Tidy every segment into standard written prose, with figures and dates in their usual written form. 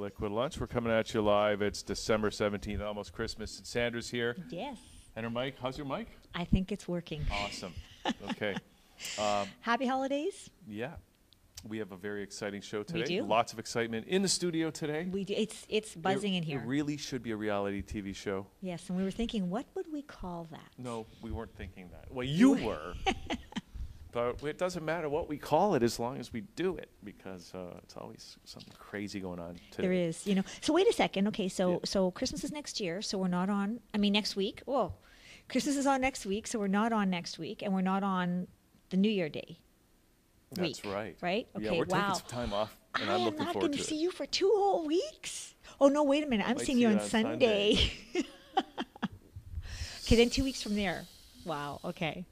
Liquid Lunch. We're coming at you live. It's December 17th, almost Christmas. And Sandra's here. Yes. And her mic. How's your mic? I think it's working. Awesome. Okay. Happy holidays. Yeah. We have a very exciting show today. We do. Lots of excitement in the studio today. We do. It's buzzing in here. It really should be a reality TV show. Yes, and we were thinking, what would we call that? No, we weren't thinking that. Well, you were. But it doesn't matter what we call it as long as we do it, because it's always something crazy going on today. There is, you know. So wait a second. Okay, so Christmas is next year, so we're not on. I mean, next week. Whoa, Christmas is on next week, so we're not on next week, and we're not on the New Year Day. That's right. Right? Okay. Yeah, we're wow. taking some time off, and I I'm am looking not forward going to to it. see you for 2 whole weeks. Oh no! Wait a minute. I'm Might seeing see you you on on Sunday. Sunday. Okay, then 2 weeks from there. Wow. Okay.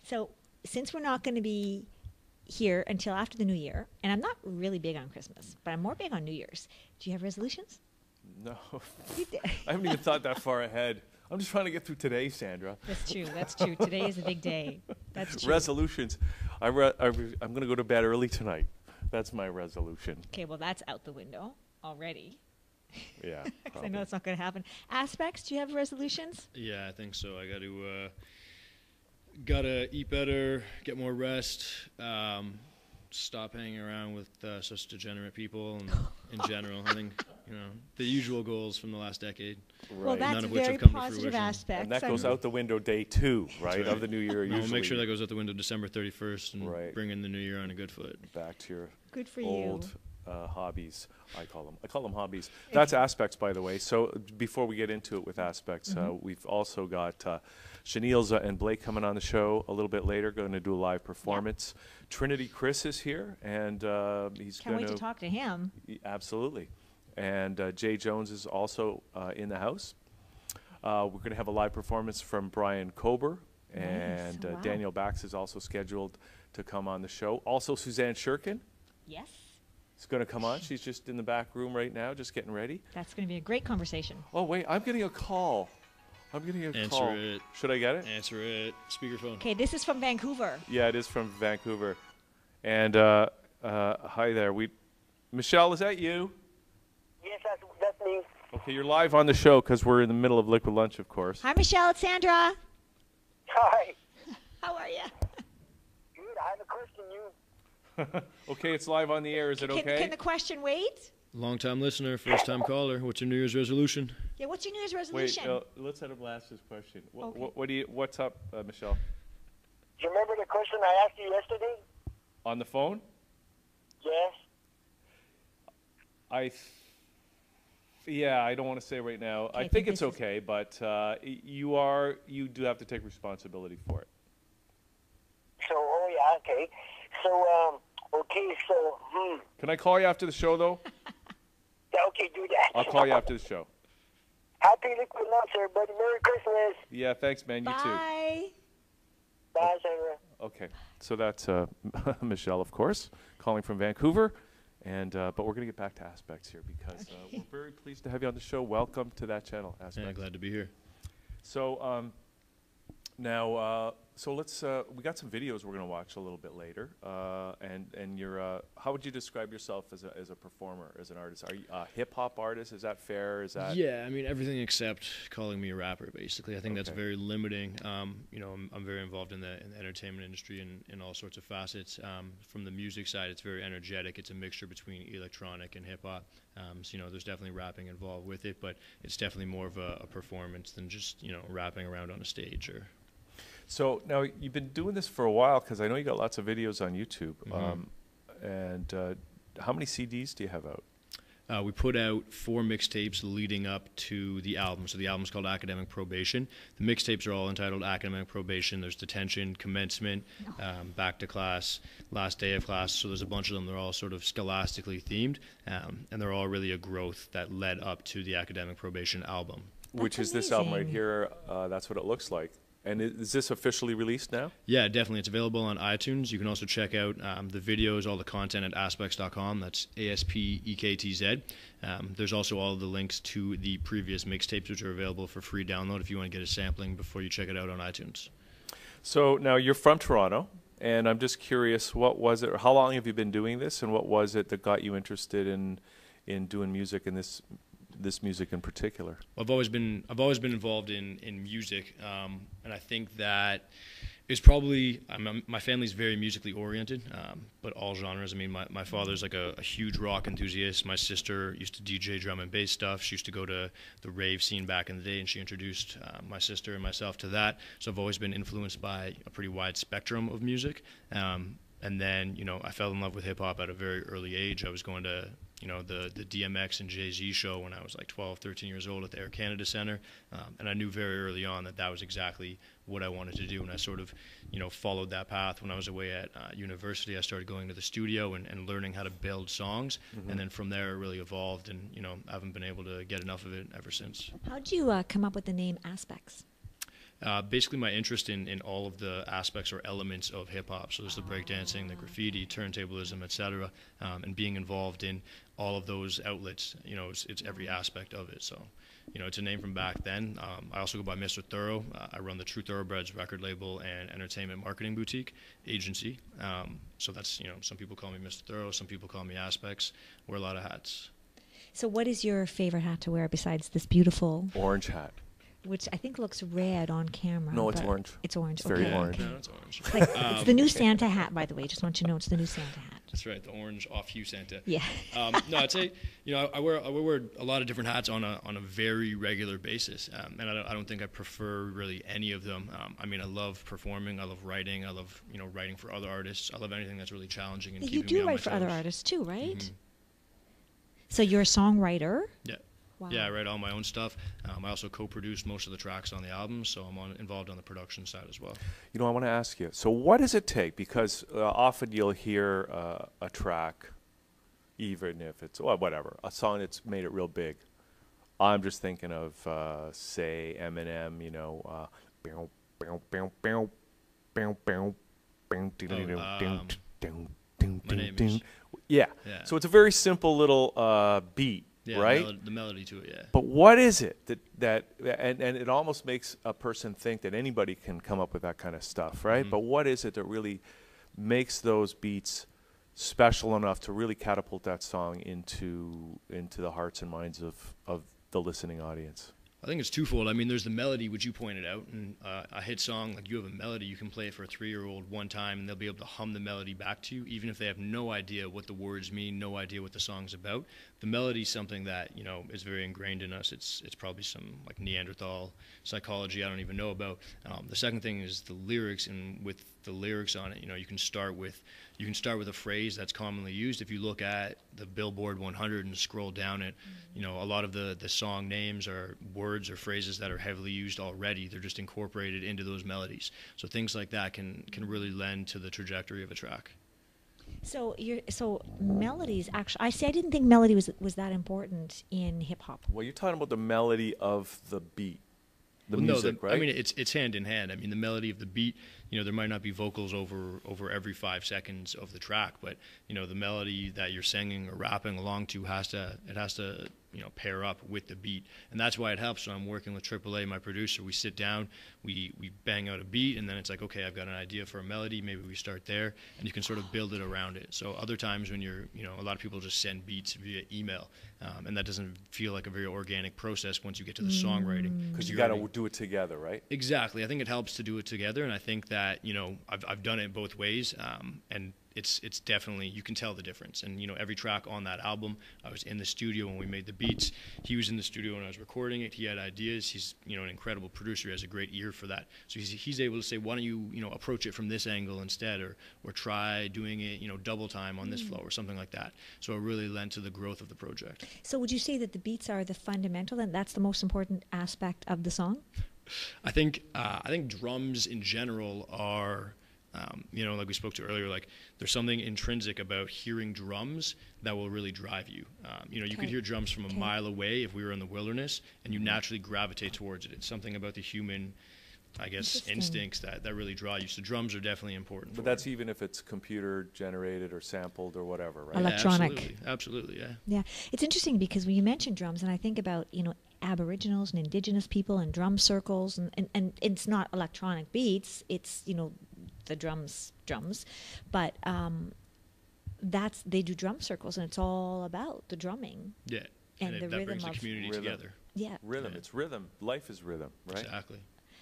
So since we're not going to be here until after the New Year, and I'm not really big on Christmas, but I'm more big on New Year's. Do you have resolutions? No, I haven't even thought that far ahead. I'm just trying to get through today, Sandra. That's true. That's true. Today is a big day. That's true. Resolutions. I'm going to go to bed early tonight. That's my resolution. Okay, well, that's out the window already. Yeah. 'Cause I know it's not going to happen. Aspects, do you have resolutions? Yeah, I think so. I gotta eat better, get more rest, stop hanging around with such degenerate people, and in general, I think the usual goals from the last decade. Well, Right. that's None of which very have come to positive fruition. aspects. And that goes out the window day 2, right, right. of the new year. We'll Usually make sure that goes out the window December 31st and Right. bring in the new year on a good foot. back to your Good for old you. hobbies. I call them hobbies. That's aspects, by the way. So before we get into it with aspects, we've also got Chanilleza and Blake coming on the show a little bit later. Going to do a live performance. Trinity Chris is here, and he's Can't going wait to talk to him. Absolutely. And Jay Jones is also in the house. We're going to have a live performance from Brian Kober, and Wow. Daniel Bax is also scheduled to come on the show. Also, Suzanne Shirkin Yes. is going to come on. She's just in the back room right now, just getting ready. That's going to be a great conversation. Oh, wait, I'm getting a call. Answer call. it. Should I get it? Answer it. Speakerphone. Okay, this is from Vancouver. Yeah, it is from Vancouver. And hi there. Michelle, is that you? Yes, that's me. Okay, you're live on the show because we're in the middle of Liquid Lunch, of course. Hi, Michelle. It's Sandra. Hi. How are you? Good. I have a question. Okay, it's live on the air. Is it okay? Can the question wait? Long-time listener, first-time caller. What's your New Year's resolution? Yeah, what's your New Year's Wait, resolution? let's let him ask his question. Okay. What's up, Michelle? Do you remember the question I asked you yesterday? On the phone? Yes. Yeah, I don't want to say right now. Okay, I I think think it's this is- okay, but you do have to take responsibility for it. So, oh yeah, okay. So, Can I call you after the show, though? Yeah, okay, do that. I'll call you after the show. Happy Liquid Lunch, everybody. Merry Christmas. Yeah, thanks, man. You too. Bye. Bye, Sarah. Okay, so that's Michelle, of course, calling from Vancouver, and but we're gonna get back to Aspects here because we're very pleased to have you on the show. Welcome to that channel, Aspects. Yeah, glad to be here. So now, so let's we got some videos we're gonna watch a little bit later, and you're how would you describe yourself as a performer, as an artist? Are you a hip hop artist? Is that fair? Is that Yeah, I mean everything except calling me a rapper. Basically, I think that's Okay. very limiting. I'm very involved in the entertainment industry in all sorts of facets. From the music side, it's very energetic. It's a mixture between electronic and hip hop. So there's definitely rapping involved with it, but it's definitely more of a performance than just rapping around on a stage or. So now you've been doing this for a while because I know you got lots of videos on YouTube. And how many CDs do you have out? We put out 4 mixtapes leading up to the album. So the album's called Academic Probation. The mixtapes are all entitled Academic Probation. There's Detention, Commencement, Back to Class, Last Day of Class. So there's a bunch of them. They're all sort of scholastically themed, and they're all really a growth that led up to the Academic Probation album. Which is this album right amazing. here. That's what it looks like. And is this officially released now? Yeah, definitely. It's available on iTunes. You can also check out the videos, all the content at aspects.com. That's ASPEKTZ. There's also all the links to the previous mixtapes, which are available for free download if you want to get a sampling before you check it out on iTunes. So now you're from Toronto, and I'm just curious, what was it, or how long have you been doing this, and what was it that got you interested in in doing music and this music in particular? I've always been involved in music, and I think that it's probably my family's very musically oriented, but all genres. I mean, my father's like a huge rock enthusiast. My sister used to DJ drum and bass stuff. She used to go to the rave scene back in the day, and she introduced my sister and myself to that. So I've always been influenced by a pretty wide spectrum of music. And then, I fell in love with hip hop at a very early age. I was going to the DMX and Jay-Z show when I was like 12, 13 years old at the Air Canada Center. And I knew very early on that was exactly what I wanted to do. And I sort of, followed that path. When I was away at university, I started going to the studio and learning how to build songs. Mm-hmm. And then from there, it really evolved. And, I haven't been able to get enough of it ever since. How'd you come up with the name Aspects? Basically, my interest in all of the aspects or elements of hip-hop. So there's the breakdancing, the graffiti, turntablism, etc., and being involved in all of those outlets. It's every aspect of it. So, it's a name from back then. I also go by Mr. Thorough. I run the True Thoroughbreds record label and entertainment marketing boutique agency. So that's, some people call me Mr. Thorough, some people call me Aspects. Wear a lot of hats. So what is your favorite hat to wear besides this beautiful orange hat? Which I think looks red on camera. No, it's orange. It's orange. It's very orange. No, it's orange. It's, like, it's the new Santa hat, by the way. Just want you to know it's the new Santa hat. That's right, the orange off-hue Santa. Yeah. No, I'd say, I wear a lot of different hats on a very regular basis, and I don't think I prefer really any of them. I mean, I love performing, I love writing, I love writing for other artists. I love anything that's really challenging and keeping me on my toes. You do write for other artists too, right? Mm-hmm. So you're a songwriter. Yeah. Wow. Yeah, I write all my own stuff. I also co-produce most of the tracks on the album, so I'm involved on the production side as well. I want to ask you, so what does it take? Because often you'll hear a track, even if it's, whatever, a song that's made it real big. I'm just thinking of, say, Eminem, My name is. Yeah. So it's a very simple little beat. Yeah, right? The melody to it, yeah. But what is it that and it almost makes a person think that anybody can come up with that kind of stuff, right? Mm-hmm. But what is it that really makes those beats special enough to really catapult that song into the hearts and minds of the listening audience? I think it's twofold. I mean, there's the melody, which you pointed out, and a hit song, like you have a melody, you can play it for a 3-year-old one time, and they'll be able to hum the melody back to you, even if they have no idea what the words mean, no idea what the song's about. The melody is something that, is very ingrained in us. It's probably some, like, Neanderthal psychology I don't even know about. The second thing is the lyrics, and with the lyrics on it, you can start with a phrase that's commonly used. If you look at the Billboard 100 and scroll down it, a lot of the song names are words or phrases that are heavily used already. They're just incorporated into those melodies. So things like that can really lend to the trajectory of a track. So melodies, actually, I didn't think melody was that important in hip hop. Well, you're talking about the melody of the beat. Music, right? I mean, it's hand in hand. I mean, the melody of the beat, there might not be vocals over every 5 seconds of the track, but, the melody that you're singing or rapping along to has to pair up with the beat. And that's why it helps when I'm working with AAA, my producer. We sit down, we bang out a beat, and then it's like, okay, I've got an idea for a melody. Maybe we start there, and you can sort of build it around it. So other times when a lot of people just send beats via email, and that doesn't feel like a very organic process once you get to the songwriting. Because you got to do it together, right? Exactly. I think it helps to do it together, and I think that, I've done it both ways, and it's definitely, you can tell the difference. And, every track on that album, I was in the studio when we made the beats. He was in the studio when I was recording it. He had ideas. He's, an incredible producer. He has a great ear for that. So he's able to say, why don't you, approach it from this angle instead, or try doing it, double time on this flow or something like that. So it really lent to the growth of the project. So would you say that the beats are the fundamental, and that's the most important aspect of the song? I think drums in general are, like we spoke to earlier, like there's something intrinsic about hearing drums that will really drive you. You could hear drums from a mile away if we were in the wilderness, and you naturally gravitate towards it. It's something about the human, I guess, instincts that really draw you. So drums are definitely important. But that's even if it's computer generated or sampled or whatever, right? Electronic. Yeah, absolutely, yeah. Yeah, it's interesting because when you mention drums, and I think about, Aboriginals and Indigenous people and drum circles, and it's not electronic beats, it's, the drums, but they do drum circles, and it's all about the drumming. Yeah. And the that rhythm brings the of community Rhythm. together. Yeah. Rhythm. Yeah. It's rhythm. Life is rhythm, right? Exactly.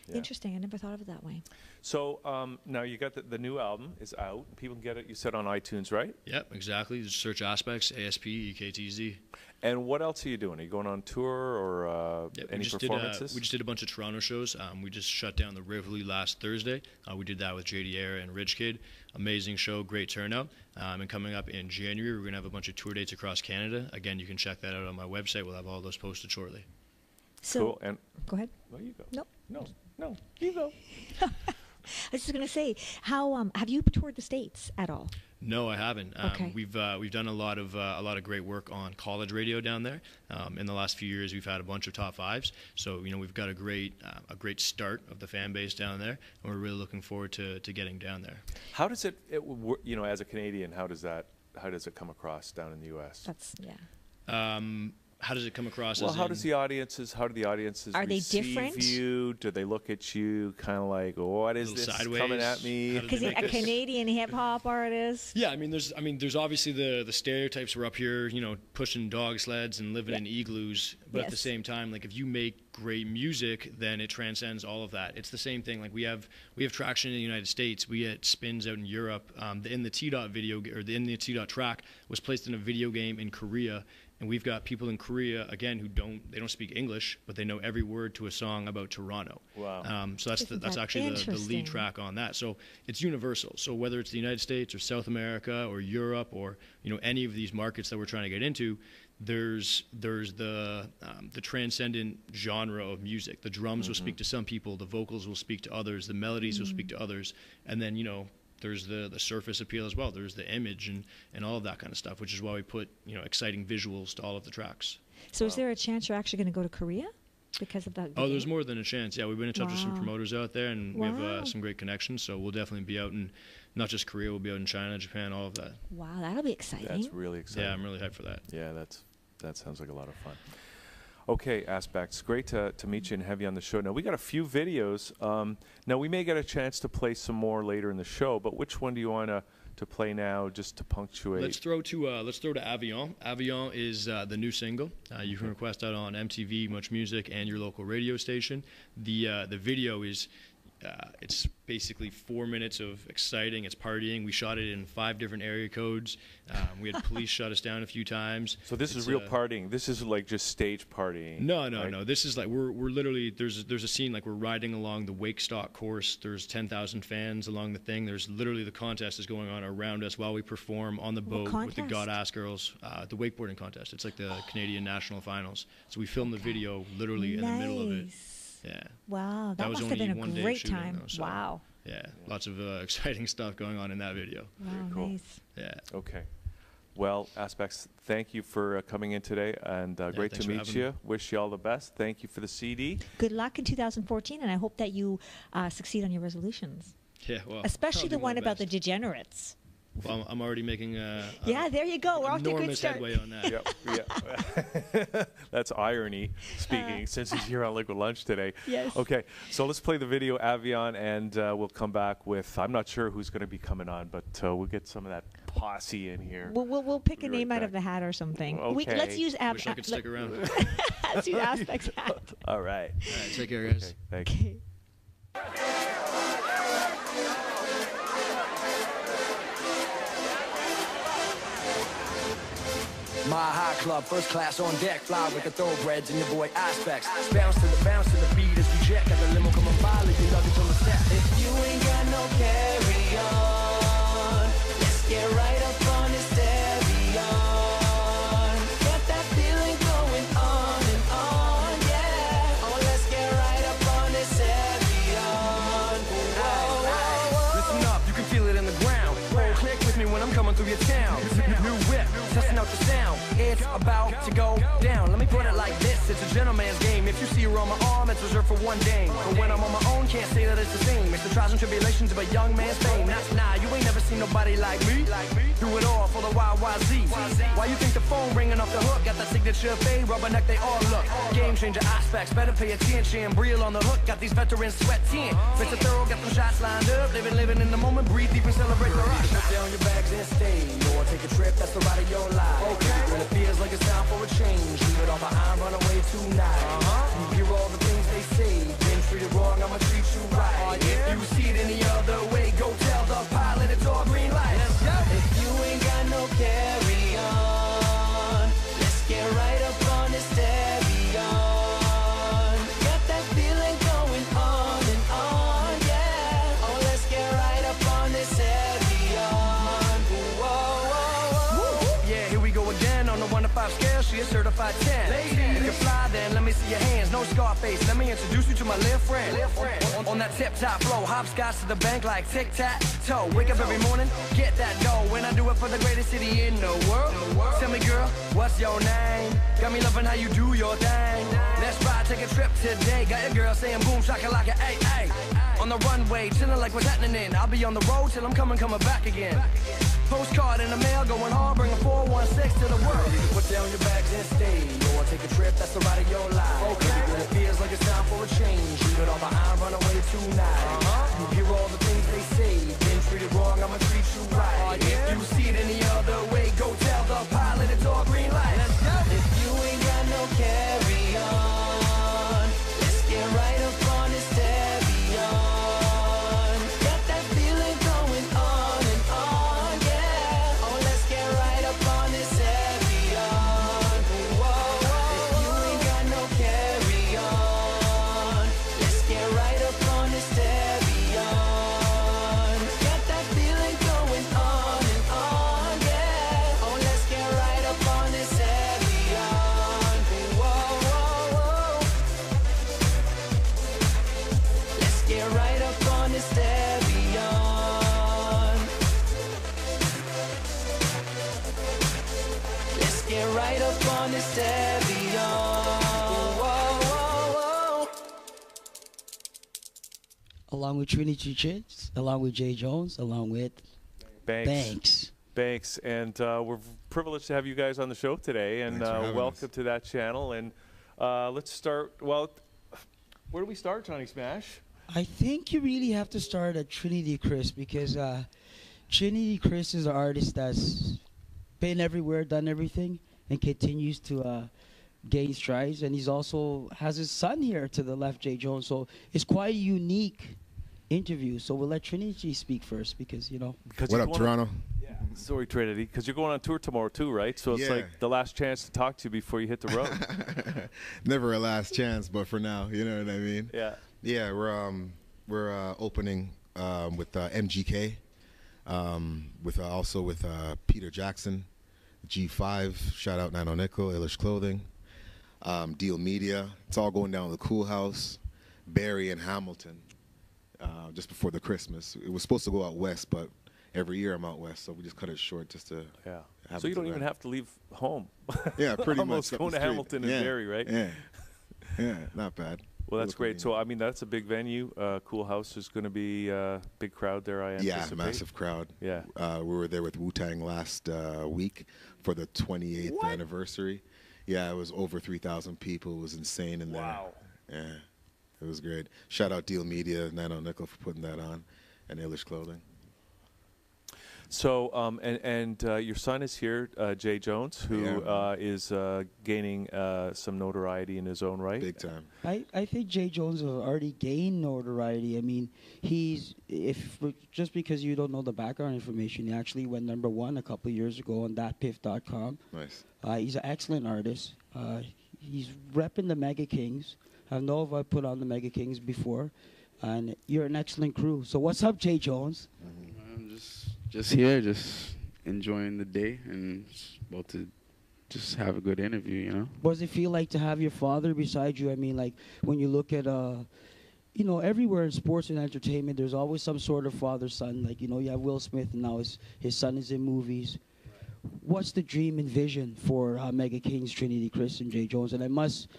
Yeah. Interesting. I never thought of it that way. So now you got the new album is out. People can get it. You said on iTunes, right? Yep, exactly. Just search Aspects, ASP, EKTZ. And what else are you doing? Are you going on tour or Yep, any performances? we just did a bunch of Toronto shows. We just shut down the Rivoli last Thursday. We did that with JD Air and Rich Kid. Amazing show, great turnout. And coming up in January, we're going to have a bunch of tour dates across Canada. Again, you can check that out on my website. We'll have all those posted shortly. So, Cool. And go ahead. well, you go. Nope. No, you go. I was just going to say, how have you toured the States at all? No, I haven't. Okay. We've done a lot of great work on college radio down there. In the last few years, we've had a bunch of top fives. So we've got a great start of the fan base down there, and we're really looking forward to getting down there. How does it as a Canadian, how does it come across down in the U.S.? That's yeah. How does it come across? Well, as how in- do the audiences Are they receive different? you? Do they look at you kind of like, what is Little this sideways? coming at me? How do Because they a make this? Canadian hip hop artist. Yeah, there's obviously the stereotypes. We're up here, pushing dog sleds and living in igloos. But at the Yes. same time, like if you make great music, then it transcends all of that. It's the same thing. Like we have traction in the United States. We get spins out in Europe. In the T-Dot video or in the T-Dot track was placed in a video game in Korea. And we've got people in Korea again who don't speak English, but they know every word to a song about Toronto. Wow. So that's Isn't that's that actually the interesting? lead track on that. So it's universal. So whether it's the United States or South America or Europe or any of these markets that we're trying to get into, there's the transcendent genre of music. The drums will speak to some people, the vocals will speak to others, the melodies will speak to others, and then there's the surface appeal as well. There's the image and all of that kind of stuff, which is why we put exciting visuals to all of the tracks. So is there a chance you're actually going to go to Korea because of that? Oh, there's more than a chance. Yeah, we've been in touch with some Wow. promoters out there, and we Wow. have some great connections. So we'll definitely be out in not just Korea. We'll be out in China, Japan, all of that. Wow, that'll be exciting. That's really exciting. Yeah, I'm really hyped for that. Yeah, that sounds like a lot of fun. Okay, Aspects, great to meet you and have you on the show. Now, we got a few videos. Now, we may get a chance to play some more later in the show, but which one do you want to play now just to punctuate? Let's throw to Avion. Avion is the new single. You can request that on MTV, Much Music, and your local radio station. The video is it's basically 4 minutes of exciting. It's partying. We shot it in 5 different area codes. We had police shut us down a few times. So this is It's, real partying. This is like just stage partying. No. right? This is like we're literally there's a scene like we're riding along the wake stock course. There's 10,000 fans along the thing. There's literally the contest is going on around us while we perform on the What boat with the contest? God Ass Girls. The wakeboarding contest. It's like the Canadian national finals. So we filmed the video literally in the middle of it. Nice. Yeah. Wow, that was must have only been a one day of great shooting, time. though, so- Wow. Yeah. Lots of exciting stuff going on in that video. Wow, cool. nice. Yeah. Okay. Well, Aspects, thank you for coming in today, and great thanks to for meet having you. me. Wish you all the best. Thank you for the CD. Good luck in 2014, and I hope that you succeed on your resolutions, Yeah. Well. especially I'll the do my one about the best. degenerates. Well, I'm already making Yeah, there you go. We're off to a good enormous start. headway on that. Yep. That's irony speaking, since he's here on Liquid Lunch today. Yes. Okay, so let's play the video, Avion, and we'll come back with, I'm not sure who's going to be coming on, but we'll get some of that posse in here. We'll pick a Be right name out back. of the hat or something. Okay. Let's use Wish I could stick around. Let's use Aspects hat. All right. All right, take care, guys. Okay, thank you. Okay. My high club, first class on deck, fly with the thoroughbreds and your boy Aspects. Bounce to the beat as we jet, got the limo coming by, leave your luggage on the step. If you ain't got no carry on, let's get right up on this carry on. Got that feeling going on and on, yeah. Oh, let's get right up on this carry on. Listen up, you can feel it in the ground. Roll click with me when I'm coming through your town. New whip, testing out the sound. It's about to go down. Let me put it like this, it's a gentleman's game. If you see her on my arm, it's reserved for one dame. But when I'm on my own, can't say that it's the same. It's the trials and tribulations of a young man's fame. Nah, you ain't never seen nobody like me. Do it all for the YYZ. Why you think the phone ringing off the hook? Got that signature fade, rubber neck, they all look. Game changer aspects, better pay attention. Breel on the hook, got these veterans sweating. Mr. Thorough, got them shots lined up. Living in the moment, breathe deep and celebrate the rush. Put down your bags and stay, or take a trip, that's the ride of your life. Okay. When it feels like it's time for a change, leave it all behind, run away tonight. You hear all the things they say, been treated wrong, I'ma treat you right. If you see it any other way, go tell the pilot it's all green light. Let's go. If you ain't got no carry on, let's get right up on this carry on. Got that feeling going on and on, yeah. Oh, let's get right up on this carry on. Whoa. Yeah, here we go again on the 1 to 5 scale. She a certified 10. Ladies, if you fly, then let me see your hands. No Scarface. Let me introduce you to my little friend. On that tip-top flow, hopscotch to the bank like tic-tac-toe. Wake up every morning, get that dough. When I do it for the greatest city in the world. Tell me, girl, what's your name? Got me loving how you do your thing. Let's ride, take a trip today. Got your girl saying boom, shakalaka, ay, ay. On the runway, chilling like what's happening. I'll be on the road till I'm coming back again. Postcard in the mail, going hard, bring a 416 to the world. You can put down your bags and stay, or take a trip, that's the ride of your life. Okay. When it feels like it's time for a change, leave it all behind, run away tonight. You hear all the things they say, been treated wrong, I'ma treat you right. If you see it any other way, go tell the pilot it's all green light. Let's go. If you ain't got no carry on, let's get right up on this carry on. Got that feeling going on and on, yeah. Oh, let's get right up on this carry on. Whoa. If you ain't got no carry on, let's get right up on this carry on. Got that feeling going on and on, yeah. Oh, let's get right up on this carry on. Whoa. Let's get right up on this carry on. Let's get right up on this carry on. Whoa. Along with Trinity Chits, along with Jay Jones, along with Banks. And we're privileged to have you guys on the show today, and Thanks for having welcome us. to that channel. And let's start, well, where do we start, Johnny Smash? I think you really have to start at Trinity Chris, because Trinity Chris is an artist that's been everywhere, done everything, and continues to gain strides. And he's also has his son here to the left, Jay Jones. So it's quite a unique interview. So we'll let Trinity speak first, because, you know. Because What you're up, going on- Toronto? Sorry, Trinity, because you're going on tour tomorrow too, right? So it's Yeah. like the last chance to talk to you before you hit the road. Never a last chance, but for now, you know what I mean? Yeah. Yeah, we're opening with MGK, with Peter Jackson, G5, shout out Nano Nickel, Illish Clothing, Deal Media. It's all going down to the Cool House, Barrie and Hamilton, just before the Christmas. It was supposed to go out west, but every year I'm out west, so we just cut it short just to Yeah. have So it you don't to even rent. have to leave home. Yeah, pretty Almost much. going to Hamilton and Barrie, right? Yeah. Yeah, not bad. Well, that's Local great. So, convenient. I mean, that's a big venue. Cool House is going to be a big crowd there, I Yeah, anticipate. massive crowd. Yeah. We were there with Wu-Tang last week for the 28th anniversary. Yeah, it was over 3,000 people. It was insane in there. Wow. Yeah, it was great. Shout out Deal Media, Nano Nickel for putting that on, and Illish Clothing. So, your son is here, Jay Jones, who is gaining some notoriety in his own right. Big time. I think Jay Jones has already gained notoriety. I mean, just because you don't know the background information, he actually went #1 a couple of years ago on thatpiff.com. Nice. He's an excellent artist. He's repping the Mega Kings. I know if I put on the Mega Kings before, and you're an excellent crew. So what's up, Jay Jones? I'm just here, just enjoying the day, and about to just have a good interview, you know. What does it feel like to have your father beside you? I mean, like when you look at, everywhere in sports and entertainment, there's always some sort of father-son. Like, you have Will Smith, and now his son is in movies. what's the dream and vision for Mega Kings, Trinity Chris, and Jay Jones? And I must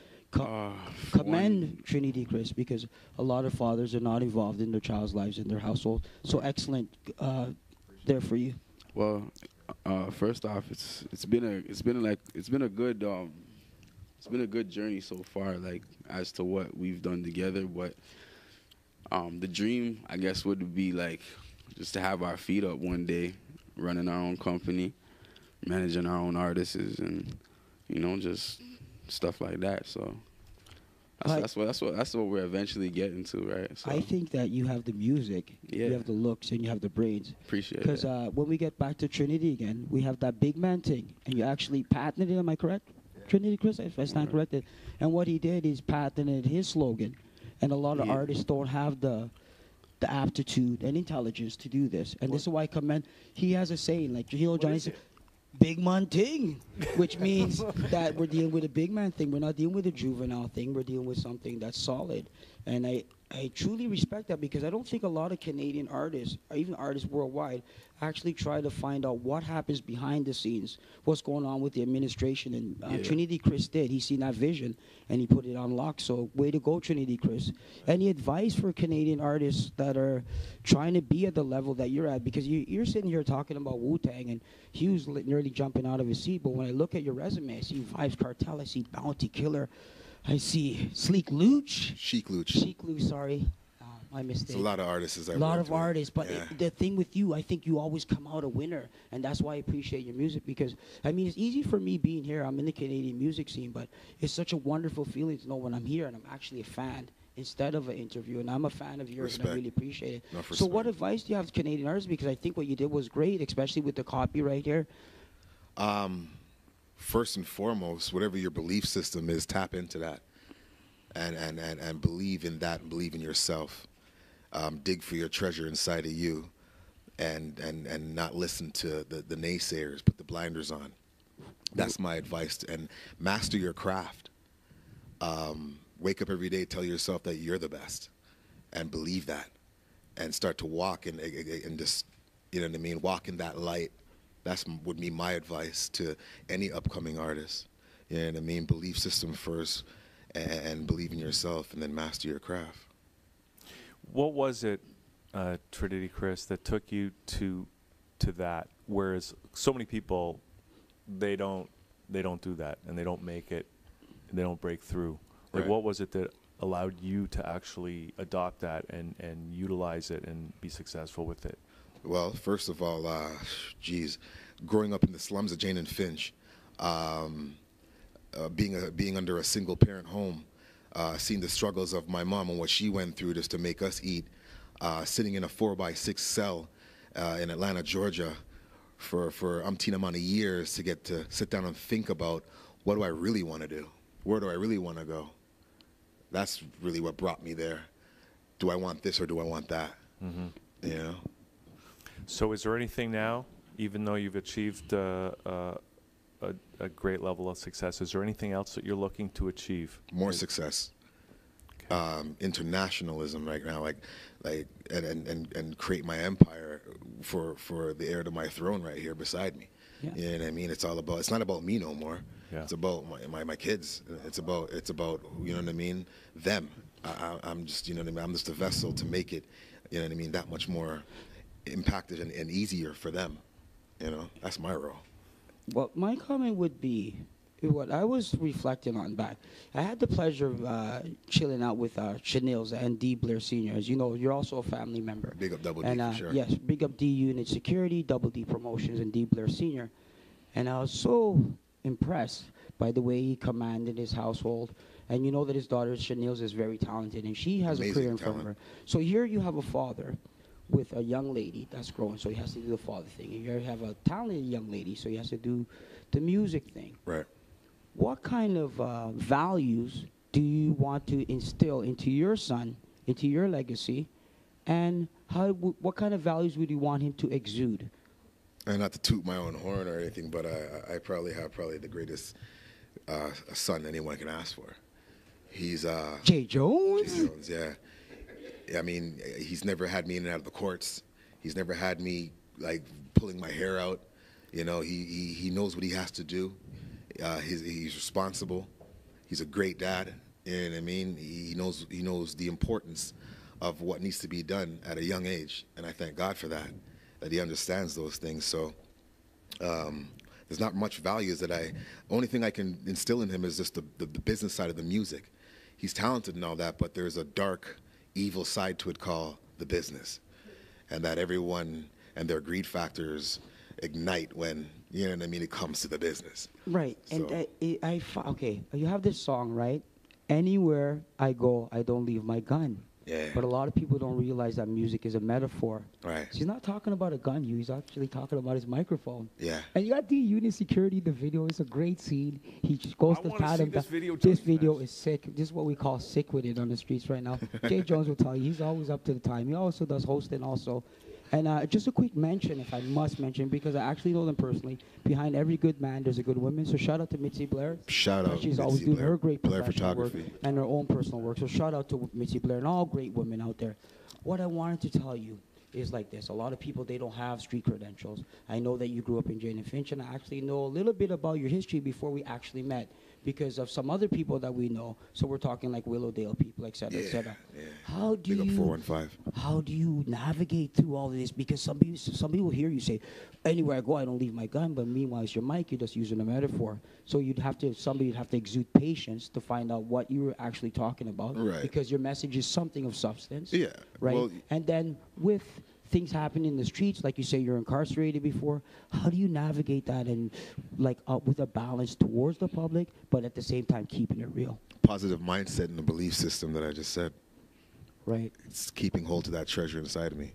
commend Trinity Chris, because a lot of fathers are not involved in their child's lives in their household. So excellent there for you. Well, first off, it's been a good journey so far, like as to what we've done together. But the dream, I guess, would be like just to have our feet up one day, running our own company, managing our own artists, and just stuff like that. So that's what we're eventually getting to, right? So I think that you have the music, you have the looks, and you have the brains. Appreciate it. Because when we get back to Trinity again, we have that big man thing, and you actually patented it. Am I correct? Trinity Chris, if I stand corrected. And what he did is patented his slogan, and a lot of artists don't have the aptitude and intelligence to do this. And this is why I commend. He has a saying, like Johnny said, big man thing, which means that we're dealing with a big man thing. We're not dealing with a juvenile thing. We're dealing with something that's solid. And I truly respect that, because I don't think a lot of Canadian artists, or even artists worldwide, actually try to find out what happens behind the scenes, what's going on with the administration. And Trinity Chris did. He seen that vision, and he put it on lock. So way to go, Trinity Chris. Any advice for Canadian artists that are trying to be at the level that you're at? Because you're sitting here talking about Wu-Tang, and he was nearly jumping out of his seat. But when I look at your resume, I see Vibes Cartel, I see Bounty Killer, I see Sleek Luch. Chic Luch. Chic Luch, sorry. My mistake. It's a lot of artists. A lot of artists. But the thing with you, I think you always come out a winner. And that's why I appreciate your music. Because, I mean, it's easy for me being here. I'm in the Canadian music scene. But it's such a wonderful feeling to know when I'm here and I'm actually a fan instead of an interview. And I'm a fan of yours, and I really appreciate it. No, so what advice do you have to Canadian artists? Because I think what you did was great, especially with the copy right here. First and foremost, whatever your belief system is, tap into that. And believe in that, and believe in yourself. Dig for your treasure inside of you, and not listen to the naysayers. Put the blinders on. That's my advice. And master your craft. Wake up every day, tell yourself that you're the best, and believe that, and start to walk and just, you know what I mean, walk in that light. Would be my advice to any upcoming artist. You know what I mean? Belief system first. And believe in yourself, and then master your craft. What was it, Trinity Chris, that took you to that? Whereas so many people, they don't do that, and they don't make it, and they don't break through. Like, Right. what was it that allowed you to actually adopt that and utilize it and be successful with it? Well, first of all, growing up in the slums of Jane and Finch. Being under a single parent home, seeing the struggles of my mom and what she went through just to make us eat, sitting in a 4x6 cell in Atlanta, Georgia, for umpteen amount of years to get to sit down and think about, what do I really want to do? Where do I really want to go? That's really what brought me there. Do I want this or do I want that? Mm-hmm. You know. So is there anything now, even though you've achieved a great level of success, is there anything else that you're looking to achieve? More success. Okay. Internationalism right now, and create my empire for the heir to my throne right here beside me. Yeah. You know what I mean? It's not about me no more. Yeah. It's about my kids. It's about, you know what I mean, them. I'm just, you know what I mean, I'm just a vessel to make it, you know what I mean, that much more impacted and easier for them. You know, that's my role. Well, my comment would be, what I was reflecting on back, I had the pleasure of chilling out with Chanilleza and D. Blair Sr. As you know, you're also a family member. Big up Double D, and, for sure. Yes, big up D Unit Security, Double D Promotions, and D. Blair Sr. And I was so impressed by the way he commanded his household. And you know that his daughter, Chanilleza, is very talented, and she has a career in front of her. So here you have a father with a young lady that's growing, so he has to do the father thing. And here you have a talented young lady, so he has to do the music thing. Right. What kind of values do you want to instill into your son, into your legacy, and what kind of values would you want him to exude? And not to toot my own horn or anything, but I probably have the greatest son anyone can ask for. He's Jay Jones? Jay Jones, yeah. I mean, he's never had me in and out of the courts. He's never had me, like, pulling my hair out. You know, he knows what he has to do. He's responsible. He's a great dad. You know what I mean? He knows the importance of what needs to be done at a young age, and I thank God for that he understands those things. So there's not much values that only thing I can instill in him is just the business side of the music. He's talented and all that, but there's a dark, evil side to it called the business, and that everyone and their greed factors ignite when, you know what I mean, it comes to the business. Right. So- And okay, you have this song, right? Anywhere I go, I don't leave my gun. Yeah. But a lot of people don't realize that music is a metaphor. Right. So he's not talking about a gun, he's actually talking about his microphone. Yeah. And you got the unit security, the video is a great scene. He just goes I to wanna pat see him this down. video This just video fast. is sick. This is what we call sick with it on the streets right now. Jay Jones will tell you, he's always up to the time. He also does hosting also. And just a quick mention, if I must mention, because I actually know them personally. Behind every good man, there's a good woman. So shout out to Mitzi Blair. Shout out She's Mitzi always doing Blair. her great Blair professional work Photography. and her own personal work. So shout out to Mitzi Blair and all great women out there. What I wanted to tell you is like this. A lot of people, they don't have street credentials. I know that you grew up in Jane and Finch, and I actually know a little bit about your history before we actually met because of some other people that we know. So we're talking like Willowdale people, et cetera, et cetera. Yeah. How do Big up you 415. how do you navigate through all of this? Because some people hear you say, anywhere I go, I don't leave my gun. But meanwhile, it's your mic. You're just using a metaphor. So somebody would have to exude patience to find out what you were actually talking about. Right. Because your message is something of substance. Yeah. Right. Well, And then with things happen in the streets, like you say, you're incarcerated before. How do you navigate that and like with a balance towards the public, but at the same time keeping it real? positive mindset and the belief system that I just said. Right. It's keeping hold to that treasure inside of me.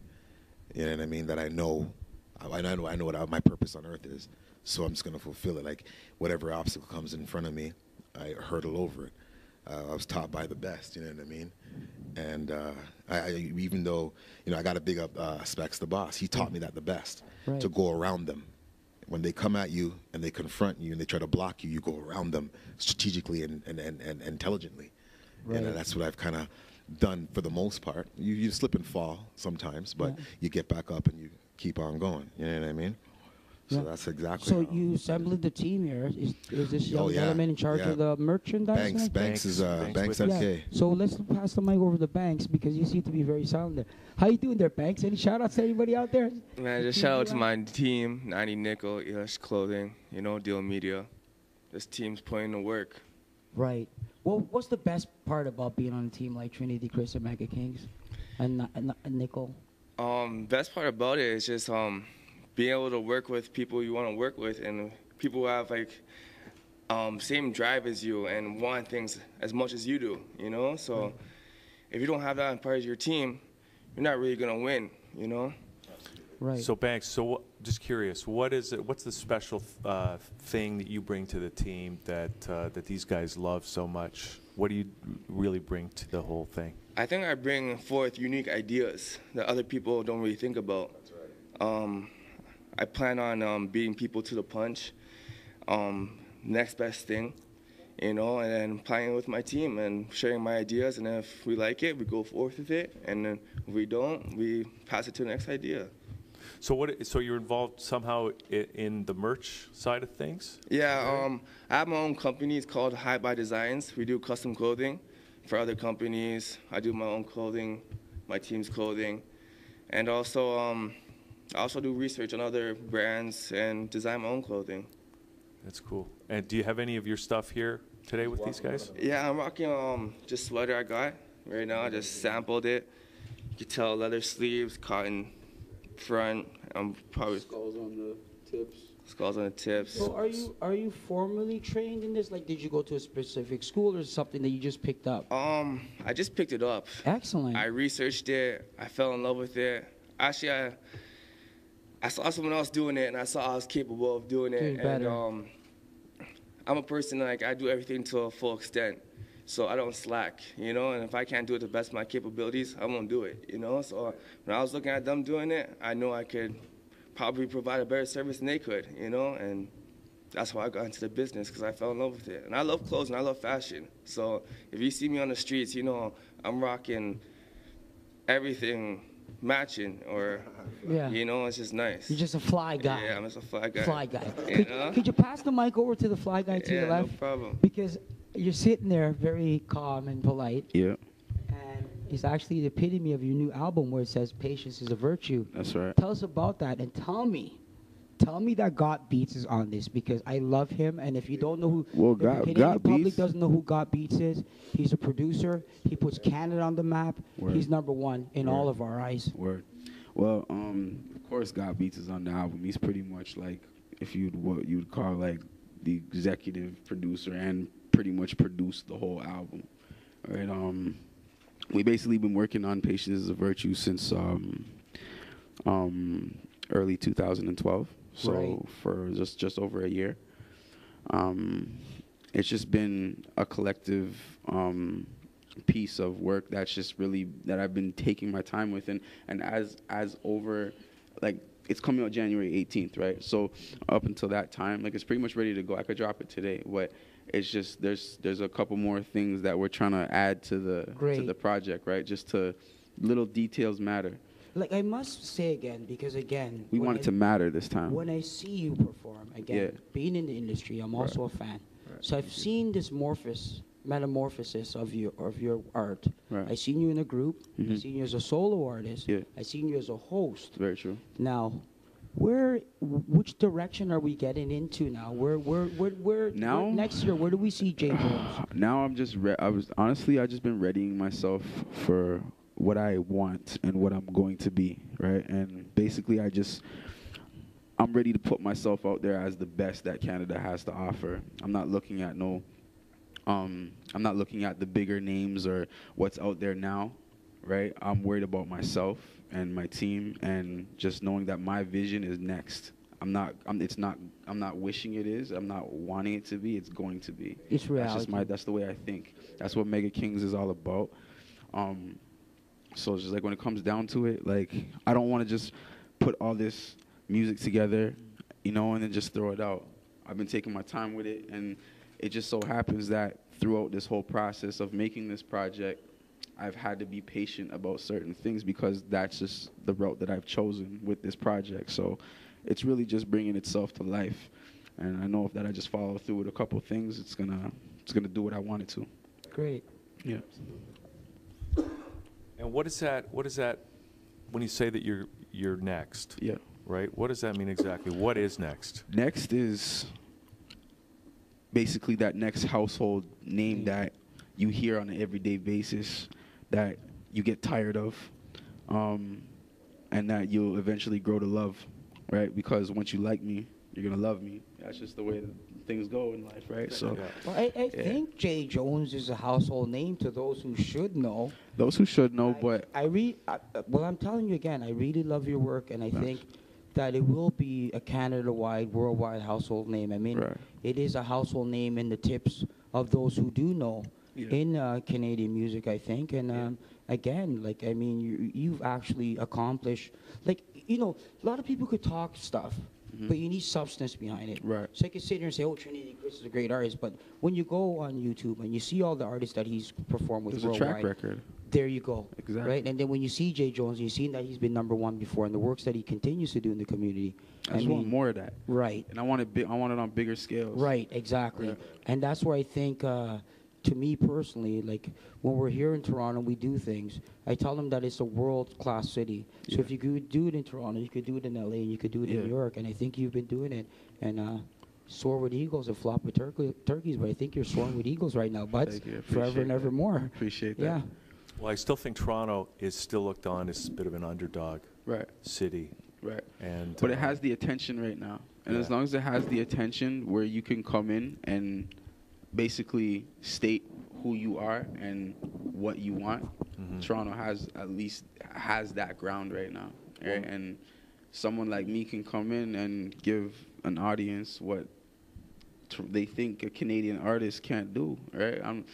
You know what I mean? That I know what my purpose on earth is. So I'm just going to fulfill it. Like whatever obstacle comes in front of me, I hurdle over it. I was taught by the best, you know what I mean? And I even though, I got to big up Specs the boss. He taught me that the best, Right. to go around them. When they come at you and they confront you and they try to block you, you go around them strategically and intelligently. Right. And that's what I've kind of done for the most part. You slip and fall sometimes, but Yeah. you get back up and you keep on going. You know what I mean? So Yeah. that's exactly. So how- you assembled the team here. Is this young Oh, yeah. gentleman in charge Yeah. of the merchandise? Banks is Banks Banks with Yeah. FK. So let's pass the mic over to Banks because you seem to be very silent there. How you doing there, Banks? Any shout outs to anybody out there? Man, just shout out to my team, 90 Nickel, Elish Clothing, Deal Media. This team's putting the work. Right. Well, what's the best part about being on a team like Trinity, Chris, and Mega Kings, and Nickel? Best part about it is just being able to work with people you want to work with and people who have same drive as you and want things as much as you do, So if you don't have that in part of your team, you're not really gonna win, Right. So Banks, just curious, what is it? What's the special thing that you bring to the team that these guys love so much? What do you really bring to the whole thing? I think I bring forth unique ideas that other people don't really think about. That's right. I plan on beating people to the punch, next best thing, and then playing with my team and sharing my ideas. And if we like it, we go forth with it. And then if we don't, we pass it to the next idea. So you're involved somehow in the merch side of things? Yeah, I have my own company. It's called High by Designs. We do custom clothing for other companies. I do my own clothing, my team's clothing. And also, I also do research on other brands and design my own clothing. That's cool. And do you have any of your stuff here today with these guys? Yeah, I'm rocking just sweater I got right now. I just sampled it. You can tell leather sleeves, cotton front. I'm probably Skulls on the tips. skulls on the tips. So are you formally trained in this? Like, did you go to a specific school or something that you just picked up? I just picked it up. Excellent. I researched it. I fell in love with it. Actually, I saw someone else doing it, and I saw I was capable of doing it. Doing better. And I'm a person I do everything to a full extent, so I don't slack, And if I can't do it to the best of my capabilities, I won't do it, So when I was looking at them doing it, I know I could probably provide a better service than they could, And that's why I got into the business, because I fell in love with it. And I love clothes and I love fashion. So if you see me on the streets, I'm rocking everything matching, or Yeah. you know, it's just nice. You're just a fly guy. Yeah, I'm just a fly guy. Fly guy. You know? Could you pass the mic over to the fly guy to Yeah, your no left? problem. Because you're sitting there very calm and polite. Yeah, And it's actually the epitome of your new album where it says patience is a virtue. that's right. Tell us about that and tell me that Got Beats is on this because I love him. And if you don't know who, Well, if the Canadian Got public Beats- doesn't know who Got Beats is, he's a producer. He puts Canada on the map. Word. He's number one in Word. all of our eyes. Word. Well, of course, God Beats is on the album. He's pretty much like what you'd call like the executive producer and pretty much produced the whole album. Right. We basically been working on Patience is a Virtue since early 2012. So Right. for just over a year. It's just been a collective piece of work that's just really that I've been taking my time with, and as over, like, it's coming out January 18th, right? So up until that time, like, it's pretty much ready to go. I could drop it today, but it's just there's a couple more things that we're trying to add to the project, right? Just to little details matter. Like, I must say again, because again, We when want it to matter this time. When I see you perform, again, Yeah. being in the industry, I'm also a fan. So I've seen this metamorphosis of your art. Right. I seen you in a group. I Mhm. seen you as a solo artist. Yeah. I seen you as a host. Very true. Now, which direction are we getting into now? Now? Next year, where do we see Jay Jones? Now I'm just I just been readying myself for what I want and what I'm going to be, right? And basically I'm ready to put myself out there as the best that Canada has to offer. I'm not looking at I'm not looking at the bigger names or what's out there now, right? I'm worried about myself and my team and just knowing that my vision is next. I'm not wishing it is. I'm not wanting it to be. It's going to be. It's reality. That's the way I think. That's what Mega Kings is all about. So it's just like when it comes down to it, like, I don't want to just put all this music together, you know, and then just throw it out. I've been taking my time with it, and it just so happens that throughout this whole process of making this project, I've had to be patient about certain things because that's just the route that I've chosen with this project. So it's really just bringing itself to life. And I know if that I just follow through with a couple of things, it's gonna do what I want it to. Great. Yeah. And what is that when you say that you're next? Yeah. Right? What does that mean exactly? What is next? Next is basically that next household name that you hear on an everyday basis that you get tired of, and that you'll eventually grow to love, right? Because once you like me, you're going to love me. That's just the way that things go in life, right? So, Well, I think Jay Jones is a household name to those who should know. Those who should know, but well, I'm telling you again, I really love your work, and I think that it will be a Canada-wide, worldwide household name. I mean, it is a household name in the tips of those who do know in Canadian music, I think. And again, like, I mean, you've actually accomplished, like, you know, a lot of people could talk stuff, but you need substance behind it. Right. So I could sit here and say, oh, Trinity Chris is a great artist, but when you go on YouTube and you see all the artists that he's performed with there's a worldwide, track record. there you go. Exactly. Right? And then when you see Jay Jones, you've seen that he's been #1 before, and the works that he continues to do in the community. I just want more of that. Right. And I want it on bigger scales. Right, exactly. Yeah. And that's where I think, to me personally, like, when we're here in Toronto, we do things. I tell them that it's a world-class city. So if you could do it in Toronto, you could do it in LA, and you could do it in New York, and I think you've been doing it. And soar with eagles and flop with turkeys, but I think you're soaring with eagles right now, buds. Thank you. Forever and evermore. Appreciate that. Yeah. Well, I still think Toronto is still looked on as a bit of an underdog city. Right. And but it has the attention right now. And as long as it has the attention where you can come in and basically state who you are and what you want, Toronto has that ground right now. Right? And someone like me can come in and give an audience what they think a Canadian artist can't do, right? And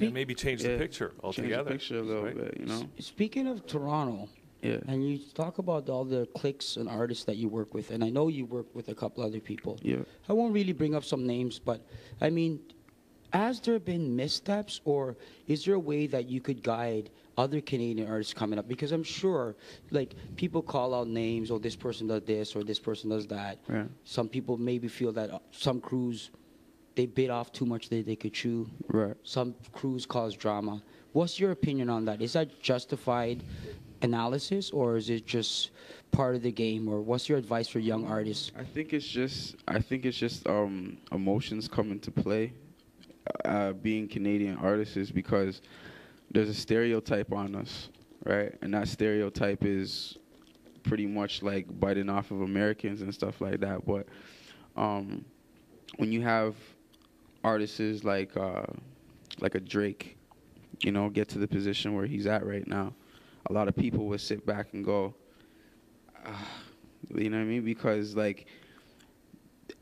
maybe change the picture altogether. Change the picture a little bit, you know? Speaking of Toronto, and you talk about all the cliques and artists that you work with, and I know you work with a couple other people. Yeah. I won't really bring up some names, but I mean, has there been missteps, or is there a way that you could guide other Canadian artists coming up? Because I'm sure, like, people call out names, oh, this person does this or this person does that. Yeah. Some people maybe feel that some crews, they bit off too much that they could chew. Right. Some crews cause drama. What's your opinion on that? Is that justified analysis, or is it just part of the game? Or what's your advice for young artists? I think it's just emotions come into play. Being Canadian artists is because there's a stereotype on us, right? And that stereotype is pretty much like biting off of Americans and stuff like that. But when you have artists like a Drake, you know, get to the position where he's at right now, a lot of people would sit back and go, you know what I mean? Because like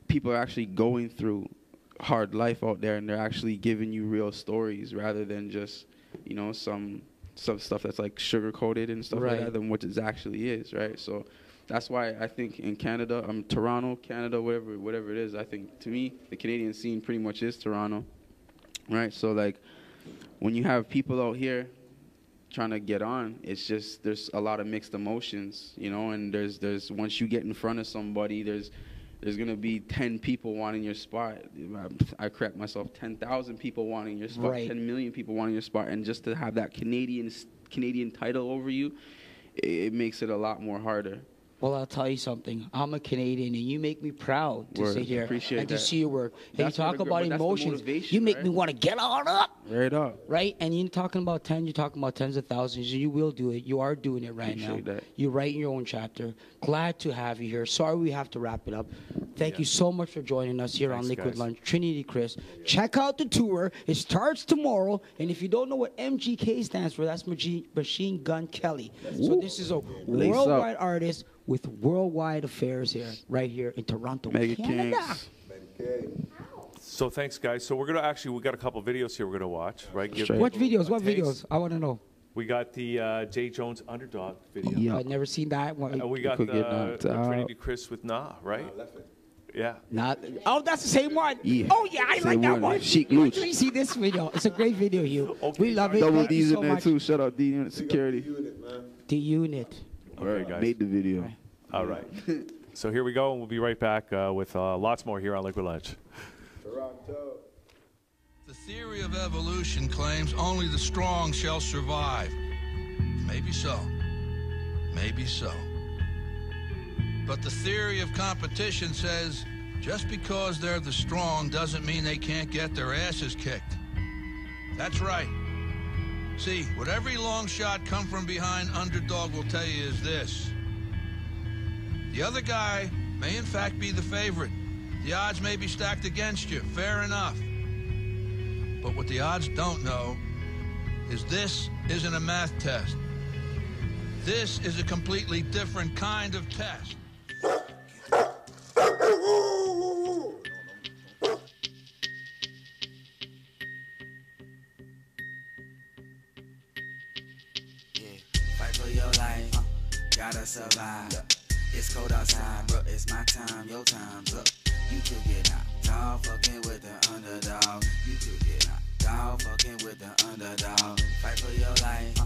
people are actually going through hard life out there, and they're actually giving you real stories rather than just, you know, some stuff that's like sugar coated and stuff like that, than what it actually is, right? So that's why I think in Canada, Toronto, Canada, whatever it is, I think to me the Canadian scene pretty much is Toronto, right? So like when you have people out here trying to get on, it's just there's a lot of mixed emotions, you know, and there's once you get in front of somebody, there's gonna be 10 people wanting your spot. I correct myself, 10,000 people wanting your spot, 10 million people wanting your spot, and just to have that Canadian title over you, it makes it a lot more harder. Well, I'll tell you something. I'm a Canadian, and you make me proud to sit here and to see your work. And you talk about emotions. You make me want to get on up. Right up. Right? And you're talking about 10, you're talking about tens of thousands, and you will do it. You are doing it right now. That. You're writing your own chapter. Glad to have you here. Sorry we have to wrap it up. Thank you so much for joining us here on Liquid Lunch. Trinity Chris. Check out the tour. It starts tomorrow. And if you don't know what MGK stands for, that's Machine Gun Kelly. So this is a worldwide artist with worldwide affairs here, right here in Toronto, Canada. So thanks, guys. So we got a couple videos here we're gonna watch, right? What videos? I want to know. We got the Jay Jones Underdog video. Yeah. I've never seen that one. We got the Trinity Chris with Nah, right? Yeah. Oh, that's the same one. Yeah. Oh, yeah, I like that one. Chic Wait till you see this video. It's a great video, Hugh. Okay. We love it. Double Thank D's you so in there much. too. Shout out D Unit Security. The Unit. Okay, guys. Made the video. All right. So here we go, and we'll be right back with lots more here on Liquid Lunch. Toronto. The theory of evolution claims only the strong shall survive. Maybe so. Maybe so. But the theory of competition says just because they're the strong doesn't mean they can't get their asses kicked. That's right. See, what every long shot come from behind underdog will tell you is this. The other guy may in fact be the favorite. The odds may be stacked against you, fair enough. But what the odds don't know is this isn't a math test. This is a completely different kind of test. Fight for your life, gotta survive. It's cold outside, bro, it's my time, your time. Look, you could get knocked off fucking with the underdog. You could get knocked off fucking with the underdog. Fight for your life,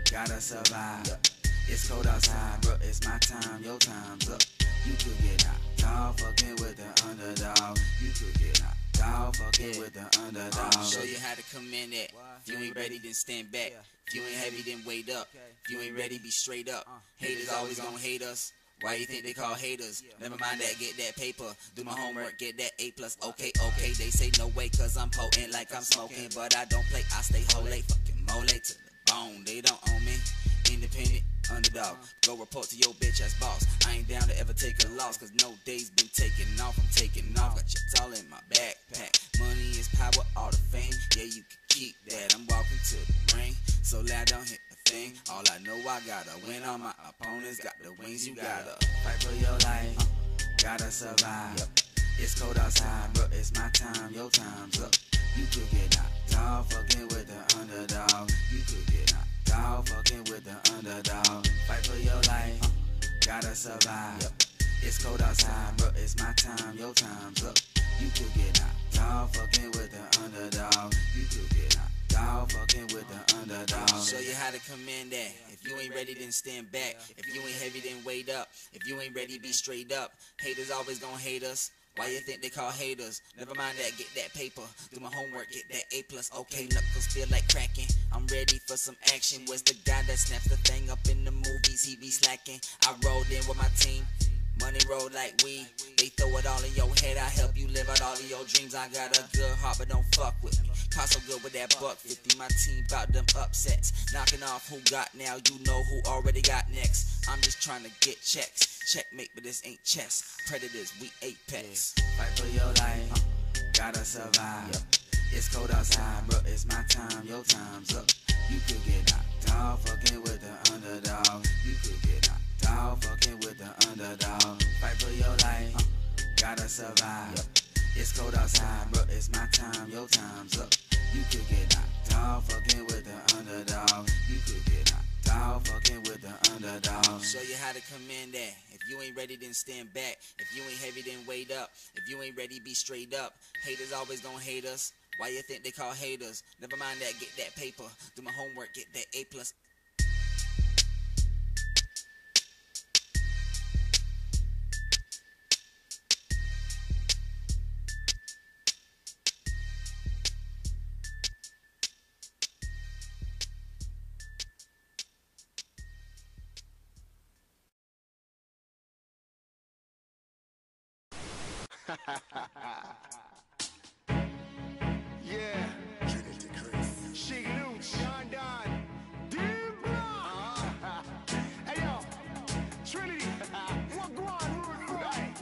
gotta survive. It's cold outside, bro, it's my time, your time. Look, you could get knocked off fucking with the underdog. You could get knocked off fucking with the underdog. I'll show you how to come in it. If you ain't ready, then stand back. If you ain't heavy, then wait up. If you ain't ready, be straight up. Haters always gonna hate us. Why you think they call haters? Never mind that, get that paper. Do my homework, get that A+. Okay, they say no way, cause I'm potent like I'm smoking. But I don't play, I stay whole late. Fucking mole to the bone, they don't own me. Independent, underdog. Go report to your bitch ass boss. I ain't down to ever take a loss, cause no day's been taking off. I'm taking off, got checks all in my backpack. Money is power, all the fame. Yeah, you can keep that. I'm walking to the ring, so loud don't hit the thing. All I know, I gotta win. All my opponents got the wings. You gotta fight for your life, gotta survive. It's cold outside, bro, it's my time, your time. Look, you could get knocked off fucking with the underdog. You could get knocked off fucking with the underdog. Fight for your life, gotta survive. It's cold outside, bro, it's my time, your time. Look, you could get knocked knocked out, fucking with the underdog. You could get knocked out, fucking with the underdog. Show you how to command that. If you ain't ready, then stand back. If you ain't heavy, then wait up. If you ain't ready, be straight up. Haters always gonna hate us. Why you think they call haters? Never mind that, get that paper. Do my homework, get that A+. Okay, knuckles feel like cracking. I'm ready for some action. Where's the guy that snaps the thing up in the movies? He be slacking. I rolled in with my team. Money roll like weed. They throw it all in your head. I help you live out all of your dreams. I got a good heart, but don't fuck with me. Caught so good with that $150. My team bout them upsets. Knocking off who got now. You know who already got next. I'm just trying to get checks. Checkmate, but this ain't chess. Predators, we apex. Fight for your life. Gotta survive. It's cold outside, bro. It's my time. Your time's up. You could get knocked out, fucking with the underdog. You could get knocked out, fucking with the underdog. Fight for your life, gotta survive. It's cold outside, bro, it's my time, your time's up. You could get knocked out, fucking with the underdog. You could get knocked out, fucking with the underdog. Show you how to command that. If you ain't ready, then stand back. If you ain't heavy, then wait up. If you ain't ready, be straight up. Haters always gonna hate us. Why you think they call haters? Never mind that, get that paper. Do my homework, get that A+. Yeah. Trinity, Chris. She Luch. Don Don. Dear Bro. Hey, yo. Trinity. What go on, rude boy?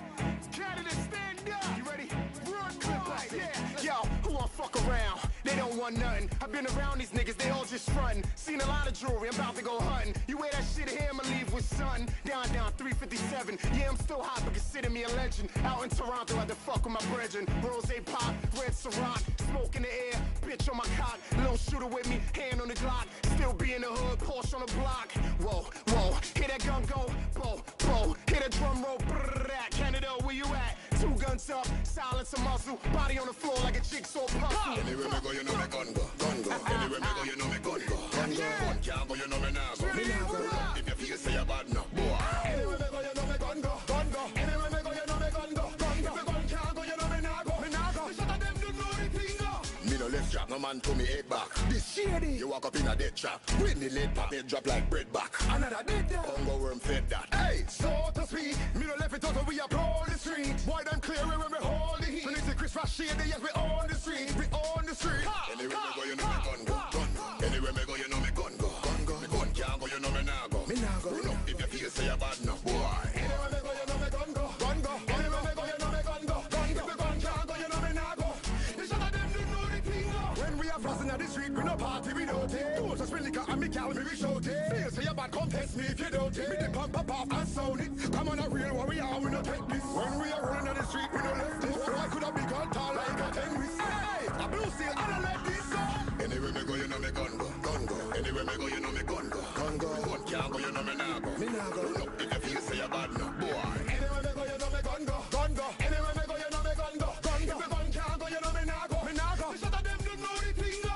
Canada, stand up. You ready? Rude boy. Yeah. Yo, who wanna fuck around? They don't want nothing. I've been around these niggas, they all just frontin'. Seen a lot of jewelry, I'm about to go hunting. You wear that shit here, I'ma leave with sun. Down, 357. Yeah, I'm still hot, but consider me a legend. Out in Toronto, I had to fuck with my brethren. Rose pop, red Ciroc, smoke in the air, bitch on my cock. Little shooter with me, hand on the Glock. Still be in the hood, Porsche on the block. Whoa, whoa, hear that gun go, bo, bo. Hear that drum roll, brrrr, Canada, where you at? 2 guns up, silence a muzzle, body on the floor like a jigsaw puzzle. Anywhere me go, you know me gun go, gun go. Anywhere me go, you know me gun go, gun go. Gun can't go, you know me nah go, me nah go. If you feel say you bad no, boy. Anywhere me go, you know me gun go, gun go. Anywhere me go, you know me gun go, gun go. If the gun can't go, you know me nah go, me nah go. The shot of them don't know the thing go. Me no left strap, no man to me head back. This shady. You walk up in a dead trap, when the lead pop, it drop like bread back. Another dead that. Congo worm fed that. Hey, so to speak, me no left it out, so we upload the street. Boy, them clear when we hold the heat. Trinity, Chris, shady, yes, we on the street, we on the street. Anywhere me go, you know me gun go, gun go. Anywhere me go, you know me gun go, gun go. Me gun can't go, you know me nah go, me nah go. No, if you feel say you bad no, boy. Anywhere me go, you know me gun go, gun go. Anywhere me go, you know me gun go, gun go. If the gun can't go, you know me nah go. The shot of them don't know the thing go. When we are flossing at the street, we no party, we don't take. Do us a spin liquor and me call me, we show take. Feel say you bad, come test me if you don't take. Me the pump pop and sound it. Come on, a real warrior, we no take this. When we are running on the street, we no left this. So I could have big and tall like a tennis. Hey, a blue seal, I don't let this go. Anywhere me go, you know me gun go, gun go. Anywhere me go, you know me gun go, gun go. Me gun can't go, you know me nah go, me nah go. No, if you feel say you bad no, boy. Anywhere me go, you know me gun go, gun go. Anywhere me go, you know me gun go, gun go. If the gun can't go, you know me nah go, me nah go. The shot of them don't know the thing go.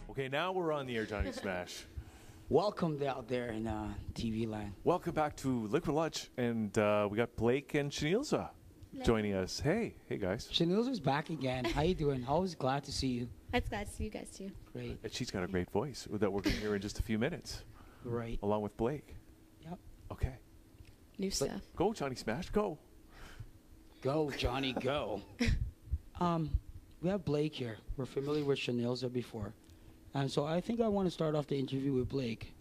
Okay, now we're on the air, Johnny Smash. Welcome out there in TV land. Welcome back to Liquid Lunch, and we got Blake and Chanilleza joining us. Hey guys. Chanilleza's back again. How you doing? Always glad to see you. It's glad to see you guys too. Great. And she's got a great voice that we're going to hear in just a few minutes. Right. Along with Blake. Yep. Okay. New stuff. Go, Johnny Smash, go. Go, Johnny, go. We have Blake here. We're familiar with Chanilleza before. And so I think I want to start off the interview with Blake.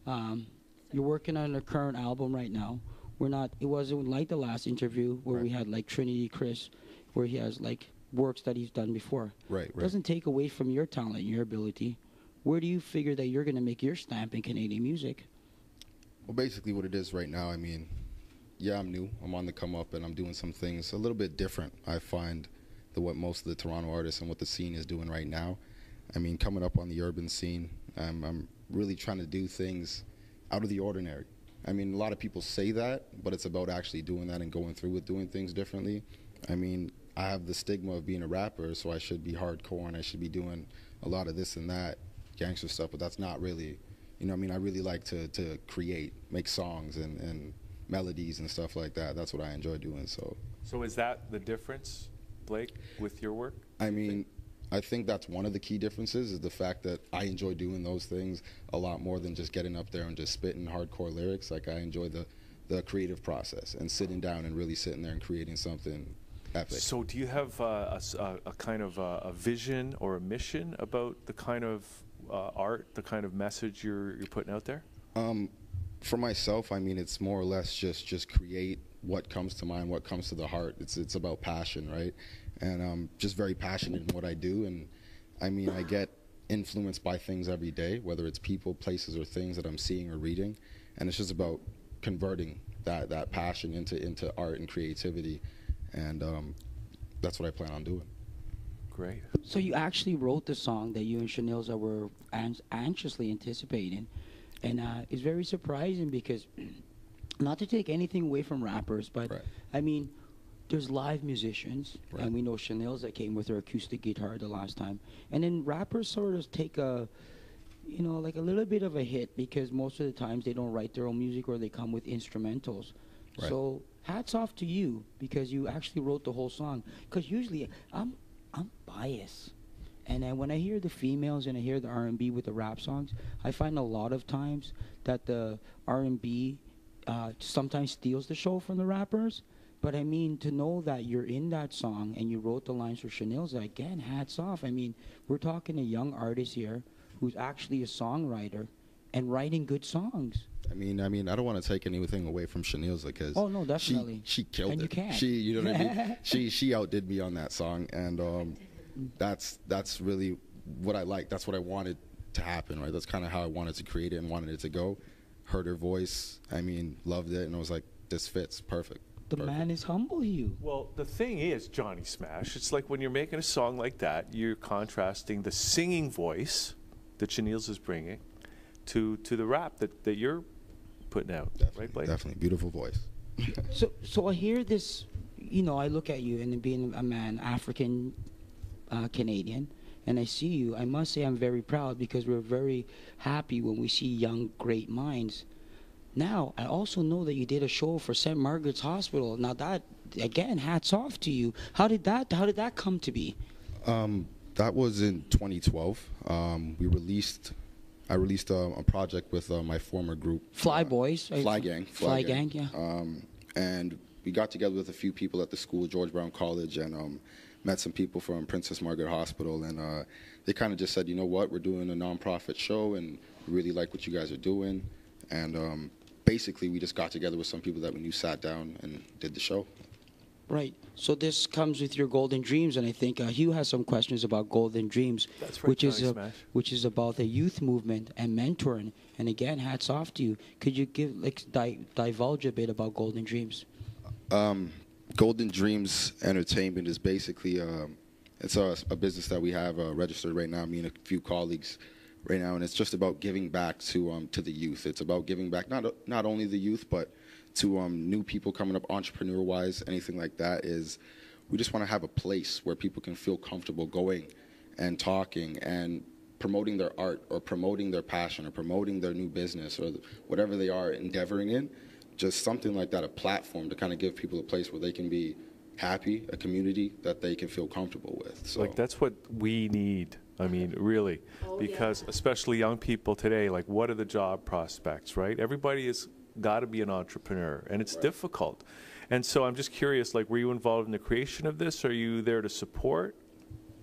You're working on a current album right now. It wasn't like the last interview where we had like Trinity Chris, where he has like works that he's done before. Right. It doesn't take away from your talent, your ability. Where do you figure that you're going to make your stamp in Canadian music? Well, basically what it is right now, I mean, yeah, I'm new. I'm on the come up, and I'm doing some things a little bit different, I find, than what most of the Toronto artists and what the scene is doing right now. I mean, coming up on the urban scene, I'm really trying to do things out of the ordinary. I mean, a lot of people say that, but it's about actually doing that and going through with doing things differently. I mean, I have the stigma of being a rapper, so I should be hardcore and I should be doing a lot of this and that gangster stuff, but that's not really, you know what I mean? I really like to create, make songs and melodies and stuff like that. That's what I enjoy doing. So is that the difference, Blake, with your work? I mean, I think that's one of the key differences, is the fact that I enjoy doing those things a lot more than just getting up there and just spitting hardcore lyrics. Like, I enjoy the creative process and sitting down and really sitting there and creating something epic. So do you have a kind of a vision or a mission about the kind of art, the kind of message you're putting out there? For myself, I mean, it's more or less just create what comes to mind, what comes to the heart. It's about passion, right? And I'm just very passionate in what I do. And I mean, I get influenced by things every day, whether it's people, places, or things that I'm seeing or reading. And it's just about converting that passion into art and creativity. And that's what I plan on doing. Great. So you actually wrote the song that you and Chanilleza were anxiously anticipating. And it's very surprising because, not to take anything away from rappers, but right. I mean, there's live musicians, right. and we know Chanilleza came with her acoustic guitar the last time. And then rappers sort of take a, you know, like a little bit of a hit because most of the times they don't write their own music or they come with instrumentals. Right. So hats off to you because you actually wrote the whole song. Because usually I'm biased. And then when I hear the females and I hear the R&B with the rap songs, I find a lot of times that the R&B sometimes steals the show from the rappers. But I mean, to know that you're in that song and you wrote the lines for Chanilleza, again, hats off. I mean, we're talking a young artist here who's actually a songwriter and writing good songs. I mean, I don't want to take anything away from Chanilleza because oh no, definitely she killed and it. You can. You know what I mean? She outdid me on that song, and that's really what I like. That's what I wanted to happen, right? That's kind of how I wanted to create it and wanted it to go. Heard her voice, I mean, loved it, and I was like, this fits perfect. The man is humble, you. Well, the thing is, Johnny Smash, it's like when you're making a song like that, you're contrasting the singing voice that Chanilleza is bringing to the rap that you're putting out, definitely, right, Blake? Definitely, beautiful voice. So I hear this, you know, I look at you and being a man, African, Canadian, and I see you, I must say I'm very proud because we're very happy when we see young, great minds. Now, I also know that you did a show for St. Margaret's Hospital. Now that, again, hats off to you. How did that come to be? That was in 2012. I released a project with my former group. Fly Boys. Fly Gang. Fly Gang, yeah. And we got together with a few people at the school, George Brown College, and met some people from Princess Margaret Hospital. And they kind of just said, you know what, we're doing a nonprofit show, and we really like what you guys are doing. And basically, we just got together with some people that we knew, sat down, and did the show. Right. So this comes with your Golden Dreams, and I think Hugh has some questions about Golden Dreams, That's right, which is about the youth movement and mentoring. And again, hats off to you. Could you give divulge a bit about Golden Dreams? Golden Dreams Entertainment is basically it's a business that we have registered right now. Me and a few colleagues right now, and it's just about giving back to the youth. It's about giving back not only the youth, but to new people coming up, entrepreneur-wise, anything like that. Is we just want to have a place where people can feel comfortable going and talking and promoting their art or promoting their passion or promoting their new business or whatever they are endeavoring in. Just something like that, a platform to kind of give people a place where they can be happy, a community that they can feel comfortable with. So like that's what we need. I mean, really, because especially young people today, like what are the job prospects, right? Everybody has got to be an entrepreneur, and it's difficult. And so I'm just curious, like, were you involved in the creation of this? Are you there to support?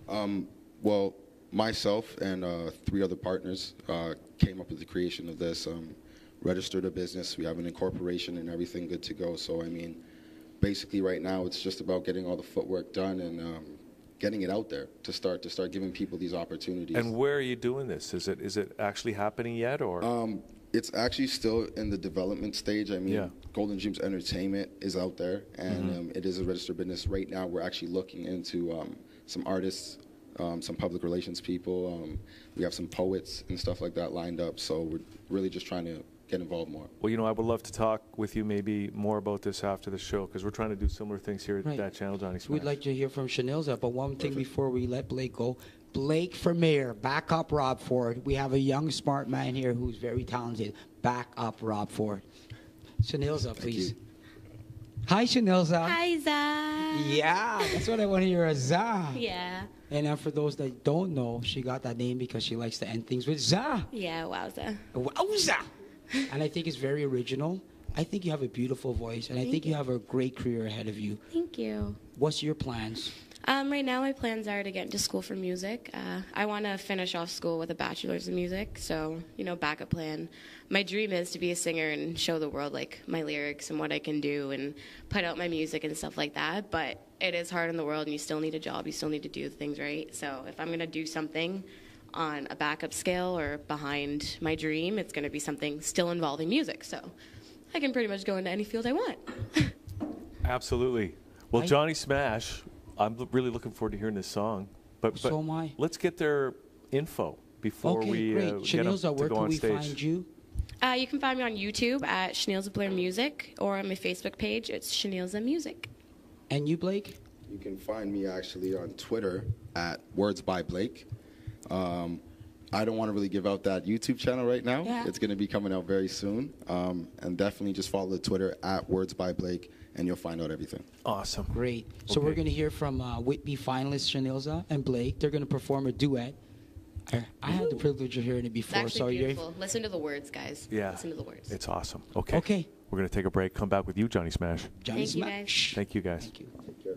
Well, myself and 3 other partners came up with the creation of this, registered a business. We have an incorporation and everything good to go. So, I mean, basically right now it's just about getting all the footwork done and getting it out there to start giving people these opportunities. And where are you doing this? Is it actually happening yet, or? It's actually still in the development stage. I mean, Yeah. Golden Dreams Entertainment is out there, and it is a registered business. Right now, we're actually looking into some artists, some public relations people. We have some poets and stuff like that lined up. So we're really just trying to get involved more. Well, I would love to talk with you maybe more about this after the show because we're trying to do similar things here at Right. that channel, Johnny Smash. We'd like to hear from Chanilleza, but one thing before we let Blake go. Blake for mayor, back up Rob Ford. We have a young, smart man here who's very talented. Back up Rob Ford. Chanilleza, please. Hi, Chanilleza. Hi, Za. Yeah, that's what I want to hear, a za. Yeah. And for those that don't know, she got that name because she likes to end things with za. Yeah, wowza. Wowza. And I think it's very original. I think you have a beautiful voice, and I think you have a great career ahead of you. Thank you. What's your plans? Right now, my plans are to get into school for music. I want to finish off school with a bachelor's in music. So, backup plan. My dream is to be a singer and show the world like my lyrics and what I can do and put out my music and stuff like that. But it is hard in the world, and you still need a job. You still need to do things right. So if I'm going to do something on a backup scale or behind my dream, it's going to be something still involving music. So I can pretty much go into any field I want. Absolutely. Well, Johnny Smash, I'm really looking forward to hearing this song. But So am I. Let's get their info before we great. get them Chanilleza, to where go can on we stage. find you? You can find me on YouTube at Chanilleza Blair Music or on my Facebook page. It's Chanilleza Music. And you, Blake? You can find me actually on Twitter at Words by Blake. I don't want to really give out that YouTube channel right now. Yeah. It's going to be coming out very soon. And definitely just follow the Twitter at Words by Blake, and you'll find out everything. Awesome. Great. So we're going to hear from Whitby finalists Chanilleza and Blake. They're going to perform a duet. I had the privilege of hearing it before. It's actually beautiful. Listen to the words, guys. Yeah. Listen to the words. It's awesome. Okay. Okay. We're going to take a break. Come back with you, Johnny Smash. Johnny Thank you, Smash. guys. Thank you, guys. Thank you. Take care.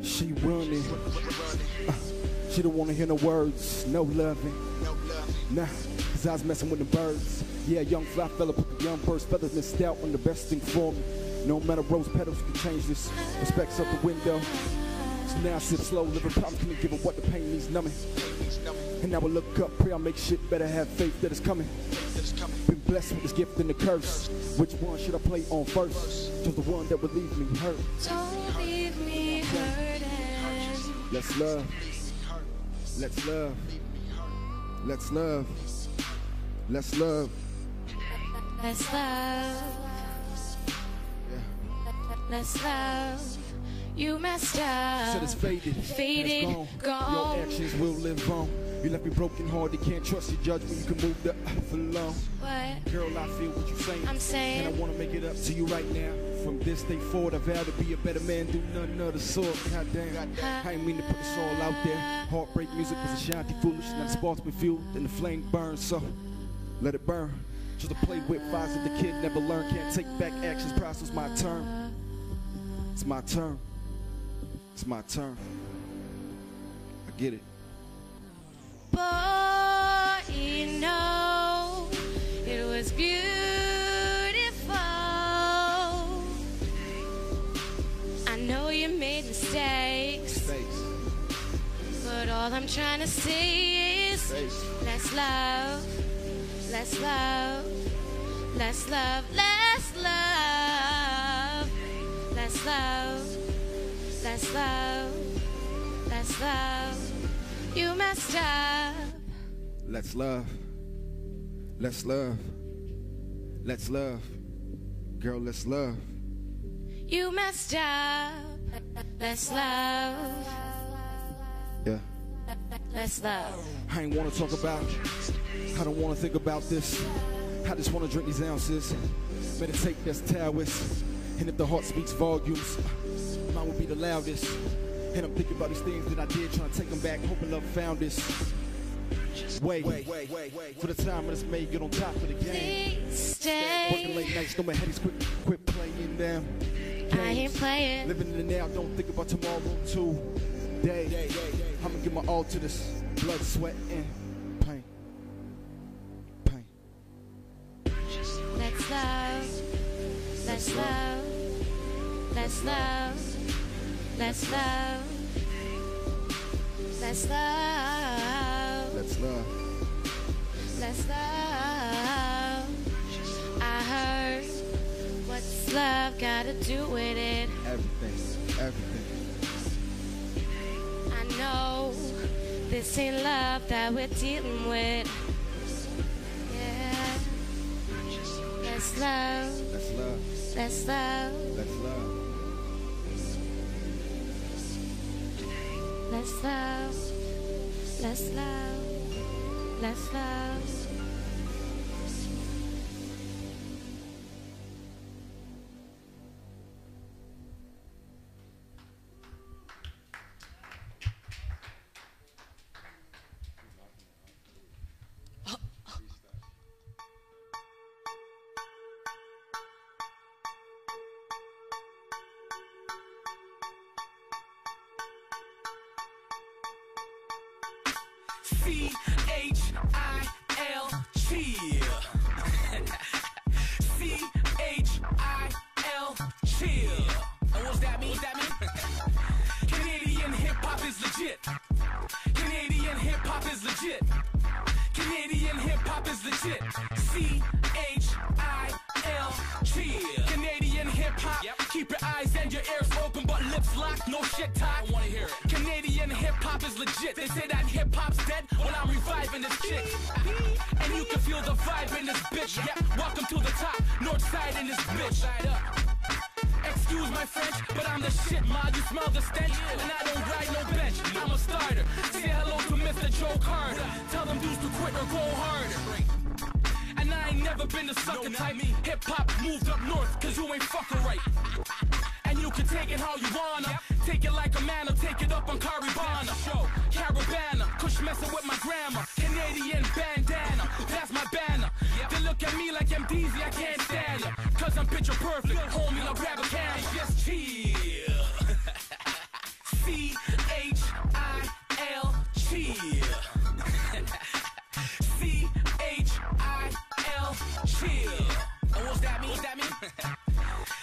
She running. She don't wanna hear no words, no loving. Nah, cause I was messing with the birds. Yeah, young fly fella put the young bird's feathers missed out on the best thing for me. No matter rose petals, you can change this. Respect's out the window. So now I sit slow, living problems, can't give up what the pain needs numbing. And now I look up, pray I make shit better, have faith that it's coming. Been blessed with this gift and the curse. Which one should I play on first? Just the one that would leave me hurt. Don't leave me hurting. Let's love. Let's love. Let's love. Let's love. Let's love. Let's love. You messed up. Said it's faded. Faded, And it's gone. Your actions will live on. You left me broken hearted, can't trust your judgment. You can move the along. What? Girl, I feel what you're saying. I'm saying. And I want to make it up to you right now. From this day forward, I vow to be a better man, do none of the sort. God damn. I ain't mean to put this all out there. Heartbreak music was a shanty foolish. Now the sparks been fueled and the flame burns. So let it burn. Just to play with fires that the kid never learned. Can't take back actions. Price was my turn. It's my turn. It's my turn. I get it. Boy, you know it was beautiful. I know you made mistakes, but all I'm trying to say is let's love, let's love, let's love, let's love, let's love, let's love, let's love. You messed up. Let's love. Let's love. Let's love. Girl, let's love. You messed up. Let's love. Yeah. Let's love. I ain't wanna talk about. I don't wanna think about this. I just wanna drink these ounces. Meditate, that's Taoist. And if the heart speaks volumes, mine will be the loudest. And I'm thinking about these things that I did, trying to take them back, hoping love found this. Wait, for the time when it's made, get on top of the game. Please stay. Working late nights, no my headies, quit playing them. I ain't playing. Living in the now, don't think about tomorrow today. I'ma give my all to this. Blood, sweat, and pain. Let's love. Let's Let's love. Let's love. Let's love. Let's love. Let's love. Let's love. I heard, what's love got to do with it? Everything, everything. I know this ain't love that we're dealing with. Yeah. Let's love. Let's love. Let's love. Let's love. Let's love. Let's love. Let's love. C-H-I-L, chill. And what's that mean? Canadian hip-hop is legit. Canadian hip-hop is legit. Canadian hip-hop is legit. C-H-I-L, chill. Canadian hip-hop. Yep. Keep your eyes and your ears open, but lips locked, no shit talk. I wanna hear it. Canadian hip-hop is legit. They say that hip-hop's dead when I'm reviving this chick. And you can feel the vibe in this bitch. Yep. Welcome to the top, north side in this bitch. Side up. Excuse my French, but I'm the shit, ma. You smell the stench, and I don't ride no bench. I'm a starter. Say hello to Mr. Joe Carter. Tell them dudes to quit or go harder. And I ain't never been the sucker type. Hip-hop moved up north, cause you ain't fucking right. And you can take it how you wanna. Take it like a man or take it up on Caribana. Show, Caravana, Kush messing with my grandma. Canadian bandana, that's my banner. They look at me like I'm DZ, I can't stand ya. Cause I'm picture perfect, homie, I'll grab a can and just chill. C-H-I-L, chill. C-H-I-L, chill. And what's that mean?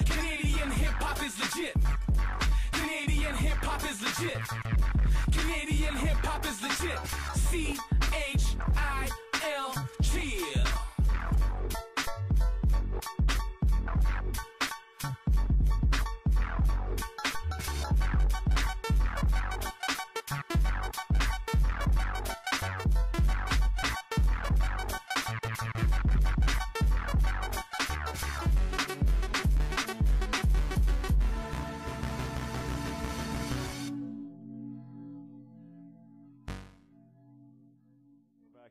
Canadian hip-hop is legit. Canadian hip-hop is legit. Canadian hip-hop is legit. C-H-I-L, chill.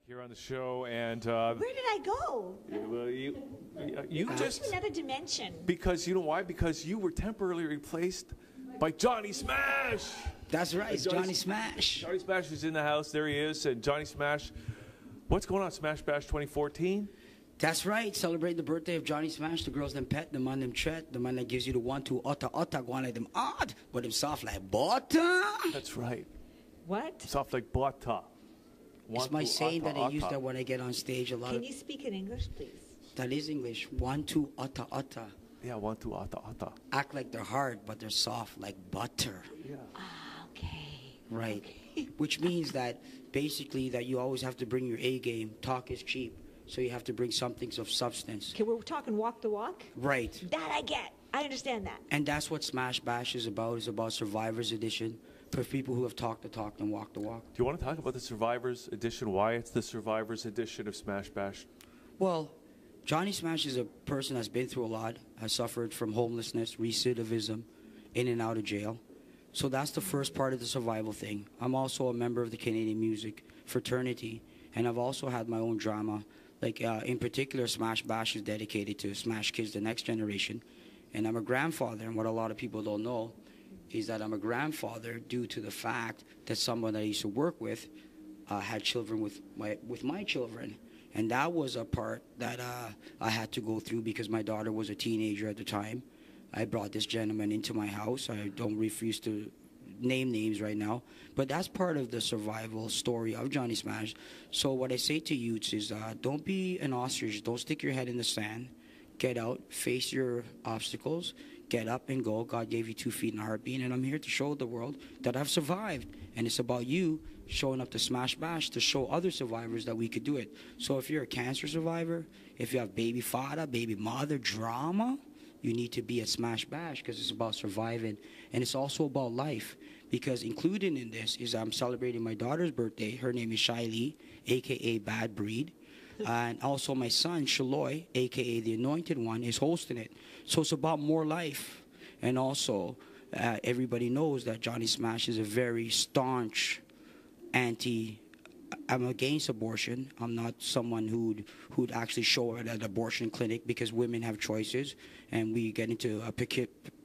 Here on the show, and Where did I go? well, you I'm just in another dimension. because you know why? Because you were temporarily replaced by Johnny Smash. That's right, Johnny Smash. Johnny Smash is in the house. There he is, and Johnny Smash. What's going on, Smash Bash 2014? That's right. Celebrate the birthday of Johnny Smash. The girls them pet, the man them chat, the man that gives you the 1-2 otta go on like them odd, but them soft like butter. That's right. What? Soft like butter. It's my saying that I use that when I get on stage a lot. Can you speak in English, please? That is English. 1-2 otta. Yeah, 1-2 otta. Act like they're hard, but they're soft like butter. Yeah. Okay. Right. Which means that basically that you always have to bring your A game. Talk is cheap, so you have to bring something of substance. Okay, we're talking walk the walk? Right. That I get. I understand that. And that's what Smash Bash is about. It's about Survivor's Edition for people who have talked the talk and walked the walk. Do you want to talk about the Survivors Edition? Why it's the Survivors Edition of Smash Bash? Well, Johnny Smash is a person that's been through a lot, has suffered from homelessness, recidivism, in and out of jail. So that's the first part of the survival thing. I'm also a member of the Canadian Music Fraternity, and I've also had my own drama. Like, in particular, Smash Bash is dedicated to Smash Kids, the next generation. And I'm a grandfather, and what a lot of people don't know is that I'm a grandfather due to the fact that someone that I used to work with had children with my children. And that was a part that I had to go through because my daughter was a teenager at the time. I brought this gentleman into my house. I don't refuse to name names right now, but that's part of the survival story of Johnny Smash. So what I say to youths is don't be an ostrich. Don't stick your head in the sand. get out, face your obstacles, get up and go. God gave you 2 feet and a heartbeat, and I'm here to show the world that I've survived. And it's about you showing up to Smash Bash to show other survivors that we could do it. So if you're a cancer survivor, if you have baby father, baby mother drama, you need to be at Smash Bash because it's about surviving. And it's also about life, because included in this is I'm celebrating my daughter's birthday. Her name is Shiley, a.k.a. Bad Breed. And also my son, Shaloy, a.k.a. the Anointed One, is hosting it. So it's about more life. And also, everybody knows that Johnny Smash is a very staunch I'm against abortion. I'm not someone who'd actually show it at an abortion clinic, because women have choices and we get into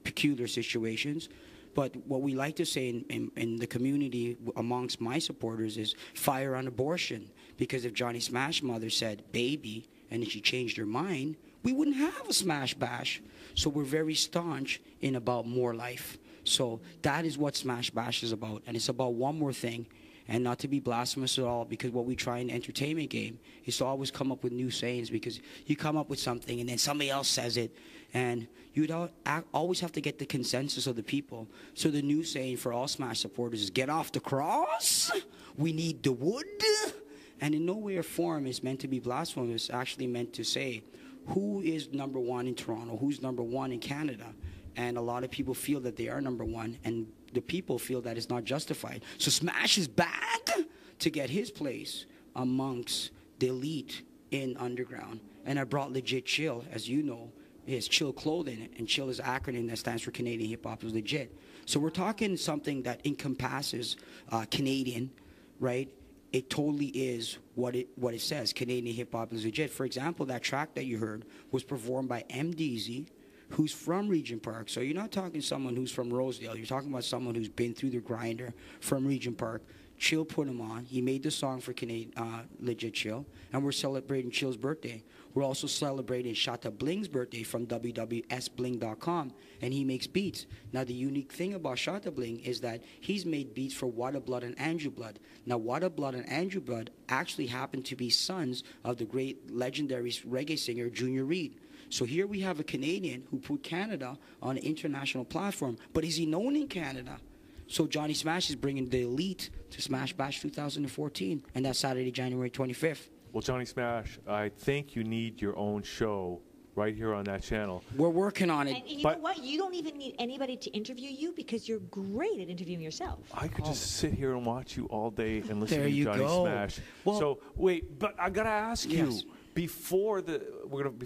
peculiar situations. But what we like to say in the community amongst my supporters is fire on abortion. Because if Johnny Smash mother said baby and then she changed her mind, we wouldn't have a Smash Bash. So we're very staunch in about more life. So that is what Smash Bash is about. And it's about one more thing. And not to be blasphemous at all, because what we try in the entertainment game is to always come up with new sayings, because you come up with something and then somebody else says it, and you always have to get the consensus of the people. So the new saying for all Smash supporters is get off the cross, we need the wood. And in no way or form is meant to be blasphemous. It's actually meant to say who is number one in Toronto, who's number one in Canada. And a lot of people feel that they are number one, and the people feel that it's not justified. So Smash is back to get his place amongst the elite in underground. And I brought legit Chill, as you know, is Chill Clothing, and Chill is an acronym that stands for Canadian Hip Hop is Legit. So we're talking something that encompasses Canadian, right? It totally is what it says. Canadian Hip Hop is Legit. For example, that track that you heard was performed by MDZ, who's from Regent Park. So you're not talking someone who's from Rosedale. You're talking about someone who's been through the grinder from Regent Park. Chill put him on. He made the song for Legit Chill. And we're celebrating Chill's birthday. We're also celebrating Shatta Bling's birthday from www.sbling.com. And he makes beats. Now, the unique thing about Shatta Bling is that he's made beats for Wada Blood and Andrew Blood. Now, Wada Blood and Andrew Blood actually happen to be sons of the great legendary reggae singer Junior Reid. So here we have a Canadian who put Canada on an international platform. But is he known in Canada? So Johnny Smash is bringing the elite to Smash Bash 2014. And that's Saturday, January 25th. Well, Johnny Smash, I think you need your own show right here on that channel. We're working on it. And you know what? You don't even need anybody to interview you, because you're great at interviewing yourself. I could just sit here and watch you all day and listen There to you Johnny go. Smash. Well, so wait, but I gotta ask Yes. you before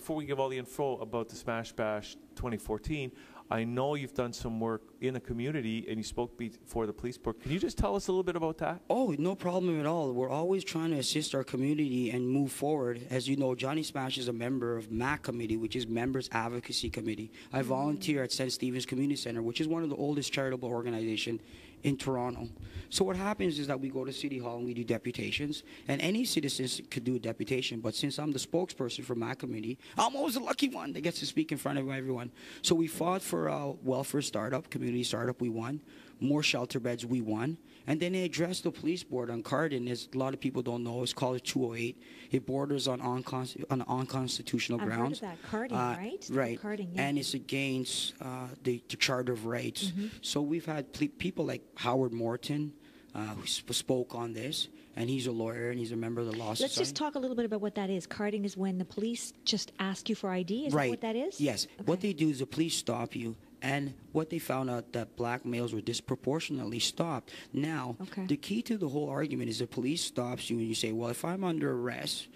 we give all the info about the Smash Bash 2014. I know you've done some work in the community, and you spoke before the police board. Can you just tell us a little bit about that? Oh, no problem at all. We're always trying to assist our community and move forward. As you know, Johnny Smash is a member of MAC Committee, which is Members Advocacy Committee. I volunteer at St. Stephen's Community Center, which is one of the oldest charitable organizations in Toronto. So what happens is that we go to City Hall and we do deputations, and any citizens could do a deputation, but since I'm the spokesperson for MAC Committee, I'm always the lucky one that gets to speak in front of everyone. So we fought for a welfare startup, community startup, we won. More shelter beds, we won. And then they addressed the police board on Cardin, as a lot of people don't know. It's called 208. It borders on unconstitutional grounds. I've heard of that. Carding, right? Right. Carding, yeah. And it's against the Charter of Rights. Mm-hmm. So we've had people like Howard Morton who spoke on this, and he's a lawyer and he's a member of the Law Society. Let's just talk a little bit about what that is. Carding is when the police just ask you for ID. Is Right. that what that is? Yes. Okay. What they do is the police stop you, and what they found out that black males were disproportionately stopped. Now, the key to the whole argument is the police stops you and you say, well, if I'm under arrest,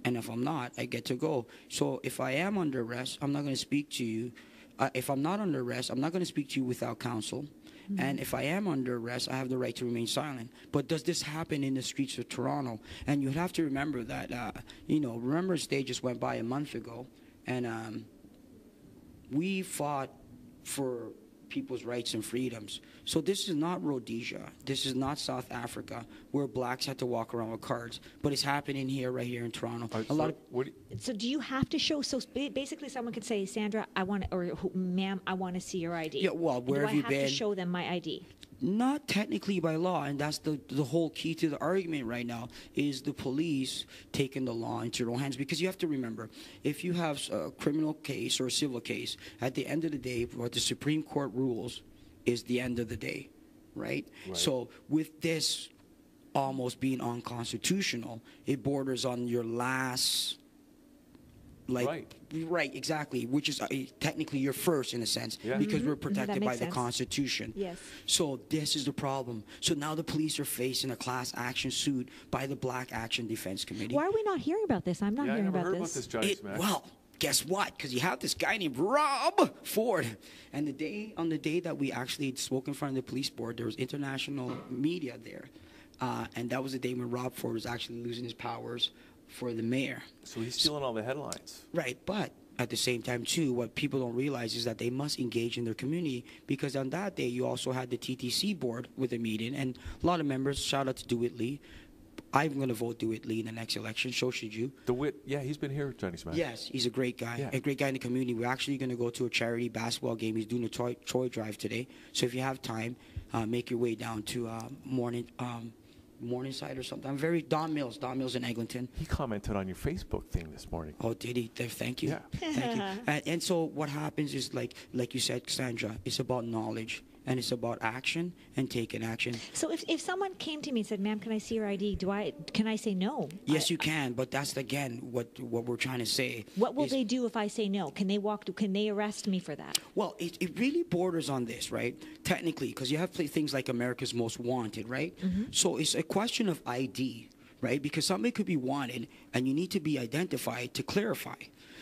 and if I'm not, I get to go. So if I am under arrest, I'm not going to speak to you. If I'm not under arrest, I'm not going to speak to you without counsel. Mm-hmm. And if I am under arrest, I have the right to remain silent. But does this happen in the streets of Toronto? And you have to remember that, Remembrance Day just went by a month ago, and we fought for people's rights and freedoms. So this is not Rhodesia. This is not South Africa, where blacks had to walk around with cards. But it's happening here, right here in Toronto. So do you have to show? So basically, someone could say, "Sandra, I want," or "Ma'am, I want to see your ID." Yeah. Well, where do have you I been? have to show them my ID? Not technically by law, and that's the whole key to the argument right now, is the police taking the law into their own hands. Because you have to remember, if you have a criminal case or a civil case, at the end of the day, what the Supreme Court rules is the end of the day, right? So with this almost being unconstitutional, it borders on your last, right, exactly, which is technically your first in a sense, because we're protected by the Constitution. Yes. So this is the problem. So now the police are facing a class action suit by the Black Action Defense Committee. Why are we not hearing about this? I'm not hearing about this. I never heard about this, Johnny Smash. Well, guess what? Because you have this guy named Rob Ford. And on the day that we actually spoke in front of the police board, there was international media there. And that was the day when Rob Ford was actually losing his powers for the mayor. So he's stealing all the headlines. Right, but at the same time, too, what people don't realize is that they must engage in their community, because on that day, you also had the TTC board with a meeting, and a lot of members, shout out to DeWitt Lee. I'm going to vote DeWitt Lee in the next election, so should you. DeWitt, yeah, he's been here, Johnny Smash. Yes, he's a great guy, a great guy in the community. We're actually going to go to a charity basketball game. He's doing a toy drive today, so if you have time, make your way down to Morningside or something. I'm Don Mills in Eglinton. He commented on your Facebook thing this morning. Oh, did he? Thank you. Yeah. Thank you. And so what happens is, like you said, Cassandra, it's about knowledge, and it's about action and taking action. So if someone came to me and said, "Ma'am, can I see your ID?" Can I say no? Yes, you can, but that's again what we're trying to say. What will they do if I say no? Can they arrest me for that? Well, it really borders on this, right? Technically, because you have things like America's Most Wanted, right? So it's a question of ID, right? Because somebody could be wanted, and you need to be identified to clarify.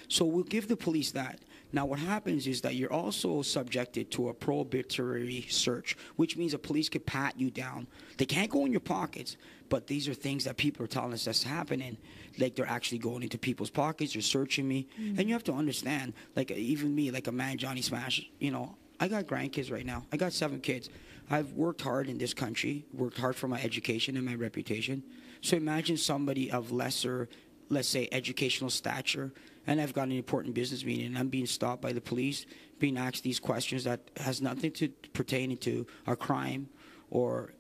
So we'll give the police that. Now, what happens is that you're also subjected to a prohibitory search, which means the police could pat you down. They can't go in your pockets, but these are things that people are telling us that's happening. Like, they're actually going into people's pockets, they're searching me. And you have to understand, like, even me, like a man, Johnny Smash, you know, I got grandkids right now. I got 7 kids. I've worked hard in this country, worked hard for my education and my reputation. So imagine somebody of lesser, let's say, educational stature, and I've got an important business meeting, and I'm being stopped by the police, being asked these questions that has nothing to pertain to a crime or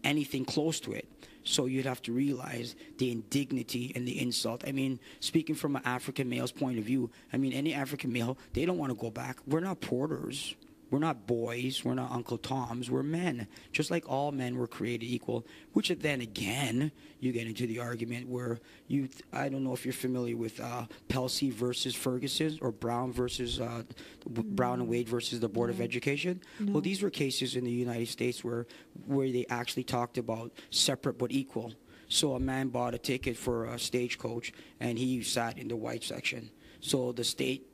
anything close to it. So you'd have to realize the indignity and the insult. I mean, speaking from an African male's point of view, I mean, any African male, they don't want to go back. We're not porters. We're not boys. We're not Uncle Toms. We're men. Just like all men were created equal, which then again, you get into the argument where I don't know if you're familiar with Pelcy versus Ferguson or Brown versus Brown and Wade versus the Board of Education. No. Well, these were cases in the United States where they actually talked about separate but equal. So a man bought a ticket for a stagecoach and he sat in the white section. So the state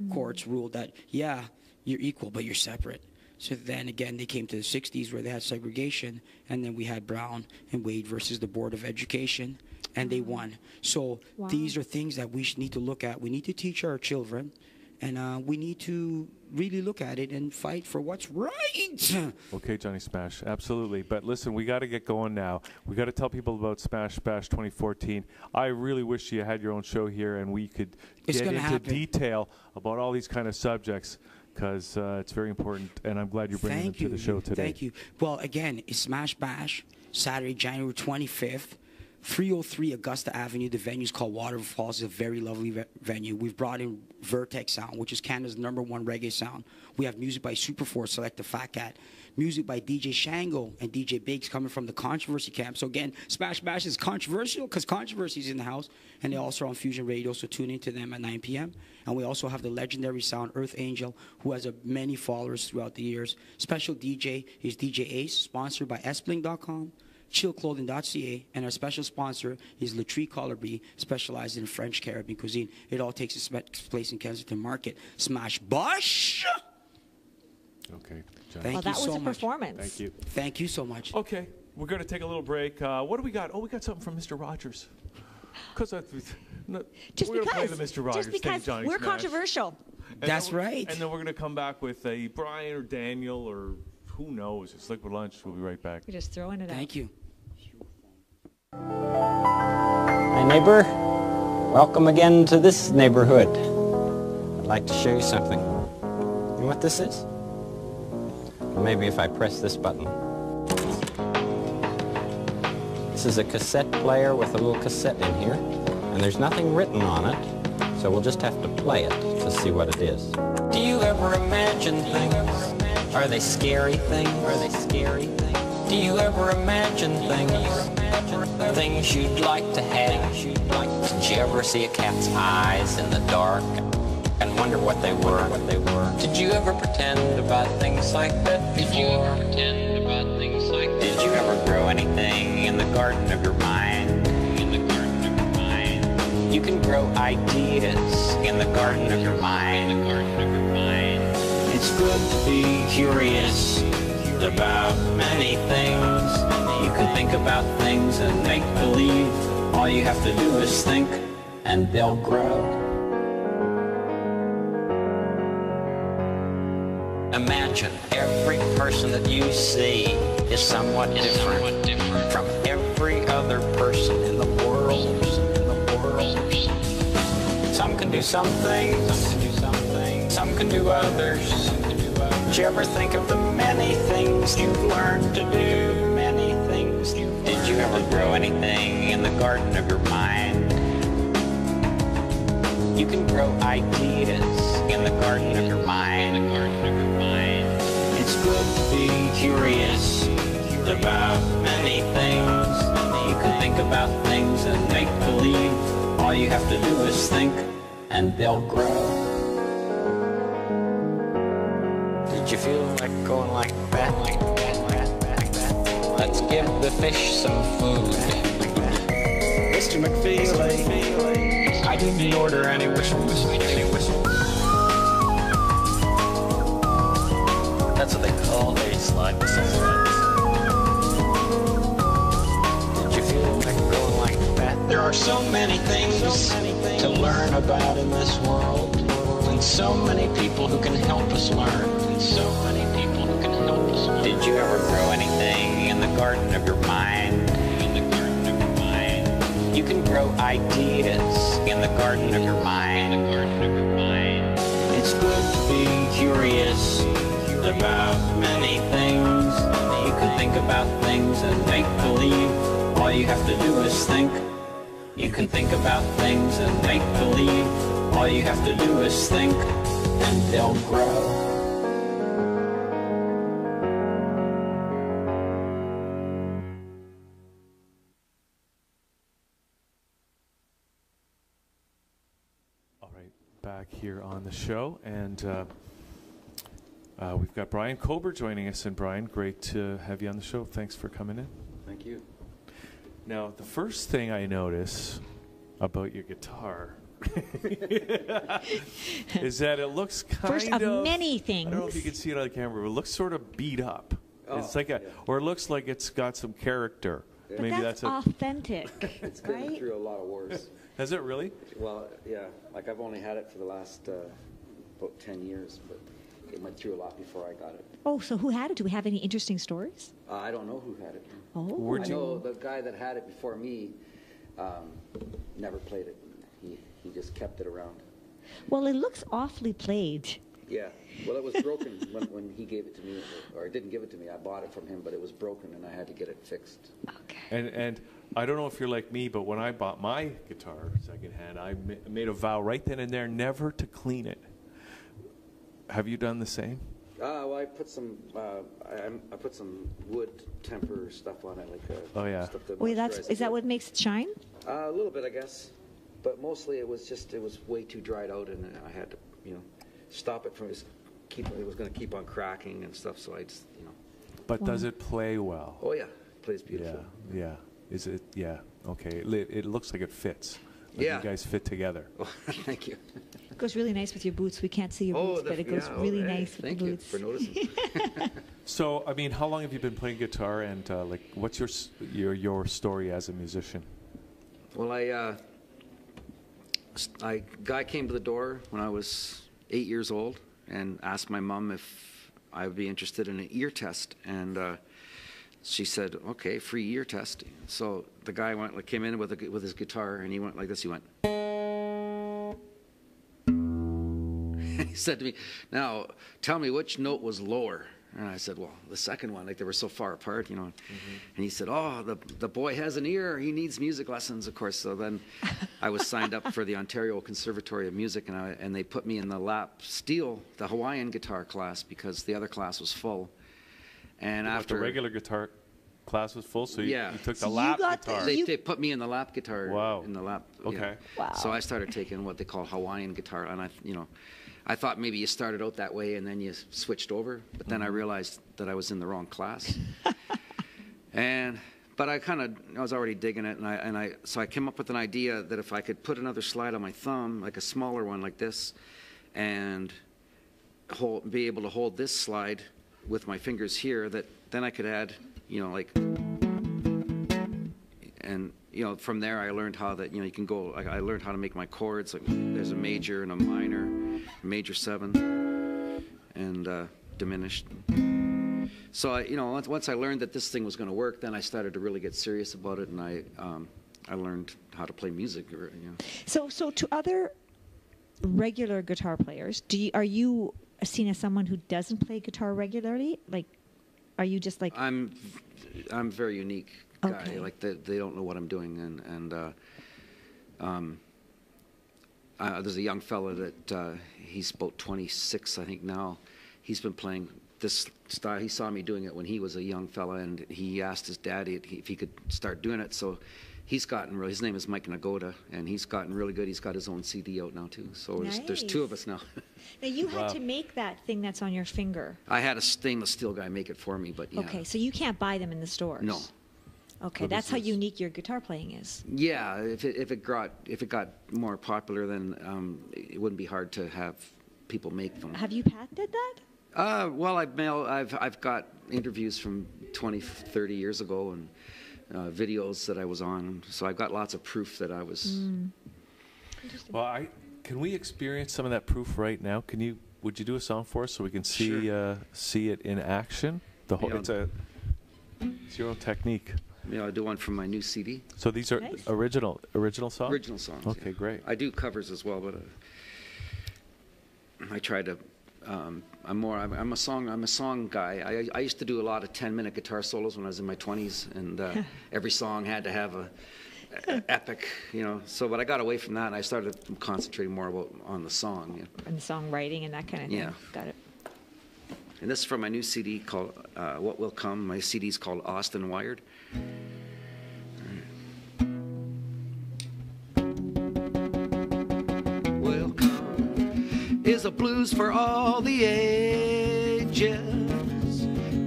courts ruled that, yeah, you're equal, but you're separate. So then again, they came to the 60s where they had segregation, and then we had Brown and Wade versus the Board of Education, and they won. So these are things that we need to look at. We need to teach our children, and we need to really look at it and fight for what's right. Okay, Johnny Smash, absolutely. But listen, we got to get going now. We got to tell people about Smash Bash 2014. I really wish you had your own show here, and we could get into detail about all these kind of subjects, because it's very important, and I'm glad you're bringing them to the show today. Thank you. Well, again, it's Smash Bash, Saturday, January 25th, 303 Augusta Avenue. The venue's called Waterfalls. It's a very lovely venue. We've brought in Vertex Sound, which is Canada's #1 reggae sound. We have music by Super4, Select the Fat Cat. Music by DJ Shango and DJ Biggs coming from the Controversy camp. So again, Smash Bash is controversial because Controversy's in the house, and they also are on Fusion Radio, so tune into them at 9 p.m. And we also have the legendary sound Earth Angel, who has many followers throughout the years. Special DJ is DJ Ace, sponsored by sbling.com, chillclothing.ca, and our special sponsor is Latree Collery, specialized in French Caribbean cuisine. It all takes its place in Kensington Market. Smash Bash! Okay. Thank you that was so a much. Performance. Thank you. Thank you so much. Okay, we're going to take a little break. What do we got? Oh, we got something from Mr. Rogers. Just we're going to play the Mr. Rogers just because thing, Johnny we're Smash. controversial. And That's right. And then we're going to come back with a Brian or Daniel or who knows. It's Liquid Lunch. We'll be right back. We're just throwing it out. Thank you. Hi, neighbor. Welcome again to this neighborhood. I'd like to show you something. You know what this is? Well, maybe if I press this button. This is a cassette player with a little cassette in here, and there's nothing written on it, so we'll just have to play it to see what it is. Do you ever imagine things? Are they scary things? Are they scary things? Do you ever imagine things? Things you'd like to have? Did you ever see a cat's eyes in the dark and wonder what they were? Did you ever pretend about things like that before? Did you ever grow anything in the garden of your mind? You can grow ideas in the garden of your mind. It's good to be curious about many things. You can think about things and make believe. All you have to do is think, and they'll grow. Imagine every person that you see is somewhat different from every other person in the world. Some can do some things, some can do others. Did you ever think of the many things you've learned to do? Many things. Did you ever grow anything in the garden of your mind? You can grow ideas in the garden of your mind. It's good to be curious about many things. You can think about things and make believe. All you have to do is think, and they'll grow. Did you feel like going like that? Let's give the fish some food. Mr. McFeely, I didn't order any whistles. That's what they call a slide whistle. Did you feel like going like that? There are so many things to learn about in this world, and so many people who can help us learn. Did you ever grow anything in the garden of your mind? You can grow ideas in the garden of your mind. It's good to be curious about many things. You can think about things and make believe. All you have to do is think. You can think about things and make believe. All you have to do is think, and they'll grow. Back here on the show, and we've got Brian Kober joining us. And Brian, great to have you on the show. Thanks for coming in. Thank you. Now, the first thing I notice about your guitar is that it looks First of many things. I don't know if you can see it on the camera, but it looks sort of beat up. Oh, it's like or it looks like it's got some character. But Maybe that's that's authentic. It's been through a lot of wars. Has it really? Well, yeah. Like I've only had it for the last about 10 years, but it went through a lot before I got it. Oh, so who had it? Do we have any interesting stories? I don't know who had it. Oh. I know the guy that had it before me never played it. He just kept it around. Well, it looks awfully played. Yeah. Well, it was broken when he gave it to me, or didn't give it to me. I bought it from him, but it was broken, and I had to get it fixed. Okay. And I don't know if you're like me, but when I bought my guitar secondhand, I made a vow right then and there never to clean it. Have you done the same? Well, I put some wood temper stuff on it, like stuff that Wait, moisturizes is that it. what makes it shine? A little bit, I guess, but mostly it was way too dried out, and I had to stop it from it was going to keep on cracking and stuff. So I just But does it play well? Oh yeah, it plays beautifully. Yeah. Is it? Yeah. Okay. It looks like it fits. Like Yeah. You guys fit together. Thank you. It goes really nice with your boots. We can't see your boots, but it goes really nice with the boots. Thank you for noticing. So, I mean, how long have you been playing guitar, and what's your story as a musician? Well, a guy came to the door when I was 8 years old and asked my mom if I would be interested in an ear test, and she said, "Okay, free ear test." So the guy came in with his guitar, and he went like this. He went. He said to me, "Now, tell me which note was lower." And I said, well, the second one, like they were so far apart, you know. And he said, oh, the boy has an ear. He needs music lessons, of course. So then I was signed up for the Ontario Conservatory of Music, and they put me in the lap steel, the Hawaiian guitar class, because the other class was full. And But after the regular guitar class was full, so you took the So lap guitar. They put me in the lap guitar. Wow. In the lap. Okay. Wow. So I started taking what they call Hawaiian guitar, and I thought maybe you started out that way and then you switched over, but then I realized that I was in the wrong class. But I was already digging it, so I came up with an idea that if I could put another slide on my thumb, like a smaller one like this, and be able to hold this slide with my fingers here, that then I could add, and from there I learned how that you can go. I learned how to make my chords. Like there's a major and a minor, major 7, and diminished. So once I learned that this thing was going to work, then I started to really get serious about it, and I learned how to play music. So to other regular guitar players, are you seen as someone who doesn't play guitar regularly? Like, are you just like? I'm a very unique guy. Okay. Like they don't know what I'm doing, and there's a young fella that he's about 26, I think now. He's been playing this style. He saw me doing it when he was a young fella, and he asked his daddy if he could start doing it. So he's gotten really. His name is Mike Nagoda, and he's gotten really good. He's got his own CD out now too. So there's 2 of us now. Now you had to make that thing that's on your finger. I had a stainless steel guy make it for me, but yeah. Okay, so you can't buy them in the stores. No. Okay, that's how unique your guitar playing is. Yeah, if it got more popular, then it wouldn't be hard to have people make them. Have you patented that? Well, I've got interviews from 20, 30 years ago, and videos that I was on, so I've got lots of proof that I was. Well, can we experience some of that proof right now? Would you do a song for us so we can see see it in action? It's your own technique. Yeah, I'll do one from my new CD. So these are original songs? Original songs. Okay, great. I do covers as well, but I try to. I'm a song guy. I used to do a lot of 10-minute guitar solos when I was in my 20s, and every song had to have a epic, So, but I got away from that, and I started concentrating more on the song. And the songwriting and that kind of thing. Yeah. Got it. And this is from my new CD called What Will Come. My CD is called Austin Wired. Will come is a blues for all the ages.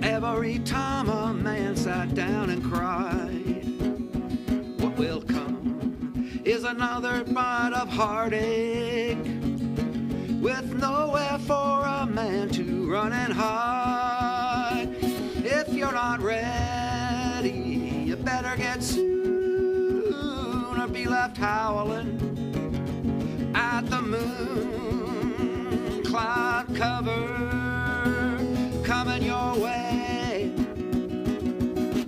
Every time a man sat down and cried. What will come is another bite of heartache, with nowhere for a man to run and hide. If you're not ready, you better get soon, or be left howling at the moon. Cloud cover coming your way.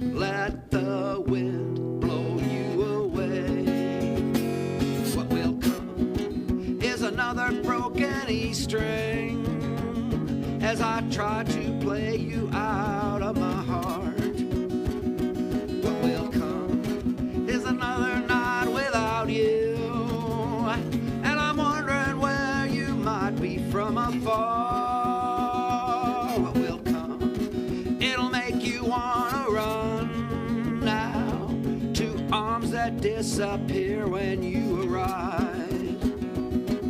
Let the wind blow you away. What will come is another broken E string, as I try to play you out of my heart. What will come is another night without you, and I'm wondering where you might be from afar. What will come? It'll make you wanna run now to arms that disappear when you arrive.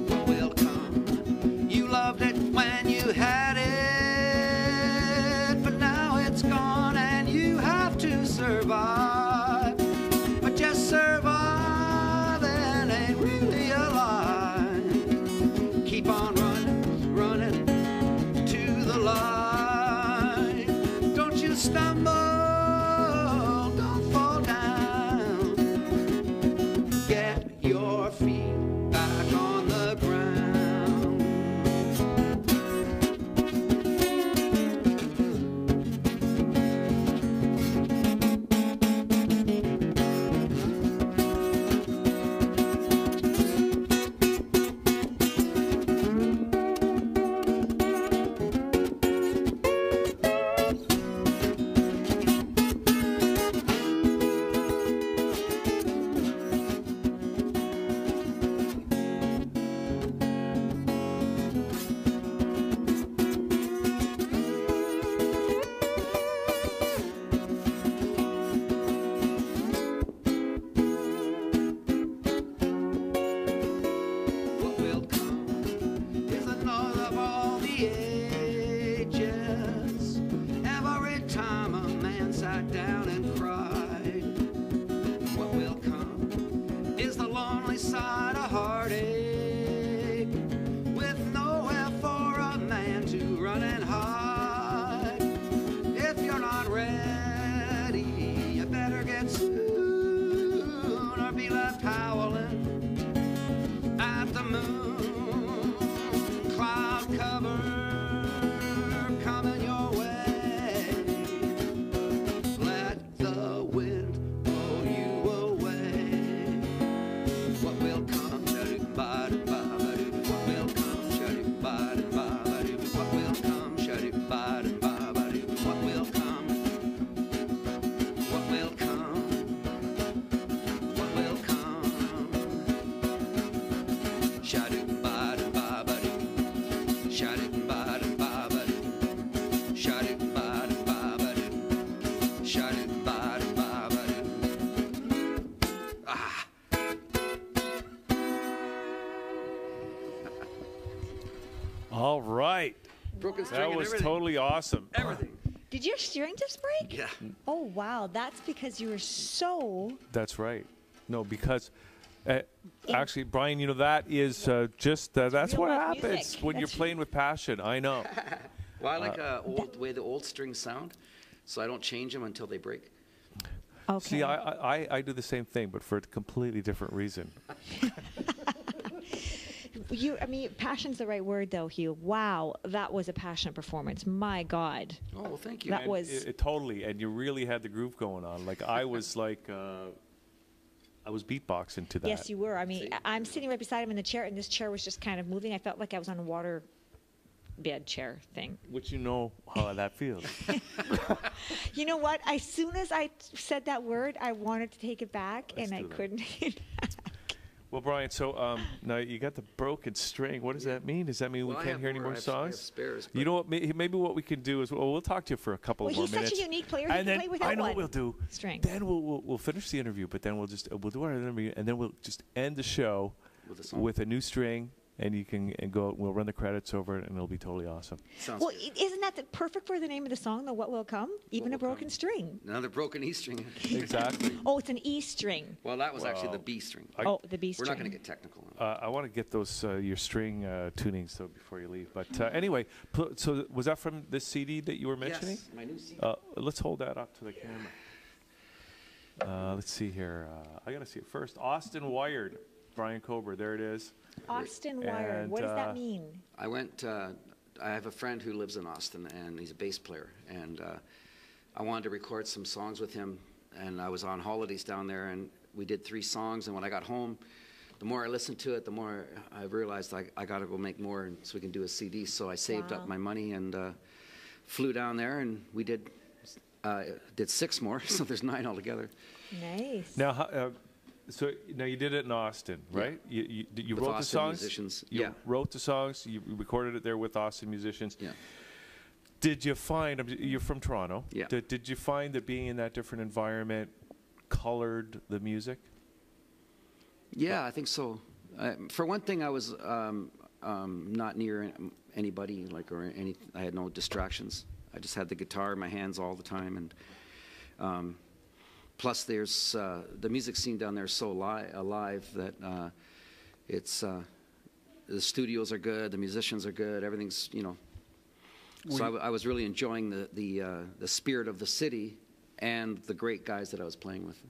What will come? You loved it when you had it, but now it's gone and you have to survive. But just surviving ain't really alive. Keep on running, running to the light. Don't you stumble, don't fall down. Get your Sha-do-ba-da-ba-ba-do. Sha-do-ba-da-ba-ba-do. Sha-do-ba-da-ba-ba-do. Sha-do-ba-da-ba-ba-do. Ah. All right. Broken string That and was everything. totally awesome. Everything. Did your string just break? Yeah. Oh, wow. That's because you were so... That's right. No, because actually, Brian, you know, that is just that's real what life happens music. when you're That's playing with passion. I know. Well, I like the way the old strings sound, so I don't change them until they break. Okay. See, I do the same thing, but for a completely different reason. I mean, passion's the right word, though, Hugh. Wow, that was a passionate performance. My God. Oh, well, thank you. That And was... it totally, and you really had the groove going on. Like I was like, I was beatboxing to that. Yes, you were. I mean, I'm sitting right beside him in the chair, and this chair was just kind of moving. I felt like I was on a water bed chair thing. Which you know how that feels. You know what? As soon as I said that word, I wanted to take it back, and I do that. couldn't. Well, Brian, so now you got the broken string. What does that mean? Does that mean Well, we I can't have hear any more. more I have songs? spares, You know what? Maybe what we can do is we'll talk to you for a couple Well, of more he's minutes. such a unique player. He And can then play without I know one what we'll do. string. Then we'll finish the interview, but then we'll do our interview, and then we'll just end the show with a new string, and you can go. We'll run the credits over it, and it'll be totally awesome. Sounds Well, good. isn't that perfect for the name of the song, though? What will come? Even a broken string. Another broken E string. Exactly. Oh, it's an E string. Well, that was actually the B string. Oh, the B We're string. not going to get technical. I want to get those your string tunings so before you leave. But anyway, so was that from this CD that you were mentioning? Yes, my new CD. Let's hold that up to the camera. Let's see here. I got to see it first. Austin Wired, Brian Kober. There it is. Austin Wired. And, What does that mean? I went. I have a friend who lives in Austin, and he's a bass player. And I wanted to record some songs with him. And I was on holidays down there, and we did 3 songs. And when I got home, the more I listened to it, the more I realized I got to go make more, and so we can do a CD. So I saved up my money and flew down there, and we did 6 more. So there's 9 altogether. Nice. Now, so now you did it in Austin, right? You With wrote the Austin songs. musicians, You yeah. wrote the songs. You recorded it there with Austin musicians. Yeah. Did you find you're from Toronto? Yeah. Did you find that being in that different environment colored the music? Yeah, I think so. For one thing, I was not near anybody, I had no distractions. I just had the guitar in my hands all the time, and plus, there's the music scene down there is so alive that it's the studios are good, the musicians are good, everything's So I was really enjoying the spirit of the city and the great guys that I was playing with.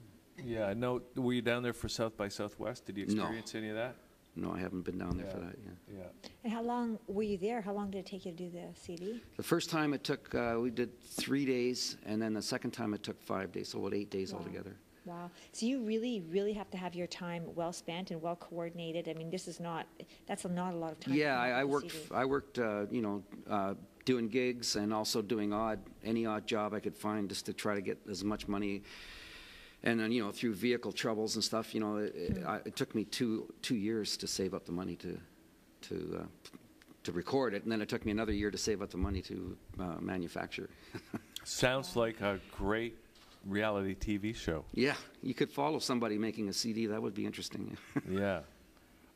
Yeah. No. Were you down there for South by Southwest? Did you experience any of that? No, I haven't been down there for that. Yeah. And how long were you there? How long did it take you to do the CD? The first time it took, we did 3 days, and then the second time it took 5 days, so about 8 days altogether. Wow. So you really, really have to have your time well spent and well coordinated. I mean, that's not a lot of time. Yeah, to I make a worked. CD. I worked. Doing gigs and also doing any odd job I could find just to try to get as much money. And then through vehicle troubles and stuff, it took me two years to save up the money to record it, and then it took me another year to save up the money to manufacture. Sounds like a great reality TV show. Yeah, you could follow somebody making a CD. That would be interesting. Yeah.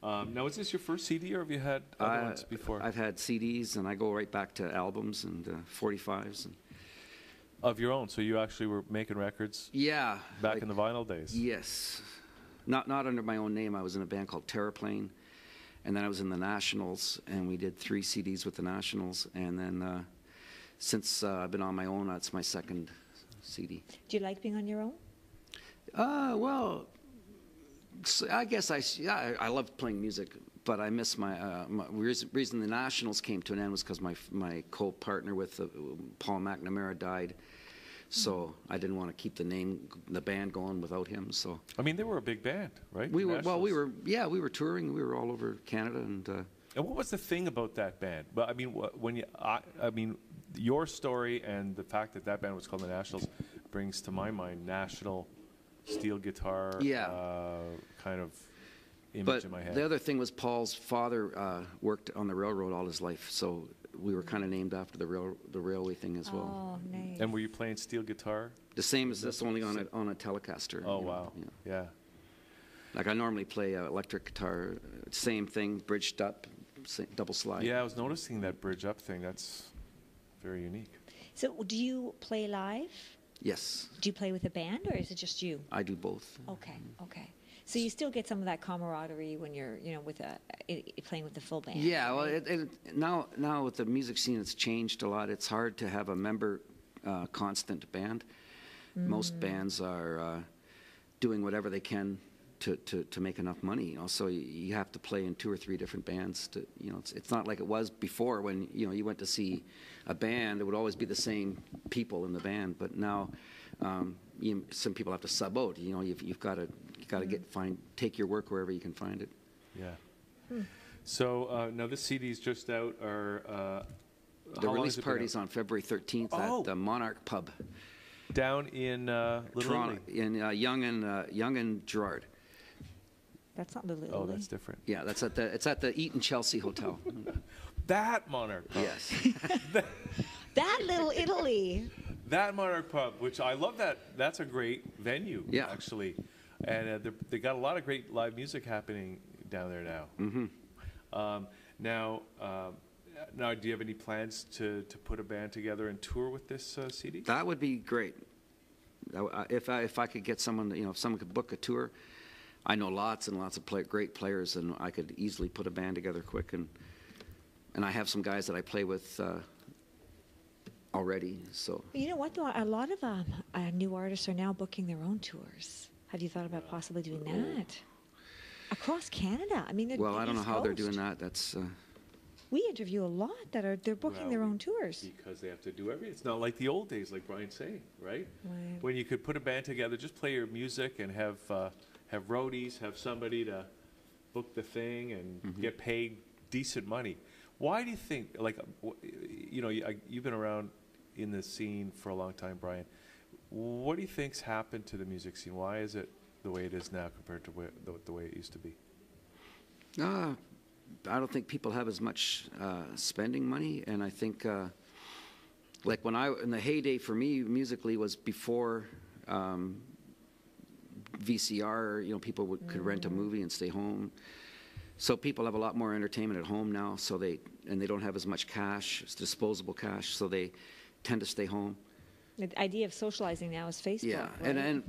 Now, is this your first CD, or have you had other ones before? I've had CDs, and I go right back to albums and 45s. Of your own, so you actually were making records. Yeah. Back in the vinyl days. Yes. Not under my own name. I was in a band called Terraplane, and then I was in the Nationals, and we did 3 CDs with the Nationals, and then since I've been on my own, that's my second CD. Do you like being on your own? Well, so I guess I love playing music, but I miss my reason the Nationals came to an end was because my co-partner with Paul McNamara died, so I didn't want to keep the band going without him. So I mean, they were a big band, right? We were touring. We were all over Canada and what was the thing about that band? But I mean, your story and the fact that band was called the Nationals brings to my mind national steel guitar, kind of image But in my head. the other thing was Paul's father worked on the railroad all his life, so we were kind of named after the railway thing as well. Oh, nice. And were you playing steel guitar? The same as this, only on a Telecaster. Oh, you know, wow. Yeah. Like I normally play electric guitar, same thing, bridged up, double slide. Yeah, I was noticing that bridge up thing. That's very unique. So, do you play live? Yes, Do you play with a band, or is it just you? I do both. Okay, okay. So you still get some of that camaraderie when you're, with playing with the full band. Yeah, well, now with the music scene, it's changed a lot. It's hard to have a member constant band. Most bands are doing whatever they can to make enough money. So you have to play in 2 or 3 different bands. It's not like it was before when you went to see a band. It would always be the same people in the band. But now some people have to sub out. You've got to take your work wherever you can find it. Yeah. So now this CD's just out. The release party's on February 13th at the Monarch Pub. Down in Little Toronto, in Yonge and Gerrard. That's not Little Oh, Italy. that's different. Yeah, it's at the Eaton Chelsea Hotel. That Monarch Pub. Yes. That Little Italy. That Monarch Pub, which I love that. That's a great venue, Yeah. actually. And they got a lot of great live music happening down there now. Mm-hmm. Now, do you have any plans to put a band together and tour with this CD? That would be great. If I could get someone, if someone could book a tour, I know lots and lots of great players, and I could easily put a band together quick. And I have some guys that I play with already. So You know what, though? A lot of new artists are now booking their own tours. Have you thought about possibly doing that? Across Canada. I mean, well, I don't know East how they're Coast. doing that. That's We interview a lot they're booking their own tours. Because they have to do everything. It's not like the old days, like Brian's saying, right? Right. When you could put a band together, just play your music and have roadies, have somebody to book the thing and get paid decent money. Why do you think, you've been around in the scene for a long time, Brian. What do you think's happened to the music scene? Why is it the way it is now compared to the way it used to be? I don't think people have as much spending money, and I think like in the heyday for me musically was before VCR. People could rent a movie and stay home. So people have a lot more entertainment at home now. So they don't have as much cash, it's disposable cash. So they tend to stay home. The idea of socializing now is Facebook. Yeah, right? and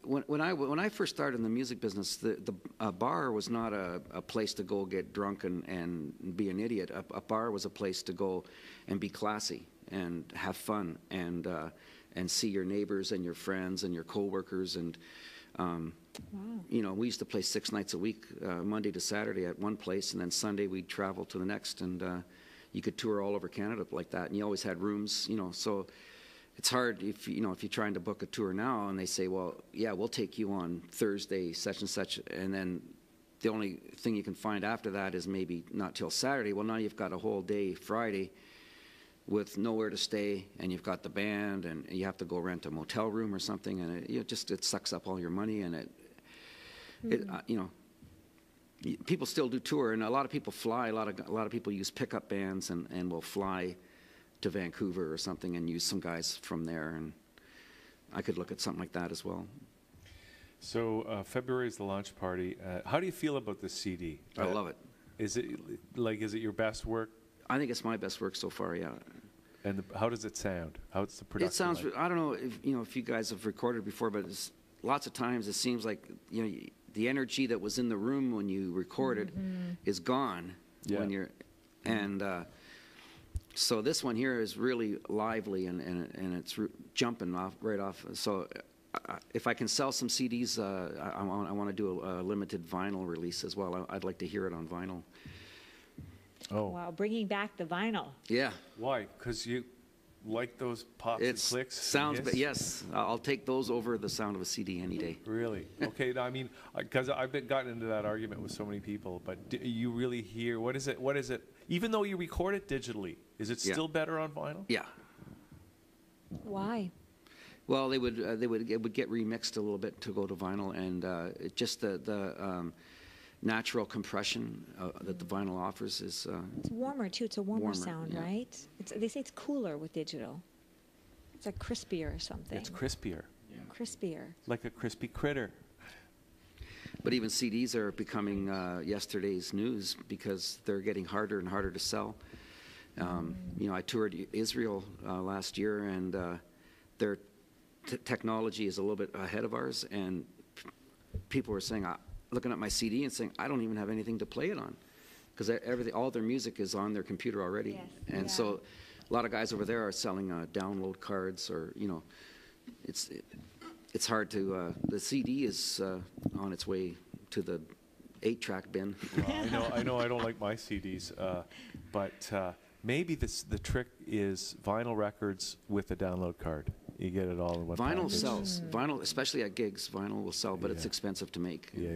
when I first started in the music business, the bar was not a place to go get drunk and be an idiot. A bar was a place to go and be classy and have fun and see your neighbors and your friends and your coworkers and. We used to play 6 nights a week, Monday to Saturday at one place, and then Sunday we'd travel to the next, and you could tour all over Canada like that, and you always had rooms, so it's hard if you're trying to book a tour now, and they say, well, yeah, we'll take you on Thursday, such and such, and then the only thing you can find after that is maybe not till Saturday. Well, now you've got a whole day Friday with nowhere to stay, and you've got the band, and you have to go rent a motel room or something, and it sucks up all your money, and people still do tour, and a lot of people fly. A lot of people use pickup bands and will fly to Vancouver or something and use some guys from there, and I could look at something like that as well. So February is the launch party. How do you feel about this CD? I love it. Is it your best work? I think it's my best work so far. Yeah. And how does it sound? How's the production? It sounds. like? I don't know if you guys have recorded before, but lots of times it seems like the energy that was in the room when you recorded is gone when you're, and so this one here is really lively and it's jumping right off. So if I can sell some CDs, I want to do a limited vinyl release as well. I'd like to hear it on vinyl. Oh. Wow, bringing back the vinyl. Yeah. Why? Because you like those pops and clicks? Sounds, but yes, I'll take those over the sound of a CD any day. Really? Okay. I mean, because I've gotten into that argument with so many people, but do you really hear, what is it? Even though you record it digitally, is it still better on vinyl? Yeah. Why? Well, it would get remixed a little bit to go to vinyl, and just the natural compression that the vinyl offers is. It's warmer too. It's a warmer sound, yeah. right? They say it's cooler with digital. It's like crispier or something. It's crispier. Crispier. Like a crispy critter. But even CDs are becoming yesterday's news because they're getting harder and harder to sell. I toured Israel last year, and their technology is a little bit ahead of ours, and people were saying, looking at my CD and saying, I don't even have anything to play it on, because all their music is on their computer already. Yes. And so a lot of guys over there are selling download cards, or it's hard to. The CD is on its way to the 8-track bin. Well, I know I don't like my CDs, but maybe the trick is vinyl records with a download card. You get it all in one Vinyl package. sells. Vinyl, especially at gigs, vinyl will sell, but it's expensive to make. Yeah.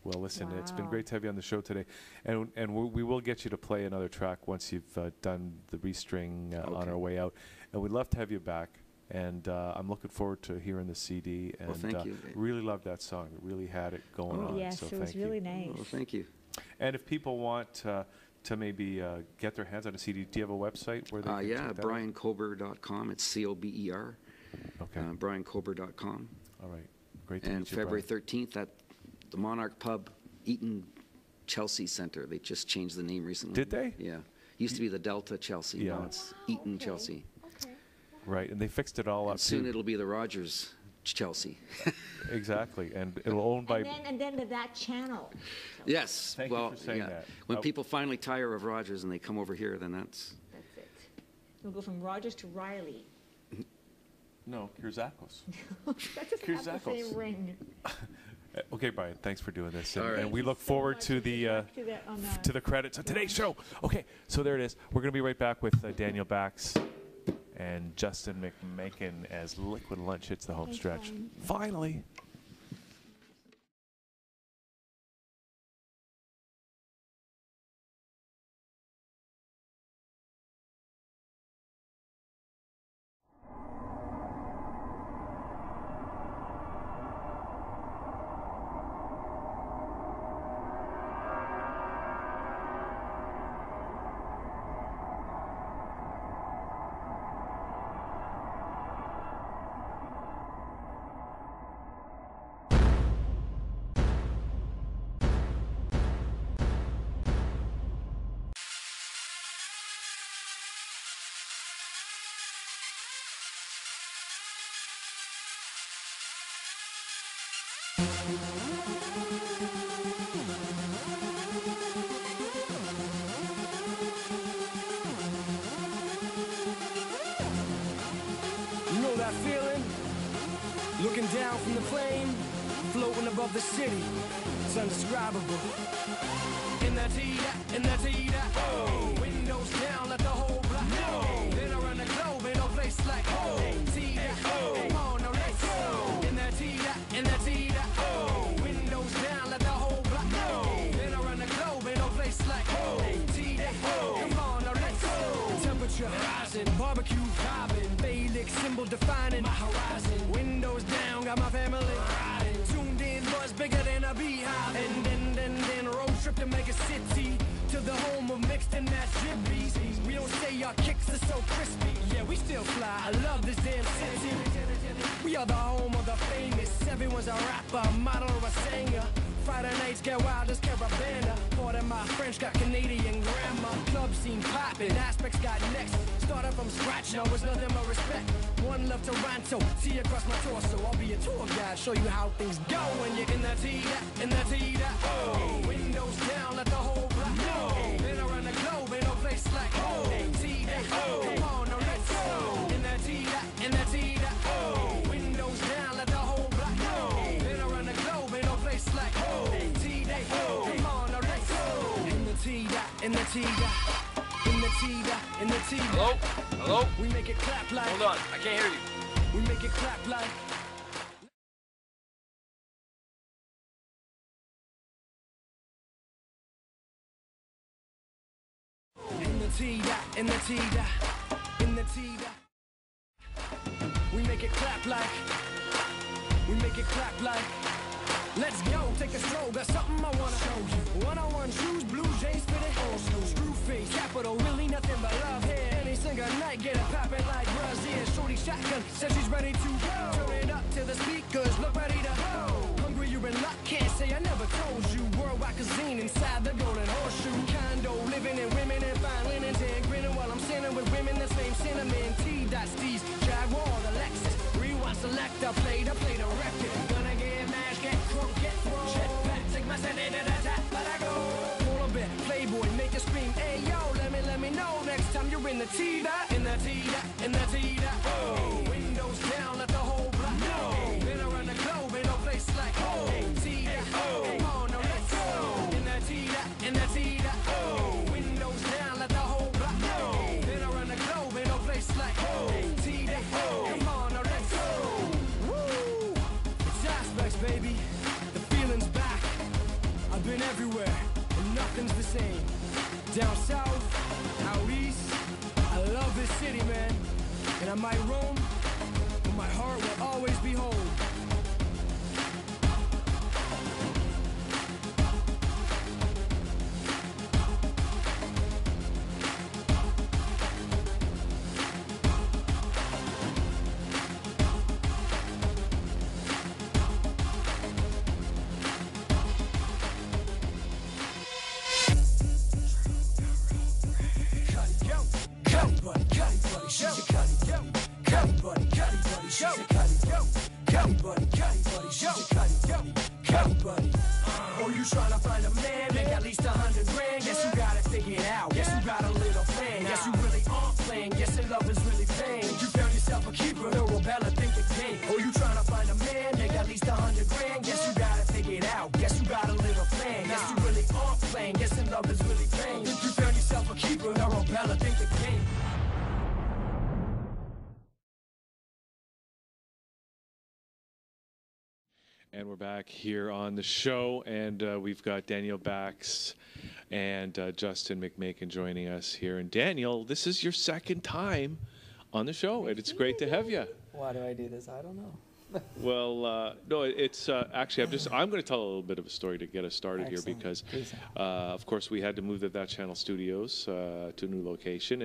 Well, listen, it's been great to have you on the show today, and we will get you to play another track once you've done the restring on our way out, and we'd love to have you back. And I'm looking forward to hearing the CD. And thank you. Really loved that song. It really had it going on. Yes, so it was really nice. Well, thank you. And if people want to maybe get their hands on a CD, do you have a website where they can check that out? BrianKober.com. It's COBER. Okay. BrianKober.com. All right. Great to meet you, And February 13th at the Monarch Pub, Eaton Chelsea Center. They just changed the name recently. Did they? Yeah. Used to be the Delta Chelsea. Yeah. Now it's Eaton Chelsea. Right, and they fixed it all up. Soon too. it'll be the Rogers Chelsea. Exactly, and it'll own by. And then that channel. Yes. Thank you for saying that. When people finally tire of Rogers and they come over here, then that's it. We'll go from Rogers to Riley. No, Kurzakos. That doesn't have the same ring. Okay, Brian, thanks for doing this, All right. and we look forward to the credits of today's show. Okay, so there it is. We're going to be right back with Daniel Bax and Justin McMakin as Liquid Lunch hits the home stretch. Finally. You know that feeling? Looking down from the plane, floating above the city. It's indescribable. In that heat, oh. Windows down, let the whole block know. Then around the globe, ain't no place like home. Come on, now let's go. In that heat, oh. Windows down, let the whole block know. Then around the globe, ain't no place like home. Come on, now let's go. Temperature rising, barbecue vibing, Felix symbol defining my horizon. Windows down, got my family riding. Tuned in, buzz bigger than a beehive. And then road trip to make a city, to the home of mixed and matched drippies. We don't say our kicks are so crispy. Yeah, we still fly. I love this damn city. We are the home of the famous. Everyone's a rapper, model or a singer. Friday nights get wild as Carabana. Part of my French got Canadian grammar. Club scene popping, aspects got next. Started from scratch, now it's nothing but respect. One love Toronto, see across my torso. I'll be a tour guide, show you how things go when you're in that heat, oh. Windows down, let the whole block know. Been around the globe, ain't no place like home. Come on, now let's go. In that heat, oh. Windows down, let the whole block know. Been around the globe, ain't no place like home. Come on, now let's go. In the T-dot. Hello? Hello? We make it clap like. Hold on, I can't hear you. We make it clap like. In the T-dot. We make it clap like. We make it clap like. Let's go, take a stroll, got something I wanna show you. One-on-one shoes, blue jeans, fitted old school. Screw face, capital, really nothing but love here. Any single night, get it poppin' like Brazil. Shorty shotgun, says she's ready to go. Turn it up to the speakers, look ready to go. Hungry, you're in luck, can't say I never told you. Worldwide cuisine inside the golden horseshoe. Condo, living in women and fine linens and grinning while I'm sinning with women that's named Cinnamon. T.Steez, Jaguar, the Lexus. Rewind, select, I played a record. Gonna get mashed, get crunk, get thrown. Jetpack, take my Sunday to the top, but I go. Polar bear, playboy, make you scream. Hey yo, let me know next time you're in the T-Dot, in the T-Dot, in the T-Dot. Oh, windows down, let the whole block know. Been around the globe, ain't no place like home. T-Dot, come on, now let's go. In the T-Dot, in the T-Dot. Oh, windows down, let the whole block know. Been around the globe, ain't no place like home. T-Dot, come on, now let's go. Woo! It's aspects, baby. The feeling's back. I've been everywhere, and nothing's the same. Down south, out east, I love this city, man. And I might roam, but my heart will always be home. Oh, you tryna find a man, make at least 100 grand. Guess you got it figured out. Guess you got a little plan. Guess you really aren't playing. Guess your love is really pain. You found yourself a keeper, Arabella, think again. Oh, you tryna find a man, make at least 100 grand. Guess you got it figured out. Guess you got a little plan. Guess you really aren't playing. Guess your love is really pain. You found yourself a keeper, Arabella, think again. And we're back here on the show, and we've got Daniel Bax and Justin McMakin joining us here. And Daniel, this is your second time on the show, and it's great to have you. Why do I do this? I don't know. Well, no, it's actually I'm going to tell a little bit of a story to get us started here because, of course, we had to move to That Channel Studios to a new location,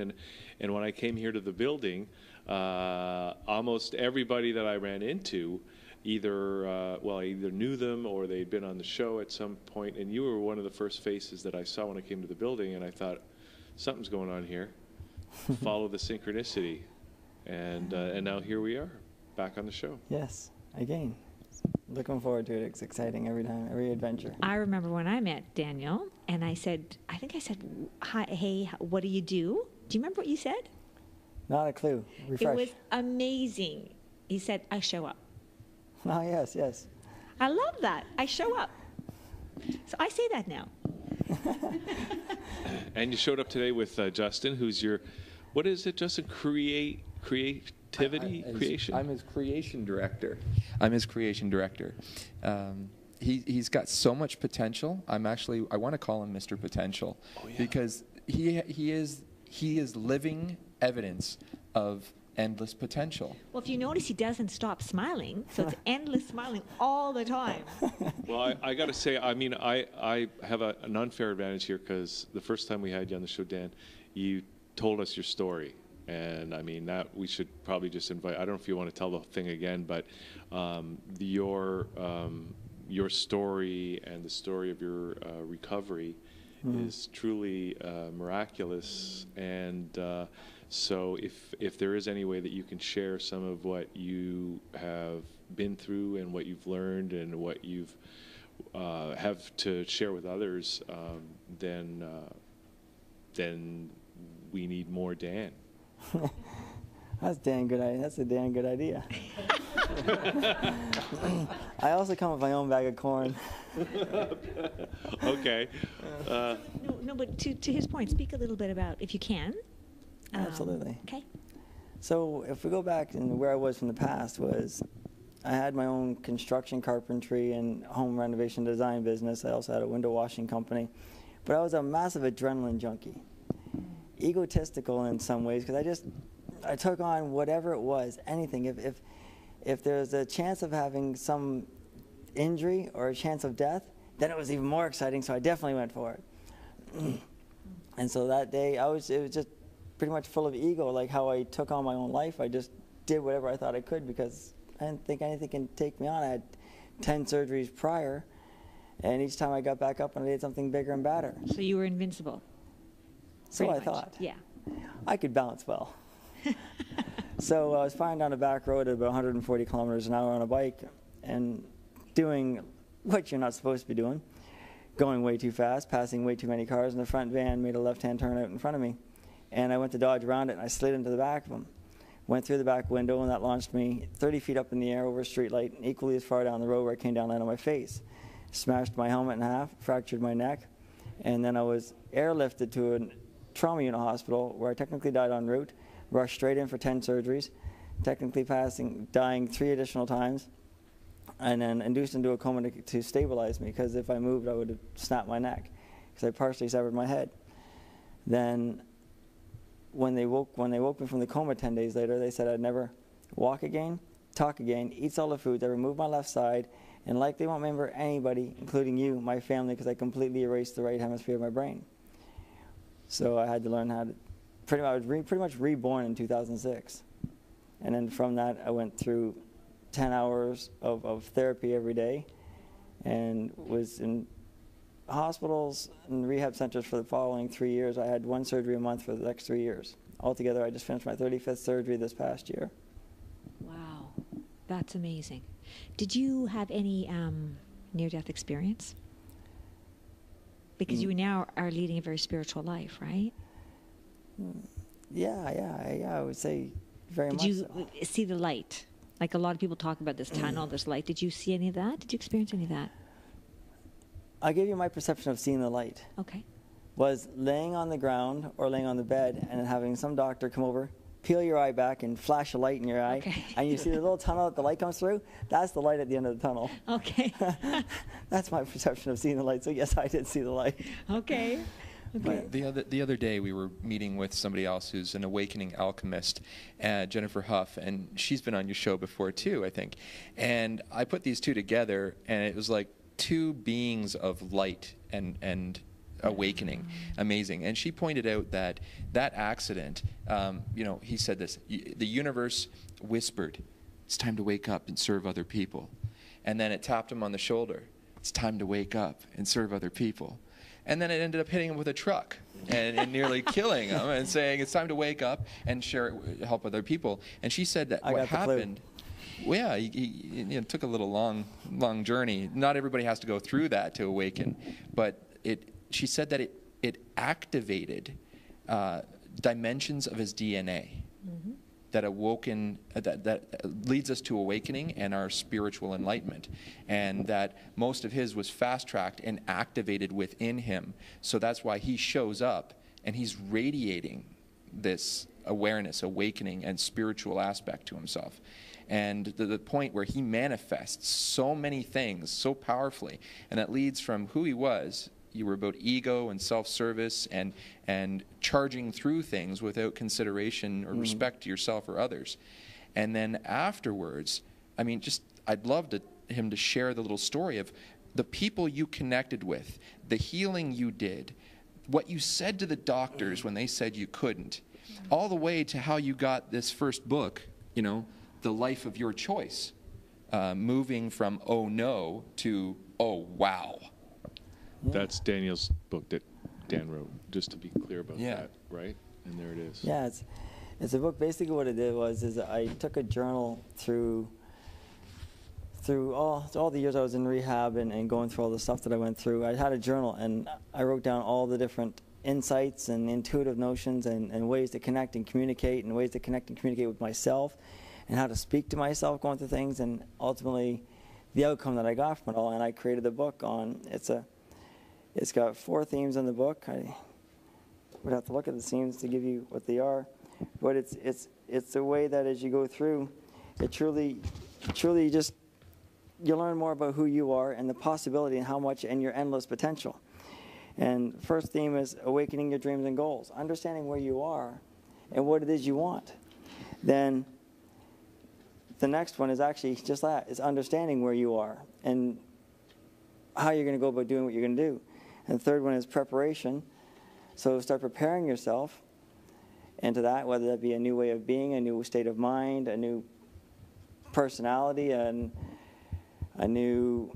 and when I came here to the building, almost everybody that I ran into either I either knew them or they'd been on the show at some point, and you were one of the first faces that I saw when I came to the building, and I thought something's going on here. Follow the synchronicity, and now here we are, back on the show. Yes, again, looking forward to it. It's exciting every time, every adventure. I remember when I met Daniel, and I think I said, "Hi, hey, what do you do?" Do you remember what you said? Not a clue. Refresh. It was amazing. He said, "I show up." Oh, yes, yes. I love that. I show up. So I say that now. And you showed up today with Justin, who's your, what is it, Justin? Creativity? Creation? I'm his creation director. He's got so much potential. I want to call him Mr. Potential, because he is living evidence of endless potential. Well, if you notice, he doesn't stop smiling, so it's endless smiling all the time. Well, I got to say, I mean, I have an unfair advantage here because the first time we had you on the show, Dan, you told us your story. And I mean, that we should probably just invite, I don't know if you want to tell the thing again, but your story and the story of your recovery is truly miraculous. And so if there is any way that you can share some of what you have been through and what you've learned and what you've have to share with others, then we need more Dan. That's a damn good idea. I also come with my own bag of corn. Okay. No, but to his point, speak a little bit about, if you can. Absolutely. Okay. So if we go back and where I was from the past was, I had my own construction, carpentry, and home renovation design business. I also had a window washing company. But I was a massive adrenaline junkie. Egotistical in some ways, because I took on whatever it was, anything. If there's a chance of having some injury or a chance of death, then it was even more exciting, so I definitely went for it. And so that day, it was just pretty much full of ego, like how I took on my own life. I just did whatever I thought I could because I didn't think anything can take me on. I had 10 surgeries prior, and each time I got back up and I did something bigger and badder. So you were invincible. So I much. thought. Yeah. I could balance well. So I was flying down a back road at about 140 kilometers an hour on a bike and doing what you're not supposed to be doing, going way too fast, passing way too many cars, and the front van made a left-hand turn out in front of me. And I went to dodge around it, and I slid into the back of them. Went through the back window, and that launched me 30 feet up in the air over a street light, and equally as far down the road where I came down, landed on my face. Smashed my helmet in half, fractured my neck, and then I was airlifted to a trauma unit hospital where I technically died en route, rushed straight in for 10 surgeries, technically dying 3 additional times, and then induced into a coma to stabilize me, because if I moved, I would have snapped my neck, because I partially severed my head. Then when they woke me from the coma 10 days later, they said I'd never walk again, talk again, eat solid foods, I removed my left side, and likely won't remember anybody, including you, my family, because I completely erased the right hemisphere of my brain. So I had to learn how to, I was pretty much reborn in 2006. And then from that, I went through 10 hours of therapy every day and was in hospitals and rehab centers for the following 3 years. I had 1 surgery a month for the next 3 years. Altogether, I just finished my 35th surgery this past year. Wow, that's amazing. Did you have any near-death experience? Because you now are leading a very spiritual life, right? Yeah, I would say very much so. Did you see the light? Like a lot of people talk about this tunnel, this light. Did you see any of that? Did you experience any of that? I'll give you my perception of seeing the light. Okay. Was laying on the ground or laying on the bed and having some doctor come over, peel your eye back and flash a light in your eye, and you see the little tunnel that the light comes through. That's the light at the end of the tunnel. Okay. That's my perception of seeing the light. So yes, I did see the light. Okay. Okay. The other day we were meeting with somebody else who's an awakening alchemist, Jennifer Huff, and she's been on your show before too, I think. And I put these two together, and it was like two beings of light and awakening. Amazing. And she pointed out that accident, he said this, the universe whispered, it's time to wake up and serve other people. And then it tapped him on the shoulder, it's time to wake up and serve other people. And then it ended up hitting him with a truck and nearly killing him and saying it's time to wake up and help other people. And she said that what happened, well, yeah, he took a little long journey. Not everybody has to go through that to awaken, but she said that it activated dimensions of his DNA that leads us to awakening and our spiritual enlightenment, and that most of his was fast-tracked and activated within him. So that's why he shows up and he's radiating this awareness, awakening, and spiritual aspect to himself. And the point where he manifests so many things so powerfully, and that leads from who he was. You were about ego and self-service and charging through things without consideration or respect to yourself or others. And then afterwards, I mean, I'd love him to share the little story of the people you connected with, the healing you did, what you said to the doctors when they said you couldn't, all the way to how you got this first book, The Life of Your Choice, moving from oh no to oh wow. That's Daniel's book that Dan wrote, just to be clear about that, right? And there it is. Yeah, it's a book. Basically what it did was I took a journal through all the years I was in rehab and going through all the stuff that I went through. I had a journal, and I wrote down all the different insights and intuitive notions and ways to connect and communicate, and ways to connect and communicate with myself, and how to speak to myself going through things, and ultimately the outcome that I got from it all. And I created a book on It's got 4 themes in the book. I would have to look at the themes to give you what they are, but it's a way that as you go through, it truly you learn more about who you are and the possibility and how much and your endless potential. And first theme is awakening your dreams and goals, understanding where you are and what it is you want. Then the next one is actually just that, is understanding where you are and how you're going to go about doing what you're going to do. And the third one is preparation. So start preparing yourself into that, whether that be a new way of being, a new state of mind, a new personality, and a new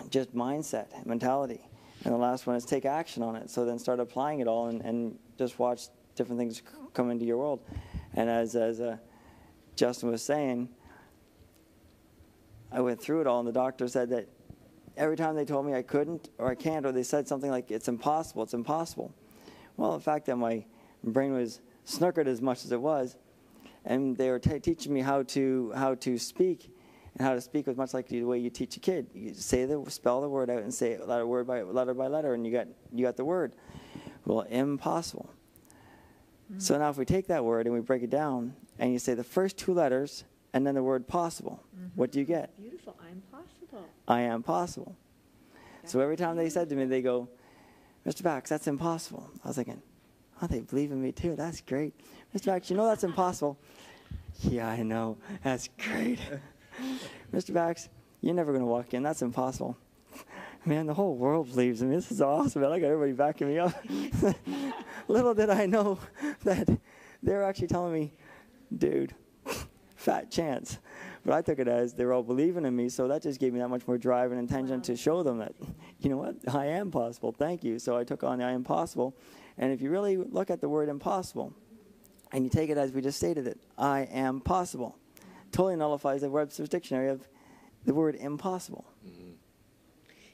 just mindset, mentality. And the last one is take action on it. So then start applying it all and just watch different things come into your world. And as Justin was saying, I went through it all, and the doctor said that every time they told me I couldn't or I can't, or they said something like, it's impossible, it's impossible. Well, the fact that my brain was snookered as much as it was, and they were teaching me how to speak, and how to speak was much like the way you teach a kid. You spell the word out and say it letter by letter, and you got the word. Well, impossible. Mm-hmm. So now if we take that word and we break it down, and you say the first two letters and then the word possible, what do you get? Beautiful. I'm possible. I am possible. So every time they said to me, they go, Mr. Bax, that's impossible. I was thinking, oh, they believe in me too. That's great. Mr. Bax, you know that's impossible. Yeah, I know. That's great. Mr. Bax, you're never going to walk in. That's impossible. Man, the whole world believes in me. This is awesome. Man. I got everybody backing me up. Little did I know that they were actually telling me, dude, fat chance. But I took it as they were all believing in me, so that just gave me that much more drive and intention to show them that, you know what, I am possible. Thank you. So I took on the I am possible. And if you really look at the word impossible, and you take it as we just stated it, I am possible, totally nullifies the Webster's Dictionary of the word impossible. Mm-hmm.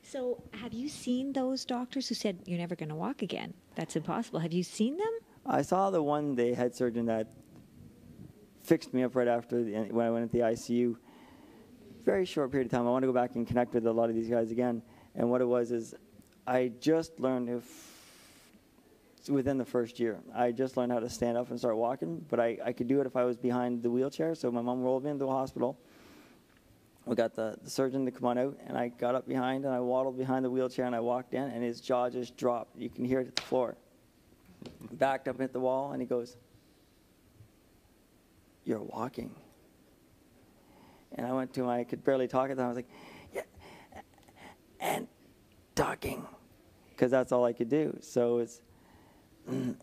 So have you seen those doctors who said you're never going to walk again? That's impossible. Have you seen them? I saw the one, the head surgeon that fixed me up right after when I went into the ICU. Very short period of time. I want to go back and connect with a lot of these guys again. And what it was is I just learned within the first year. I just learned how to stand up and start walking, but I could do it if I was behind the wheelchair. So my mom rolled me into the hospital. We got the surgeon to come on out, and I got up behind, and I waddled behind the wheelchair, and I walked in, and his jaw just dropped. You can hear it at the floor. Backed up and hit the wall, and he goes, "You're walking." And I went to him, I could barely talk at the time. I was like, "Yeah, and talking," because that's all I could do. So it's,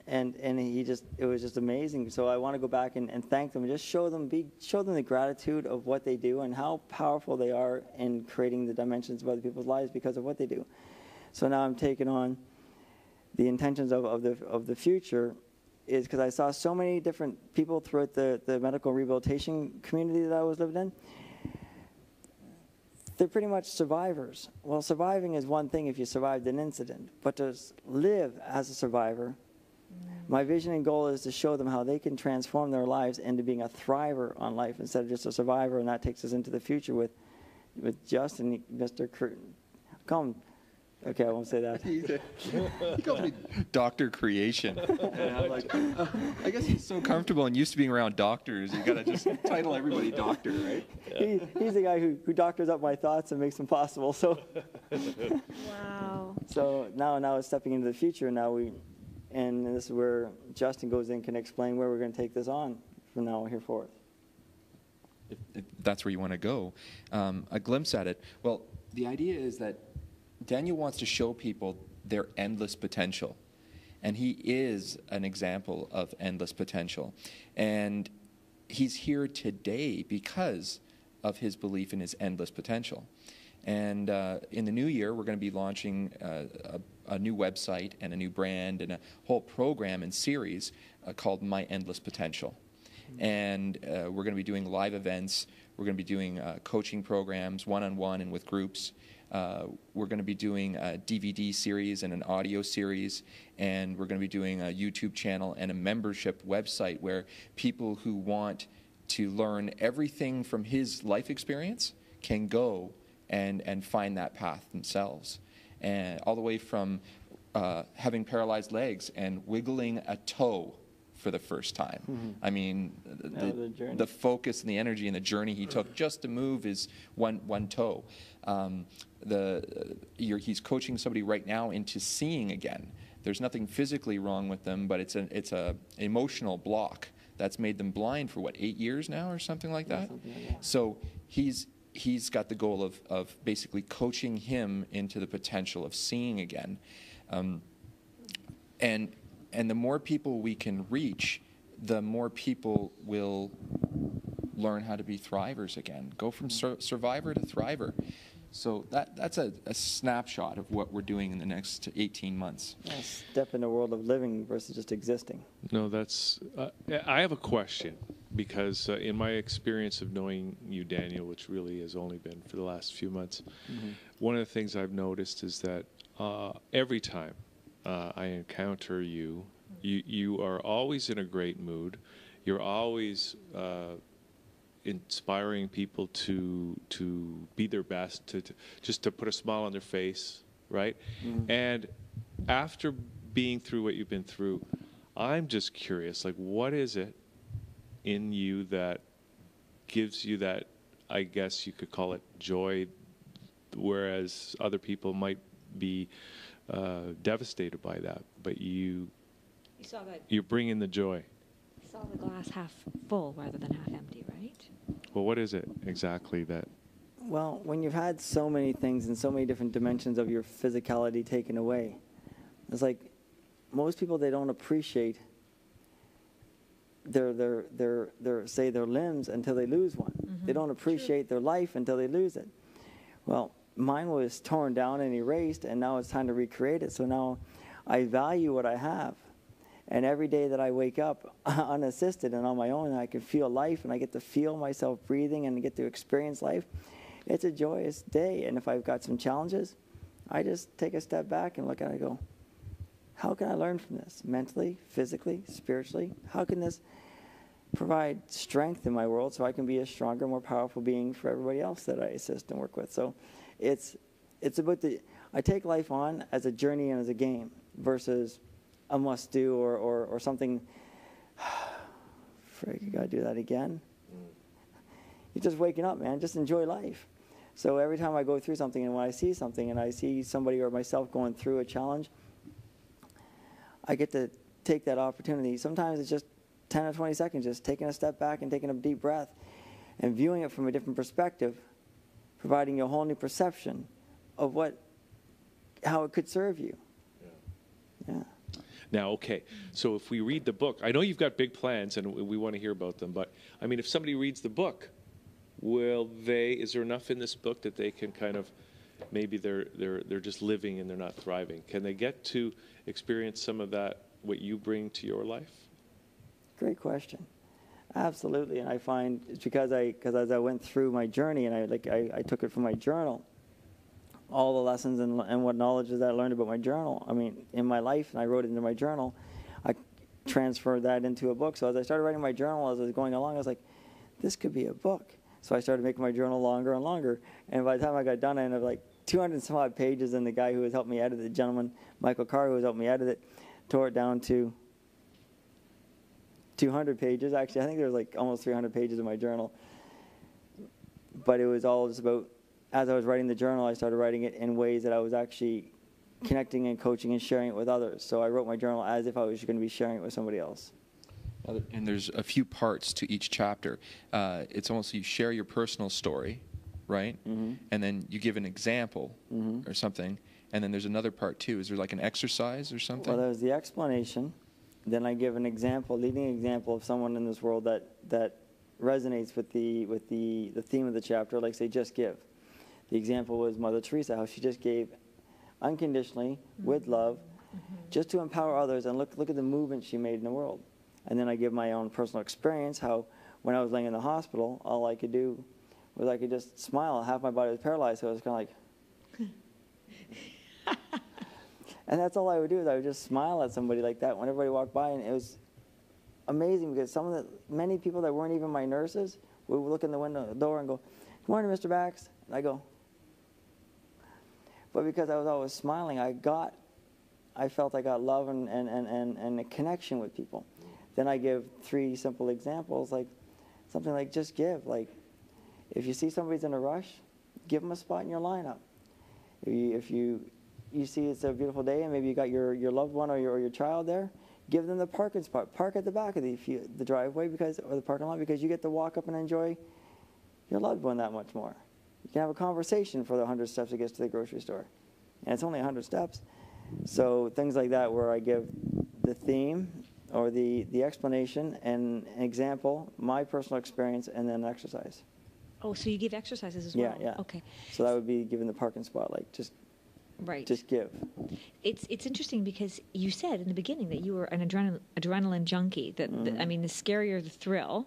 and it was just amazing. So I want to go back and thank them, and just show them the gratitude of what they do and how powerful they are in creating the dimensions of other people's lives because of what they do. So now I'm taking on the intentions of the future, is because I saw so many different people throughout the medical rehabilitation community that I was living in. They're pretty much survivors. Well, surviving is one thing if you survived an incident, but to live as a survivor, my vision and goal is to show them how they can transform their lives into being a thriver on life instead of just a survivor, and that takes us into the future with Justin, Mr. Call him. Okay, I won't say that. He calls me Dr. Creation. And I'm like, I guess he's so comfortable and used to being around doctors, you gotta just title everybody doctor, right? He's the guy who doctors up my thoughts and makes them possible. So, wow. So now it's stepping into the future. And this is where Justin goes in, can explain where we're going to take this on from now here forth. If that's where you want to go, a glimpse at it. Well, the idea is that Daniel wants to show people their endless potential, and he is an example of endless potential. And he's here today because of his belief in his endless potential. And in the new year, we're going to be launching a new website and a new brand and a whole program and series called My Endless Potential. And we're going to be doing live events. We're going to be doing coaching programs, one-on-one and with groups. We're going to be doing a DVD series and an audio series, and we're going to be doing a YouTube channel and a membership website where people who want to learn everything from his life experience can go and find that path themselves. And all the way from having paralyzed legs and wiggling a toe for the first time. Mm-hmm. I mean, the focus and the energy and the journey he took just to move his one toe. He's coaching somebody right now into seeing again. There's nothing physically wrong with them, but it's a emotional block that's made them blind for what, 8 years now or something like that? Something like that. So he's got the goal of basically coaching him into the potential of seeing again. And the more people we can reach, the more people will learn how to be thrivers again. Go from survivor to thriver. So that's a snapshot of what we're doing in the next 18 months. Yeah, step in the world of living versus just existing. No, that's. I have a question because in my experience of knowing you, Daniel, which really has only been for the last few months, one of the things I've noticed is that every time I encounter you, you are always in a great mood. You're always inspiring people to be their best, to just to put a smile on their face, right? And after being through what you've been through, I'm just curious, like, what is it in you that gives you that, I guess you could call it joy, whereas other people might be devastated by that, but you're bringing the joy. You saw the glass half full rather than half empty, right? Well, what is it exactly that? Well, when you've had so many things and so many different dimensions of your physicality taken away, it's like most people, they don't appreciate their limbs until they lose one. They don't appreciate their life until they lose it. Well, mine was torn down and erased, and now it's time to recreate it. So now I value what I have. And every day that I wake up unassisted and on my own, and I can feel life, and I get to feel myself breathing and get to experience life, it's a joyous day. And if I've got some challenges, I just take a step back and look at it and go, how can I learn from this? Mentally, physically, spiritually? How can this provide strength in my world so I can be a stronger, more powerful being for everybody else that I assist and work with? So it's about I take life on as a journey and as a game versus a must-do or something. Frick, you got to do that again. You're just waking up, man. Just enjoy life. So every time I go through something, and when I see something and I see somebody or myself going through a challenge, I get to take that opportunity. Sometimes it's just 10 or 20 seconds, just taking a step back and taking a deep breath and viewing it from a different perspective, providing you a whole new perception of how it could serve you. Yeah. Now, okay, so if we read the book, I know you've got big plans and we want to hear about them, but I mean, if somebody reads the book, is there enough in this book that they can kind of, maybe they're just living and they're not thriving? Can they get to experience some of that, what you bring to your life? Great question. Absolutely. And I find it's because as I went through my journey and I took it from my journal, all the lessons and what knowledge that I learned about my journal, I mean, in my life, and I wrote it into my journal, I transferred that into a book. So as I started writing my journal, as I was going along, I was like, this could be a book. So I started making my journal longer and longer. And by the time I got done, I ended up like 200 and some odd pages, and the guy who has helped me edit it, the gentleman, Michael Carr, who has helped me edit it, tore it down to 200 pages. Actually, I think there was like almost 300 pages in my journal. But it was all just about, as I was writing the journal, I started writing it in ways that I was actually connecting and coaching and sharing it with others. So I wrote my journal as if I was going to be sharing it with somebody else. And there's a few parts to each chapter. It's almost you share your personal story, right? And then you give an example or something. And then there's another part too. Is there like an exercise or something? Well, there's the explanation. Then I give an example, leading example of someone in this world that resonates with the theme of the chapter, like say, just give. The example was Mother Teresa, how she just gave unconditionally, with love, just to empower others, and look at the movement she made in the world. And then I give my own personal experience, how when I was laying in the hospital, all I could do was I could just smile. Half my body was paralyzed, so I was kind of like... And that's all I would do, is I would just smile at somebody like that when everybody walked by, and it was amazing because many people that weren't even my nurses would look in the door and go, "Good morning, Mr. Bax." And I go, but because I was always smiling, I felt I got love and a connection with people. Then I give 3 simple examples, like something like just give. Like if you see somebody's in a rush, give them a spot in your lineup. If you see it's a beautiful day and maybe you got your loved one or your child there, give them the parking spot. Park at the back of the driveway or the parking lot, because you get to walk up and enjoy your loved one that much more. You can have a conversation for the 100 steps it gets to the grocery store. And it's only 100 steps. So things like that, where I give the theme or the explanation and an example, my personal experience, and then exercise. Oh, so you give exercises as well? Yeah. Okay. So that would be giving the parking spot, like just give. It's interesting because you said in the beginning that you were an adrenaline junkie. I mean, the scarier the thrill,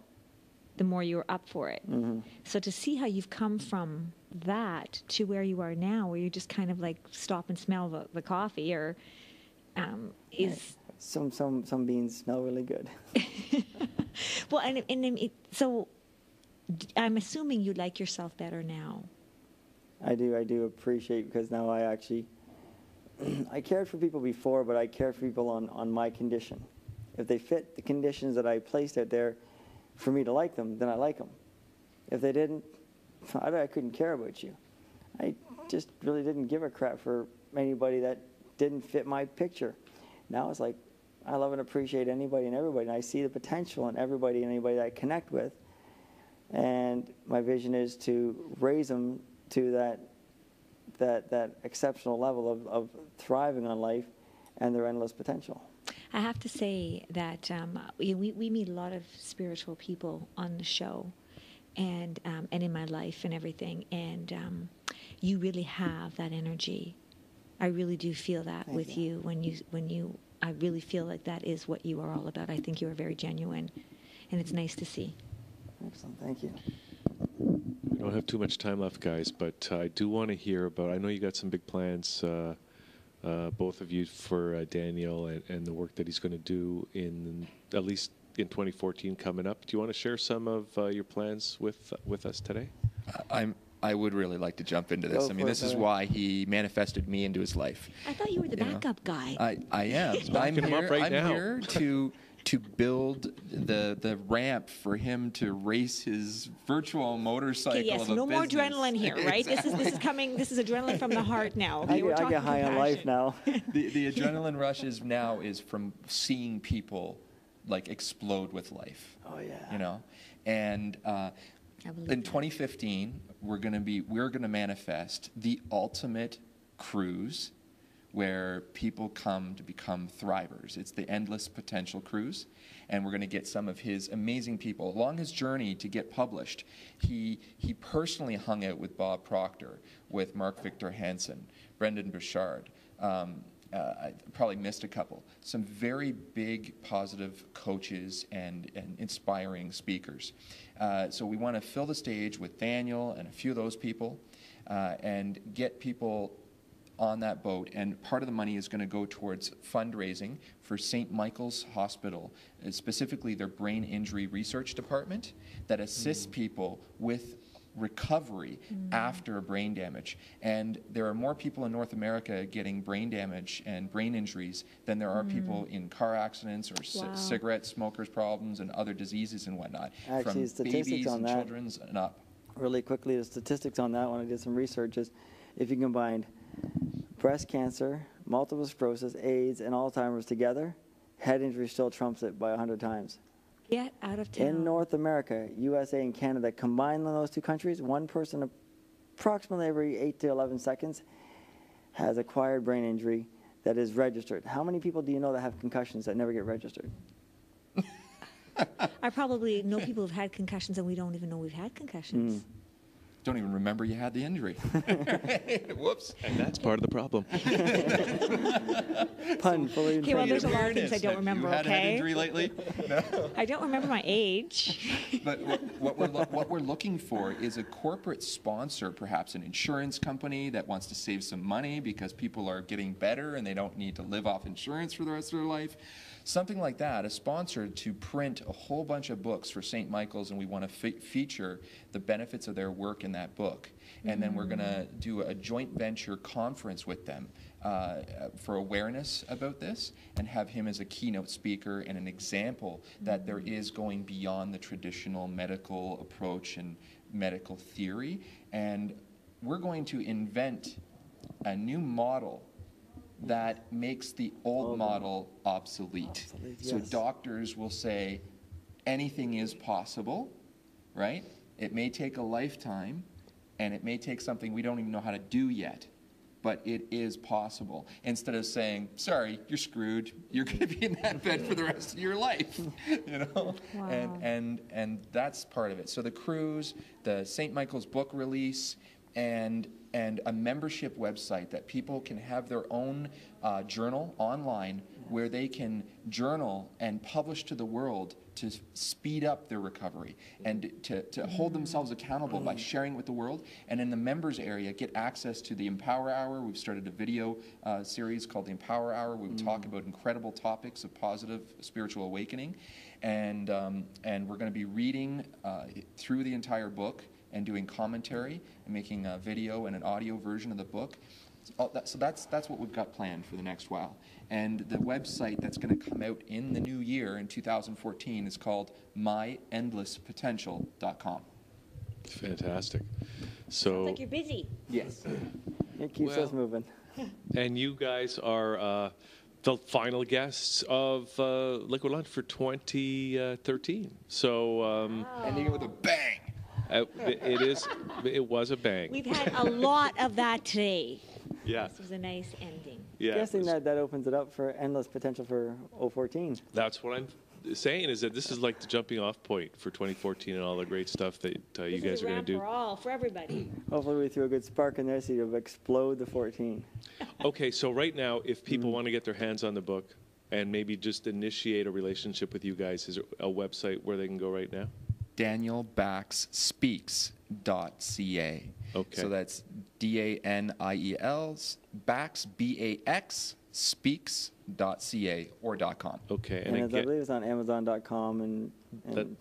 the more you were up for it. Mm-hmm. So to see how you've come from that to where you are now, where you just kind of like stop and smell the coffee, or is some beans smell really good. Well, so I'm assuming you like yourself better now. I do appreciate, because now I cared for people before, but I care for people on my condition. If they fit the conditions that I placed out there for me to like them, then I like them. If they didn't, I couldn't care about you. I just really didn't give a crap for anybody that didn't fit my picture. Now it's like, I love and appreciate anybody and everybody, and I see the potential in everybody and anybody that I connect with. And my vision is to raise them to that exceptional level of thriving on life and their endless potential. I have to say that we meet a lot of spiritual people on the show, and in my life and everything, and you really have that energy. I really do feel that with you when you. I really feel like that is what you are all about. I think you are very genuine, and it's nice to see. Excellent, thank you. We don't have too much time left, guys, but I do want to hear about, I know you got some big plans, both of you, for Daniel and the work that he's going to do at least in 2014 coming up. Do you want to share some of your plans with us today? I would really like to jump into this. I mean, this is why he manifested me into his life. I thought you were the backup guy. I am. I'm here to build the ramp for him to race his virtual motorcycle. Okay, yes, of a no more business. adrenaline here, right? Exactly. This is coming. This is adrenaline from the heart now. Okay, I get high on life now. The adrenaline rush is from seeing people like explode with life. Oh yeah. You know, and in 2015 we're gonna manifest the ultimate cruise, where people come to become thrivers. It's the Endless Potential Cruise, and we're going to get some of his amazing people. Along his journey to get published, he personally hung out with Bob Proctor, with Mark Victor Hansen, Brendan Burchard. I probably missed a couple. Some very big, positive coaches and inspiring speakers. So we want to fill the stage with Daniel and a few of those people, and get people on that boat, and part of the money is going to go towards fundraising for St. Michael's Hospital, specifically their brain injury research department that assists people with recovery after brain damage. And there are more people in North America getting brain damage and brain injuries than there are people in car accidents or cigarette smokers' problems and other diseases and whatnot. Actually, from babies and children's and up. Really quickly, the statistics on that, when I did some research, is if you combined breast cancer, multiple sclerosis, AIDS, and Alzheimer's together, head injury still trumps it by 100 times. Get out of town. In North America, USA and Canada, combined in those two countries, one person approximately every 8 to 11 seconds has acquired brain injury that is registered. How many people do you know that have concussions that never get registered? I probably know people who've had concussions and we don't even know we've had concussions. Don't even remember you had the injury. Whoops. And that's part of the problem. Pun fully intended. Okay, well, there's a lot of things I don't remember, Have you had okay? an injury lately? No. I don't remember my age. But what we're looking for is a corporate sponsor, perhaps an insurance company that wants to save some money because people are getting better and they don't need to live off insurance for the rest of their life. Something like that, a sponsor to print a whole bunch of books for St. Michael's, and we want to feature the benefits of their work in that book. And then we're going to do a joint venture conference with them for awareness about this, and have him as a keynote speaker and an example that there is going beyond the traditional medical approach and medical theory. And we're going to invent a new model that makes the old model obsolete. So yes. doctors will say anything is possible, right? It may take a lifetime, and it may take something we don't even know how to do yet, but it is possible. Instead of saying, sorry, you're screwed, you're going to be in that bed for the rest of your life, you know? Wow. And that's part of it. So the cruise, the St. Michael's book release, and a membership website that people can have their own journal online where they can journal and publish to the world to speed up their recovery and to hold themselves accountable by sharing with the world. And in the members area, get access to the Empower Hour. We've started a video series called the Empower Hour. We talk about incredible topics of positive spiritual awakening. And we're going to be reading through the entire book and doing commentary and making a video and an audio version of the book. So that's what we've got planned for the next while. And the website that's going to come out in the new year in 2014 is called myendlesspotential.com. Fantastic. Sounds So, like you're busy. Yes. It keeps us moving. and you guys are the final guests of Liquid Lunch for 2013. So, ending it with a bang. It was a bang. We've had a lot of that today. Yeah. This was a nice ending. Yeah. Guessing that opens it up for endless potential for 2014. That's what I'm saying, is that this is like the jumping off point for 2014 and all the great stuff that you guys are going to do. For everybody. Hopefully we threw a good spark in there so you'll explode the 14. Okay, so right now, if people want to get their hands on the book and maybe just initiate a relationship with you guys, is there a website where they can go right now? DanielBaxSpeaks.ca. Okay. So that's DANIEL's Bax, BAX, speaks.ca or .com. Okay. And I believe it's on Amazon.com and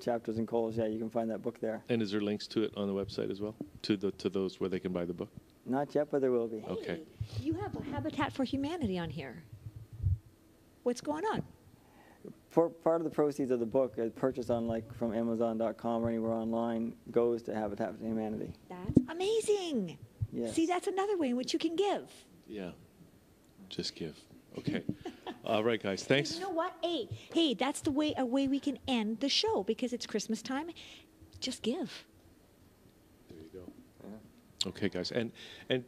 Chapters and Coals. Yeah, you can find that book there. And is there links to it on the website as well? To those where they can buy the book? Not yet, but there will be. Okay. You have a Habitat for Humanity on here. What's going on? Part of the proceeds of the book, purchased on from Amazon.com or anywhere online, goes to Habitat for Humanity. That's amazing. Yes. See, that's another way in which you can give. Yeah. Just give. Okay. All right, guys. Thanks. You know what? Hey, that's a way we can end the show because it's Christmas time. Just give. There you go. Okay, guys. And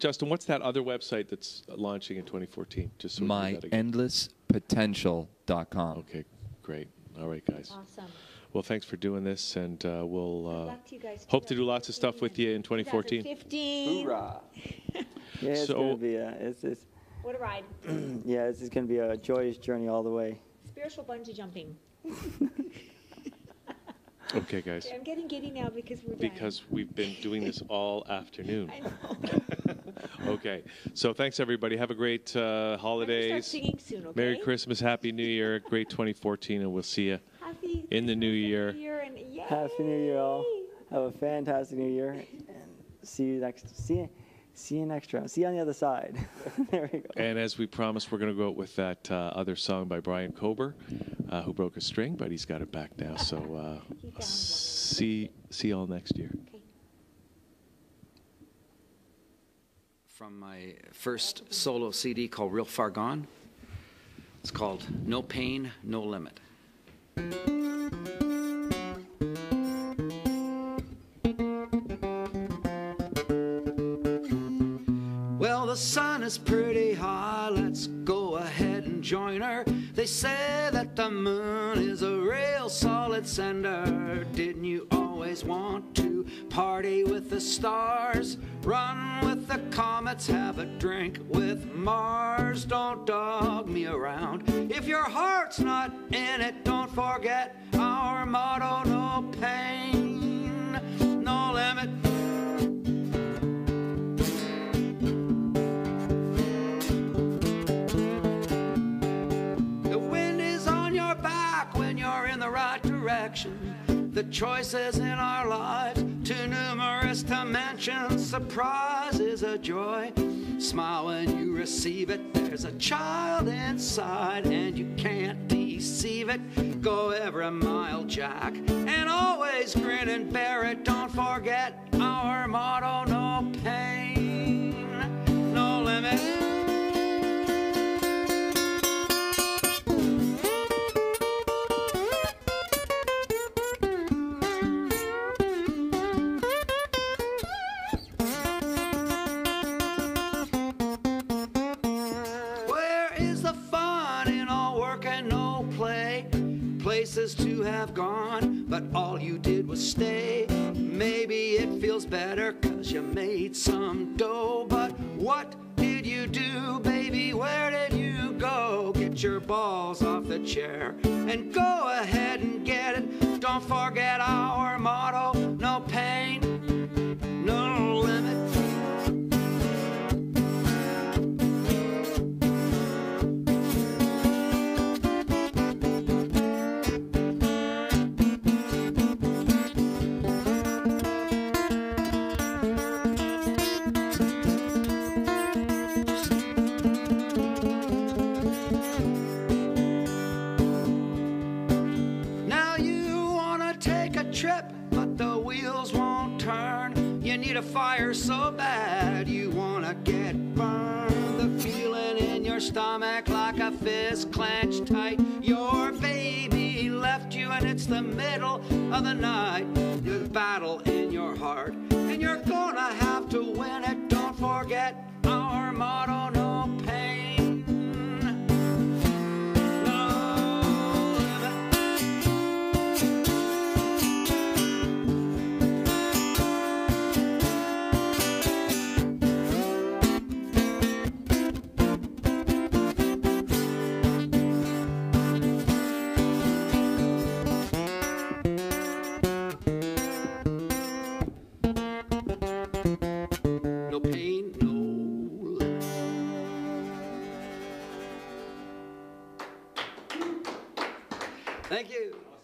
Justin, what's that other website that's launching in 2014? Just so myendlesspotential.com. Okay, great. All right, guys. Awesome. Well, thanks for doing this, and we'll luck to you guys. hope to do lots of stuff with you in 2014. 2015. Hoorah! Yeah, it's going to be it's what a ride. Yeah, it's going to be a joyous journey all the way. Spiritual bungee jumping. Okay, guys. I'm getting giddy now because we're done. Because we've been doing this all afternoon. I know. Okay. So thanks, everybody. Have a great holidays. Start singing soon, okay? Merry Christmas. Happy New Year. Great 2014, and we'll see you in the new year. Happy New Year, all. Have a fantastic New Year, and see you next round. See you on the other side. There we go. And as we promised, we're going to go out with that other song by Brian Kober, who broke a string, but he's got it back now. So see you all next year. Okay. From my first solo CD called Real Far Gone. It's called No Pain, No Limit. Well, the sun is pretty high, let's go ahead and join her. They say that the moon is a real solid sender. Didn't you always want to party with the stars? Run with the comets, have a drink with Mars. Don't dog me around. If your heart's not in it, don't forget our motto: no pain, no limit. The wind is on your back when you're in the right direction. The choices in our lives, too numerous to mention. Surprise is a joy. Smile when you receive it. There's a child inside and you can't deceive it. Go every mile, Jack, and always grin and bear it. Don't forget our motto: no pain, no limit. places to have gone, but all you did was stay. Maybe it feels better 'cause you made some dough, but what did you do, baby? Where did you go? Get your balls off the chair and go ahead and get it. Don't forget our motto, no pain, no limit. Trip, but the wheels won't turn. You need a fire so bad you wanna get burned. The feeling in your stomach like a fist clenched tight. Your baby left you and it's the middle of the night. The battle in your heart and you're gonna have to win it. Don't forget our motto, no pain. Thank you.